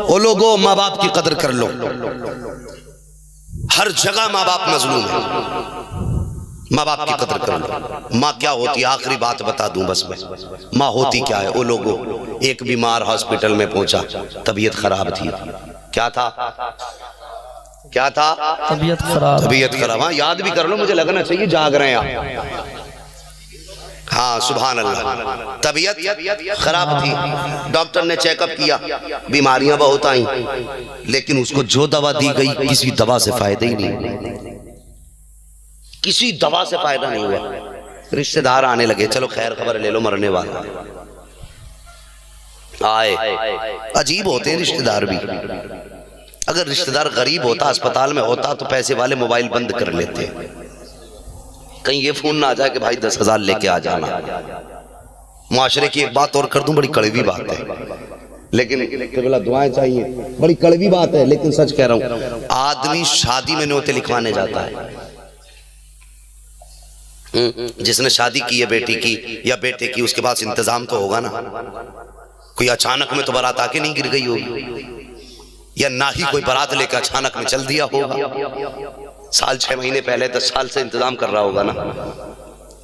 ओ लोगों, माँ बाप की कदर कर लो। हर जगह माँ बाप मजलूम है, माँ बाप की कदर कर लो। माँ क्या होती है, आखिरी बात बता दूं बस मैं, माँ होती क्या है। ओ लोगों, एक बीमार हॉस्पिटल में पहुंचा, तबीयत खराब थी। क्या था? क्या था? तबीयत खराब। तबीयत खराब। हाँ याद भी कर लो, मुझे लगना चाहिए जाग रहे हैं आप। हाँ सुभान अल्लाह। तबीयत खराब थी, डॉक्टर ने चेकअप किया, बीमारियां बहुत आई, लेकिन उसको जो दवा दी गई किसी दवा से फायदा ही नहीं, किसी दवा से फायदा नहीं हुआ। रिश्तेदार आने लगे, चलो खैर खबर ले लो, मरने वाला आए। अजीब होते हैं रिश्तेदार भी। अगर रिश्तेदार गरीब होता, अस्पताल में होता, तो पैसे वाले मोबाइल बंद कर लेते, कहीं ये फोन ना आ जाए कि भाई 10,000 लेके आ जाना। मुआशरे की एक बात और कर दूं, बड़ी कड़वी बात है, लेकिन केवल दुआएं चाहिए। बड़ी कड़वी बात है लेकिन सच कह रहा हूं। आदमी शादी में न्योते लिखवाने जाता है, जिसने शादी की है बेटी की या बेटे की, उसके पास इंतजाम तो होगा ना। कोई अचानक में तो बारात आके नहीं गिर गई होगी, या ना ही कोई बारात लेकर अचानक में चल दिया होगा। साल 6 महीने पहले 10 साल से इंतजाम कर रहा होगा ना,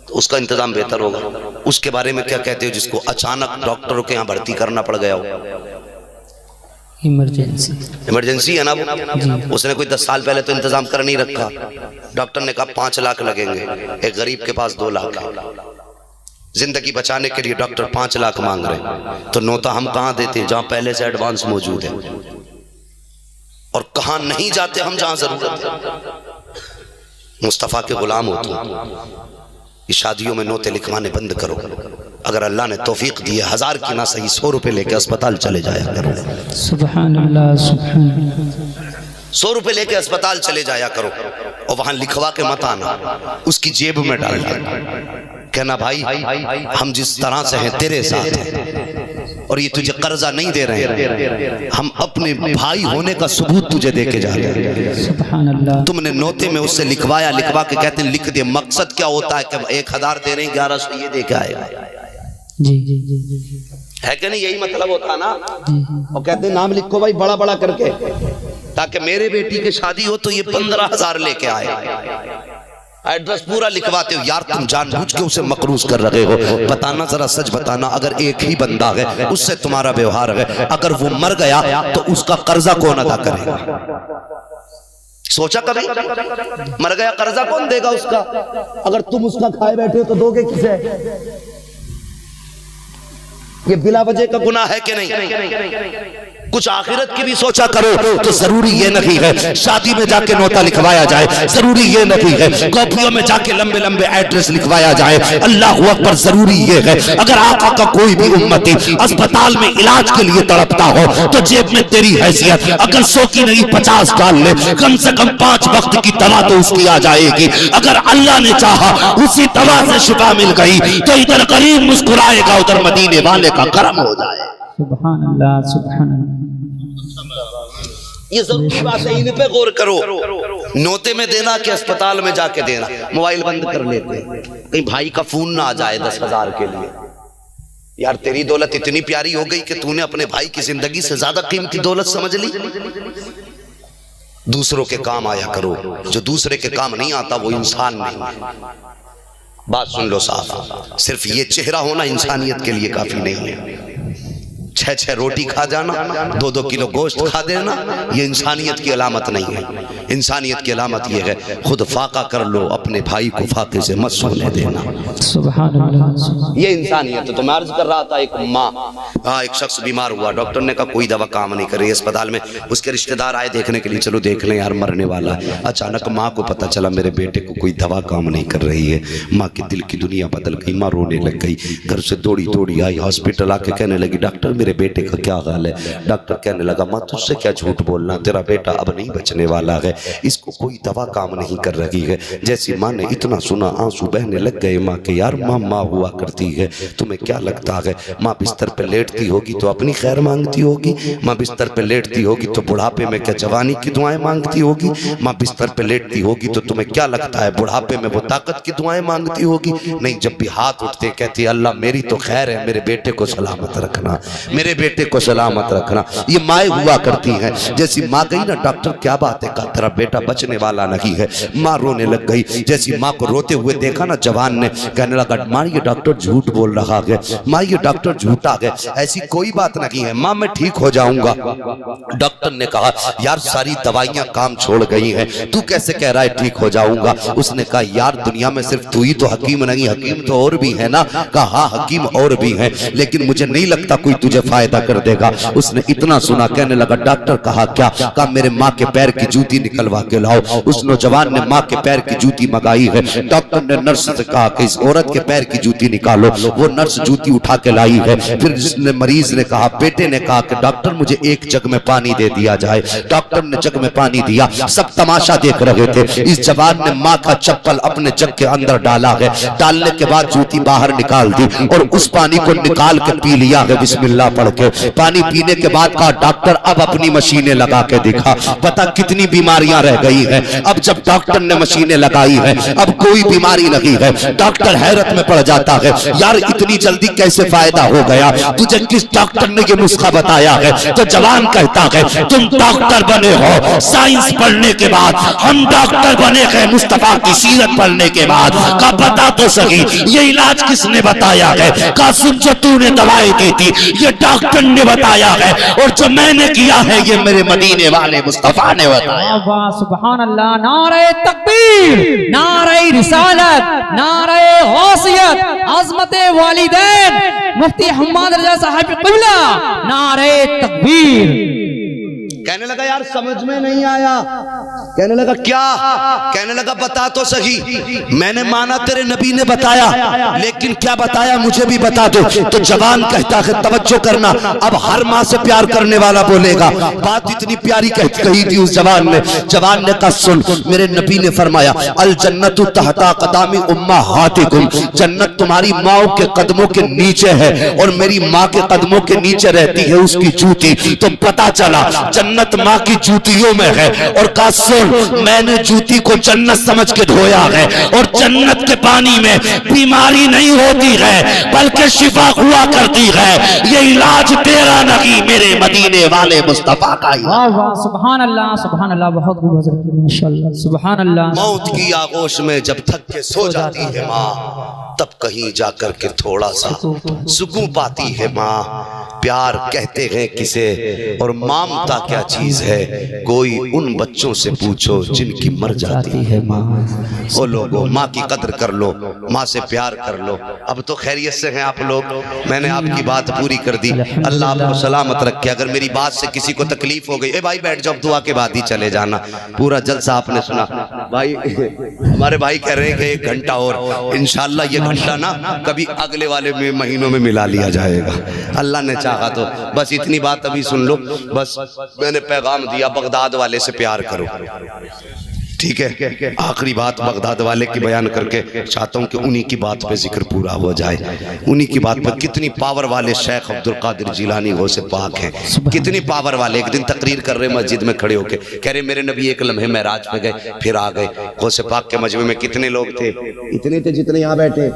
तो उसका इंतजाम बेहतर होगा। उसके बारे में क्या कहते हो जिसको अचानक डॉक्टरों के यहाँ भर्ती करना पड़ गया हो? इमरजेंसी। इमरजेंसी है ना वो। उसने कोई 10 साल पहले तो इंतजाम कर नहीं रखा। डॉक्टर ने कहा 5 लाख लगेंगे, एक गरीब के पास 2 लाख है। जिंदगी बचाने के लिए डॉक्टर 5 लाख मांग रहे, तो नौता हम कहाँ देते जहाँ पहले से एडवांस मौजूद है, और कहाँ नहीं जाते हम जहाँ जरूरत है। मुस्तफा के गुलाम हो तुम। शादियों में नोते लिखवाने बंद करो। अगर अल्लाह ने तौफीक दी है, 1000 की ना सही 100 रुपए लेके अस्पताल चले जाया करो। सुभान अल्लाह, सुभान अल्लाह। 100 रुपए लेके अस्पताल चले जाया करो, और वहां लिखवा के मत आना, उसकी जेब में डाल कहना भाई हम जिस तरह से हैं तेरे साथ हैं, और ये तुझे कर्जा नहीं दे रहे हैं, हम अपने भाई होने का सबूत तुझे दे के जा रहे हैं। सुभान अल्लाह। तुमने नोते में उससे लिखवाया, लिखवा के कहते हैं लिख दे। मकसद क्या होता है कि 1000 दे रहे हैं, 1100 ये दे के आएगा। जी जी जी जी है कि नहीं? यही मतलब होता ना। और कहते हैं नाम लिखो भाई बड़ा बड़ा करके, ताकि मेरे बेटी की शादी हो तो ये 15,000 लेके आए। एड्रेस पूरा लिखवाते हो। यार तुम जानबूझ के उसे मकरूज कर रहे हो। बताना, जरा सच बताना, अगर एक ही बंदा है उससे तुम्हारा व्यवहार है, अगर वो मर गया तो उसका कर्जा कौन अदा करेगा? सोचा कभी? मर गया कर्जा कौन देगा उसका? अगर तुम उसका खाए बैठे हो तो दोगे किसे? ये बिला वजह का गुनाह है कि नहीं? कुछ आखिरत की भी सोचा करो। तो जरूरी ये नहीं है शादी में जाके नोता लिखवाया जाए, जरूरी ये नहीं है कॉपियों में जाके लंबे लंबे एड्रेस लिखवाया जाए। अल्लाह अकबर, जरूरी ये है अगर आका का कोई भी उम्मती अस्पताल में इलाज के लिए तड़पता हो तो जेब में तेरी हैसियत अगर 100 की नहीं 50 डाल ले, कम से कम 5 वक्त की दवा तो उसकी आ जाएगी। अगर अल्लाह ने चाहा उसी दवा से शिफा मिल गई तो इधर गरीब मुस्कुराएगा, उधर मदीने वाले का करम हो जाए। सुभान अल्लाह, सुभान अल्लाह। ये जरूरी बात है, इन पे गौर करो। नोते में देना कि अस्पताल में जाके देना। मोबाइल बंद कर लेते हैं, कहीं भाई का फोन ना आ जाए 10,000 के लिए। यार तेरी दौलत इतनी प्यारी हो गई कि तूने अपने भाई की जिंदगी से ज्यादा कीमती दौलत समझ ली। दूसरों के काम आया करो, जो दूसरे के काम नहीं आता वो इंसान नहीं। बात सुन लो साहब, सिर्फ ये चेहरा होना इंसानियत के लिए काफी नहीं है। 6-6 रोटी खा जाना, 2-2 किलो गोश्त खा देना, ये इंसानियत की अलामत नहीं है। इंसानियत की अलामत ये है खुद फाका कर लो, अपने भाई को फाके से मत सोने देना। सुभान अल्लाह, ये इंसानियत है। तो मैं अर्ज कर रहा था, एक माँ, एक शख्स बीमार हुआ, डॉक्टर ने कहा कोई दवा काम नहीं कर रही अस्पताल में। उसके रिश्तेदार आए देखने के लिए, चलो देख लें यार मरने वाला है। अचानक माँ को पता चला मेरे बेटे को कोई दवा काम नहीं कर रही है। माँ की दिल की दुनिया बदल गई, माँ रोने लग गई। घर से दौड़ी दौड़ी आई हॉस्पिटल, आके कहने लगी डॉक्टर मेरे बेटे का क्या हाल है। डॉक्टर कहने लगा माँ तुझसे क्या झूठ बोलना, तेरा बेटा अब नहीं बचने वाला है, इसको कोई दवा काम नहीं कर रही है। जैसी माँ ने इतना सुना आंसू बहने लग गए माँ के। यार माँ माँ हुआ करती है, तुम्हें क्या लगता है माँ बिस्तर पे लेटती होगी तो अपनी खैर मांगती होगी? माँ बिस्तर पे लेटती होगी तो बुढ़ापे में क्या जवानी की दुआएं मांगती होगी? माँ बिस्तर पे लेटती होगी तो तुम्हें क्या लगता है बुढ़ापे में वो ताकत की दुआएं मांगती होगी? नहीं, जब भी हाथ उठते कहती है अल्लाह मेरी तो खैर है, मेरे बेटे को सलामत रखना, मेरे बेटे को सलामत रखना। ये माएँ हुआ करती हैं। जैसी माँ गई ना डॉक्टर क्या बात है, कहा तेरा बेटा बचने वाला नहीं है। माँ रोने लग गई। जैसी माँ को रोते हुए देखा ना जवान ने, कहने लगा माँ ये डॉक्टर झूठ बोल रहा है, माँ ये डॉक्टर झूठा है, ऐसी कोई बात नहीं है माँ, मैं ठीक हो जाऊंगा। डॉक्टर ने कहा यार सारी दवाइयां काम छोड़ गई हैं, तू कैसे कह रहा है ठीक हो जाऊंगा? उसने कहा यार दुनिया में सिर्फ तू ही तो हकीम नहीं, हकीम तो और भी है ना। कहा हाँ हकीम और भी हैं, लेकिन मुझे नहीं लगता कोई तुझे फायदा कर देगा। उसने इतना सुना, कहने लगा डॉक्टर कहा क्या? कहा मेरे माँ के पैर की जूती निकलवा के लाओ। उस नौजवान ने माँ के पैर की जूती मंगाई है। डॉक्टर ने नर्स से कहा कि इस औरत के पैर की जूती निकालो। वो नर्स जूती उठा के लाई है। फिर जिसने मरीज ने कहा, बेटे ने कहा कि डॉक्टर मुझे एक जग में पानी दे दिया जाए। डॉक्टर ने जग में पानी दिया, सब तमाशा देख रहे थे। इस जवान ने माँ का चप्पल अपने जग के अंदर डाला है। डालने के बाद जूती बाहर निकाल दी और उस पानी को निकाल के पी लिया है बिस्मिल्लाह पढ़ के। पानी पीने के बाद कहा डॉक्टर अब अपनी मशीनें लगा के दिखा, पता कितनी बीमारियां रह गई हैं। अब जब डॉक्टर ने मशीनें लगाई है अब कोई बीमारी नहीं है। डॉक्टर हैरत में पड़ जाता है, यार इतनी जल्दी कैसे फायदा हो गया, तुझे किस डॉक्टर ने ये नुस्खा बताया है? तो जवान कहता है तुम डॉक्टर बने हो साइंस पढ़ने के बाद, हम डॉक्टर बने हैं मुस्तफा की सीरत पढ़ने के बाद। का बता तो सही ये इलाज किसने बताया है? का सुन जो तूने दवाई दी थी ये डॉक्टर ने बताया है, और जो मैंने किया है ये मेरे मदीने वाले मुस्तफा ने बताया। वाह सुभान अल्लाह, नारे तकबीर, नारे रिसालत, नारे गौसियत, अज़मते वालिदैन मुफ्ती हम्माद रजा साहब क़िबला, नारे तकबीर। कहने लगा यार समझ में नहीं आया। कहने लगा क्या? कहने लगा बता तो सही, मैंने माना तेरे नबी ने बताया, लेकिन क्या बताया मुझे भी बता दो। तो जवान कहता है तवज्जो करना, अब हर माँ से प्यार करने वाला बोलेगा। बात इतनी प्यारी कही थी उस जवान ने। जवान ने कहा सुन, मेरे नबी ने फरमाया अल जन्नतु तहता कदामी उम्महातिकुम, जन्नत तुम्हारी माओ के कदमों के नीचे है और मेरी माँ के कदमों के नीचे रहती है उसकी जूती। तो पता चला जन्नत माँ की जूतियों में है। और कहा सुन, मैंने जूती को जन्नत समझ के धोया है, और जन्नत के पानी में बीमारी नहीं होती है बल्कि शिफा हुआ करती है। ये इलाज तेरा नहीं मेरे मदीने वाले मुस्तफा का ही। वाह वाह सुभान अल्लाह, सुभान अल्लाह, बहुत खूब हज़रत माशाअल्लाह, सुभान अल्लाह। मौत की आगोश में जब थक के सो जाती है माँ, तब कहीं जाकर के थोड़ा सा सुकून पाती है माँ। प्यार कहते हैं किसे और ममता क्या चीज है, कोई उन बच्चों से पूछो जिनकी मर जाती है माँ। ओ लोगों, माँ की कदर कर लो, माँ से प्यार कर लो। अब तो खैरियत से हैं आप लोग, मैंने आपकी बात पूरी कर दी। अल्लाह आपको सलामत रखे। अगर मेरी बात से किसी को तकलीफ हो गई, ए भाई बैठ जाओ, दुआ के बाद ही चले जाना। पूरा जलसा आपने सुना भाई। हमारे भाई कह रहे हैं कि 1 घंटा और, इंशाल्लाह ये घंटा ना कभी अगले वाले महीनों में मिला लिया जाएगा, अल्लाह ने चाहा तो। बस इतनी बात अभी सुन लो, बस मैंने पैगाम दिया, बगदाद वाले से प्यार करो, ठीक है। आखिरी बात बगदाद वाले की बयान करके चाहता हूँ कि उन्हीं की बात पे जिक्र पूरा हो जाए। उन्हीं की बात पर कितनी पावर वाले शेख अब्दुल कादिर जिलानी गौसे पाक हैं, कितनी पावर वाले। एक दिन तकरीर कर रहे मस्जिद में खड़े होके, कह रहे मेरे नबी एक लम्हे महराज में गए फिर आ गए। गौसे पाक के मजमे में कितने लोग थे? इतने थे जितने यहाँ बैठे,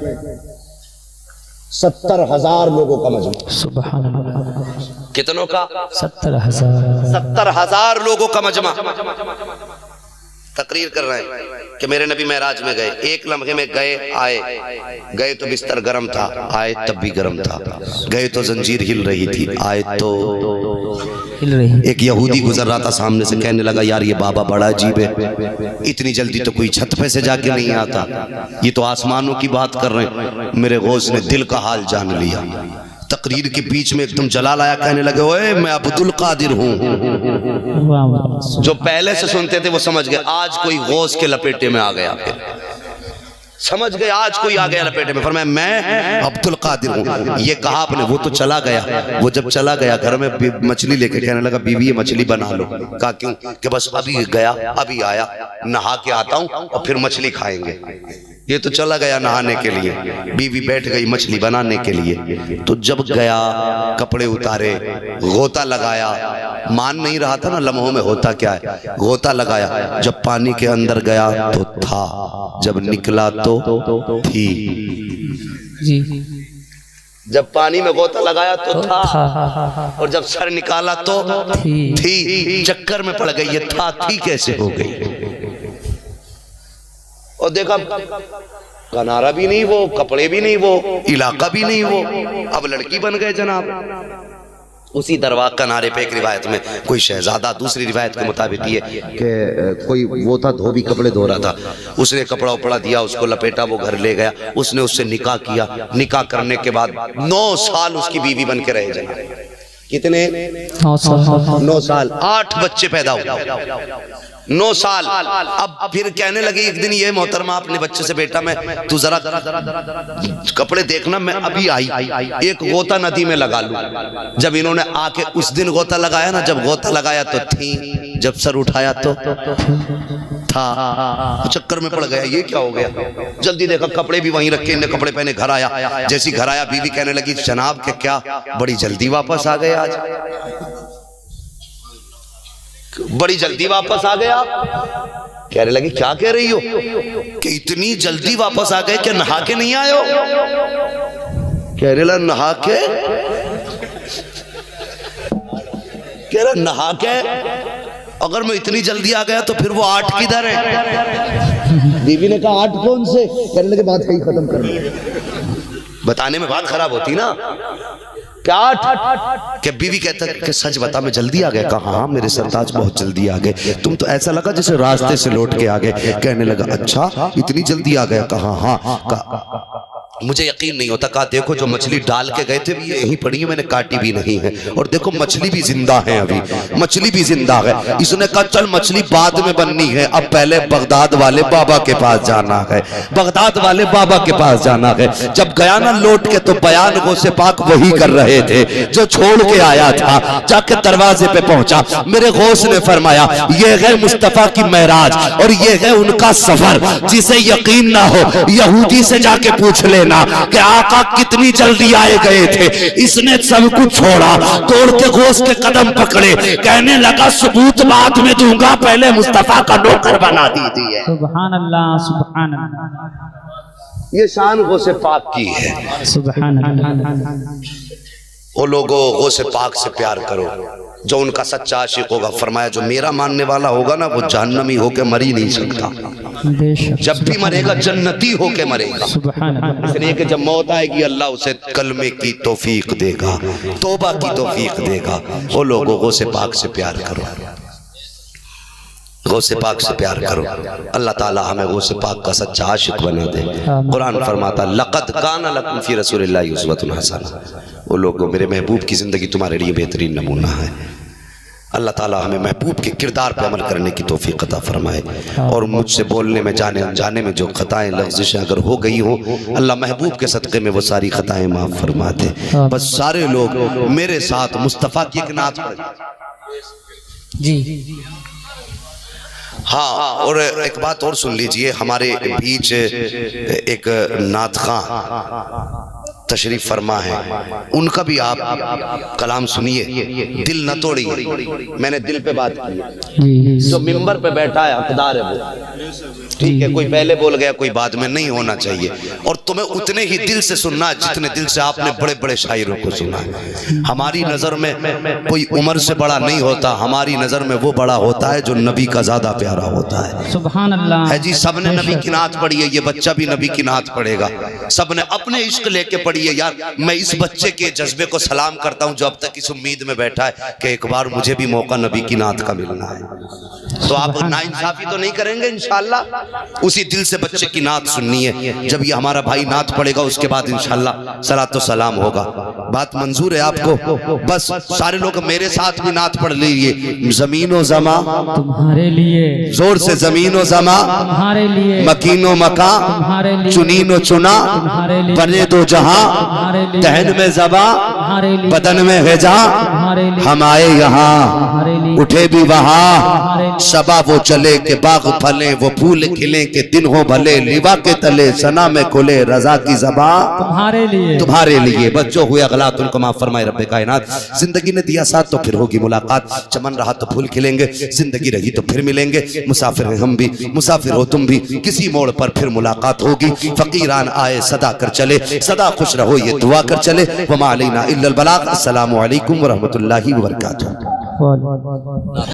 70,000 लोगों का मजमा। सुभान अल्लाह। कितनों का? 70,000। 70,000 लोगों का मजमा तकरीर कर रहे हैं कि मेरे नबी महराज में गए, एक लम्हे में गए आए। गए तो बिस्तर गर्म था, आए तब भी गर्म था। गए तो जंजीर हिल रही थी, आए तो हिल रही। एक यहूदी गुजर रहा था सामने से, कहने लगा यार ये बाबा बड़ा अजीब है, इतनी जल्दी तो कोई छत पे से जाके नहीं आता, ये तो आसमानों की बात कर रहे हैं। मेरे गौस ने दिल का हाल जान लिया। तकरीर के बीच में एकदम जलाल आया, कहने लगे ओए मैं अब्दुल कादिर हूँ। जो पहले से सुनते थे वो समझ गए आज कोई गौस के लपेटे में आ गया, फिर समझ गए आज कोई आ गया लपेटे में। फरमाया मैं अब्दुल कादिर हूँ। ये कहा आपने, वो तो चला गया। वो जब चला गया घर में मछली लेके, कहने लगा बीवी ये मछली बना लो। कहा क्यों? कि बस अभी गया अभी आया, नहा के आता हूँ और फिर मछली खाएंगे। ये तो चला गया नहाने के लिए, बीवी बैठ गई मछली बनाने के लिए। तो जब गया कपड़े उतारे, गोता लगाया, मान नहीं रहा था ना लम्हों में होता क्या है। गोता लगाया, जब पानी के अंदर गया तो था, जब निकला तो थी। जी। जब पानी में गोता लगाया तो था, और जब सर निकाला तो थी। चक्कर में पड़ गई, ये था थी कैसे हो गई। और देखा कनारा भी नहीं वो, कपड़े भी नहीं वो, इलाका भी नहीं वो, अब लड़की बन गए जनाब। उसी दरवाज़ किनारे पे एक रिवायत में कोई शहजादा, दूसरी रिवायत के मुताबिक ये कि कोई वो था धोबी कपड़े धो रहा था, उसने कपड़ा उपड़ा दिया, उसको लपेटा, वो घर ले गया, उसने उससे निकाह किया। निकाह करने के बाद 9 साल उसकी बीवी बन के रहे जनाब। कितने? 9 साल। 8 बच्चे पैदा हुए। 9 साल। अब फिर कहने लगे एक दिन, ये मोहतरमा अपने बच्चे से, बेटा मैं तू जरा कपड़े देखना, मैं अभी आई एक गोता नदी में लगा लूं। जब इन्होंने आके उस दिन गोता लगाया ना, जब गोता लगाया तो थी, जब सर उठाया तो था। चक्कर में पड़ गया, ये क्या हो गया। जल्दी देखा कपड़े भी वहीं रखे, इन्हें कपड़े पहने घर आया। जैसी घर आया बीवी कहने लगी जनाब के क्या बड़ी जल्दी वापस आ गए आज, बड़ी जल्दी वापस आ गया। कहने लगी क्या कह रही हो कि इतनी जल्दी वापस आ गए, क्या नहा के नहीं आए हो। कहने लगा नहा के, कह रहा नहा के, अगर मैं इतनी जल्दी आ गया तो फिर वो 8 किधर है। बीवी ने कहा 8 कौन से। कहने लगे बात कहीं खत्म कर, बताने में बात खराब होती ना। क्या 8? क्या बीवी कहता कि सच बता मैं जल्दी आ गया। कहा हाँ मेरे सरताज बहुत जल्दी आ गए, तुम तो ऐसा लगा जैसे रास्ते से लौट के आ गए। कहने लगा अच्छा इतनी जल्दी आ गया। कहा हाँ। मुझे यकीन नहीं होता। कहा देखो जो मछली डाल के गए थे ये यहीं पड़ी है, मैंने काटी भी नहीं है, और देखो मछली भी जिंदा है, अभी मछली भी जिंदा है। इसने कहा चल मछली बाद में बननी है, अब पहले बगदाद वाले बाबा के पास जाना है, बगदाद वाले बाबा के पास जाना है। जब गया ना लौट के तो बयान गौसे पाक वही कर रहे थे जो छोड़ के आया था। जाके दरवाजे पे पहुंचा, मेरे गौस ने फरमाया ये है मुस्तफा की महराज और ये है उनका सफर। जिसे यकीन ना हो यहूदी से जाके पूछ लेना कि आका कितनी जल्दी आए गए थे। इसने सब कुछ छोड़ा, तोड़ के गौस के कदम पकड़े, कहने लगा सबूत बाद में दूंगा, पहले मुस्तफा का नौकर बना दीजिए। सुभान अल्लाह, सुभान अल्लाह। ये शान गौसे पाक की है। सुभान अल्लाह। वो लोगों गौसे पाक से प्यार करो। जो उनका सच्चा आशिक होगा। फरमाया जो मेरा मानने वाला होगा ना वो जहन्नमी होके मर ही नहीं सकता, जब भी मरेगा जन्नती होके मरेगा। इसलिए कि जब मौत आएगी अल्लाह उसे कलमे की तौफीक देगा, तौबा की तौफीक देगा। वो लोगों को से पाक से प्यार करो, गौसे पाक से प्यार करो। अल्लाह ताला हमें गौसे पाक का सच्चा आशिक बना दे। कुरान फरमाता लक़द काना लकुम फ़ी रसूलिल्लाहि उस्वतुन हसना। वो लोगों मेरे महबूब की ज़िंदगी तुम्हारे लिए बेहतरीन नमूना है। अल्लाह ताला हमें महबूब के किरदार पे अमल करने की तौफीक अता फरमाए। और मुझसे बोलने में जाने अनजाने में जो खताएं लफ्ज़िशें अगर हो गई हो अल्लाह महबूब के सदक़े में वो सारी खताएं माफ़ फरमा दे। बस सारे लोग मेरे साथ मुस्तफ़ा की एक नात पढ़ें जी। हाँ, और एक बात और सुन लीजिए, हमारे बीच एक नात खां तशरीफ फरमा है, उनका भी आप कलाम सुनिए, दिल न तोड़िए। मैंने दिल पे बात की, जो मिंबर पे बैठा है हकदार है वो, ठीक है, कोई पहले बोल गया कोई बाद में, नहीं होना चाहिए। और तुम्हें उतने ही दिल से सुनना है जितने दिल से आपने बड़े बड़े शायरों को सुना है। हमारी नजर में कोई उम्र से बड़ा नहीं होता, हमारी नजर में वो बड़ा होता है जो नबी का ज्यादा प्यारा होता है। सुभान अल्लाह है जी। सबने नबी की नात पढ़ी है, ये बच्चा भी नबी की नात पढ़ेगा। सबने अपने इश्क लेके पढ़ी है। यार मैं इस बच्चे के जज्बे को सलाम करता हूं जो अब तक इस उम्मीद में बैठा है कि एक बार मुझे भी मौका नबी की नात का मिलना है। तो आप नाइंसाफी तो नहीं करेंगे इंशाअल्लाह। उसी दिल से बच्चे की नात सुननी है। जब ये हमारा भाई नात पढ़ेगा उसके बाद इंशाअल्लाह सलात व सलाम होगा। बात मंजूर है आपको? बस सारे लोग मेरे साथ भी नात पढ़ लीजिए। जमीनो जमा तुम्हारे लिए, जोर से जमीनो जमा तुम्हारे लिए, मकीनो मका तुम्हारे लिए, चुनीनो चुना, तुम्हारे लिए, बने दो जहां, तहन में जबा, बदन में हिजा, हम आए यहाँ उठे भी वहाँ, सबा वो चले के बाग फले, वो फूल खिले के दिन हो भले, लिवा के तले सना में खुले, रजा की ज़बा तुम्हारे लिए, तुम्हारे लिए। बच्चों हुए गलत उनको माफ फरमाए रब्बे कायनात। जिंदगी ने दिया साथ तो फिर होगी मुलाकात, चमन रहा तो फूल खिलेंगे, जिंदगी रही तो फिर मिलेंगे। मुसाफिर हैं हम भी, मुसाफिर हो तुम भी, किसी मोड़ पर फिर मुलाकात होगी। फकीरान आए सदा कर चले, सदा खुश रहो ये दुआ कर चले। वमा अलैना इल्लल बलाग। अस्सलामु अलैकुम व रहमतुल्लाहि व बरकातुहू।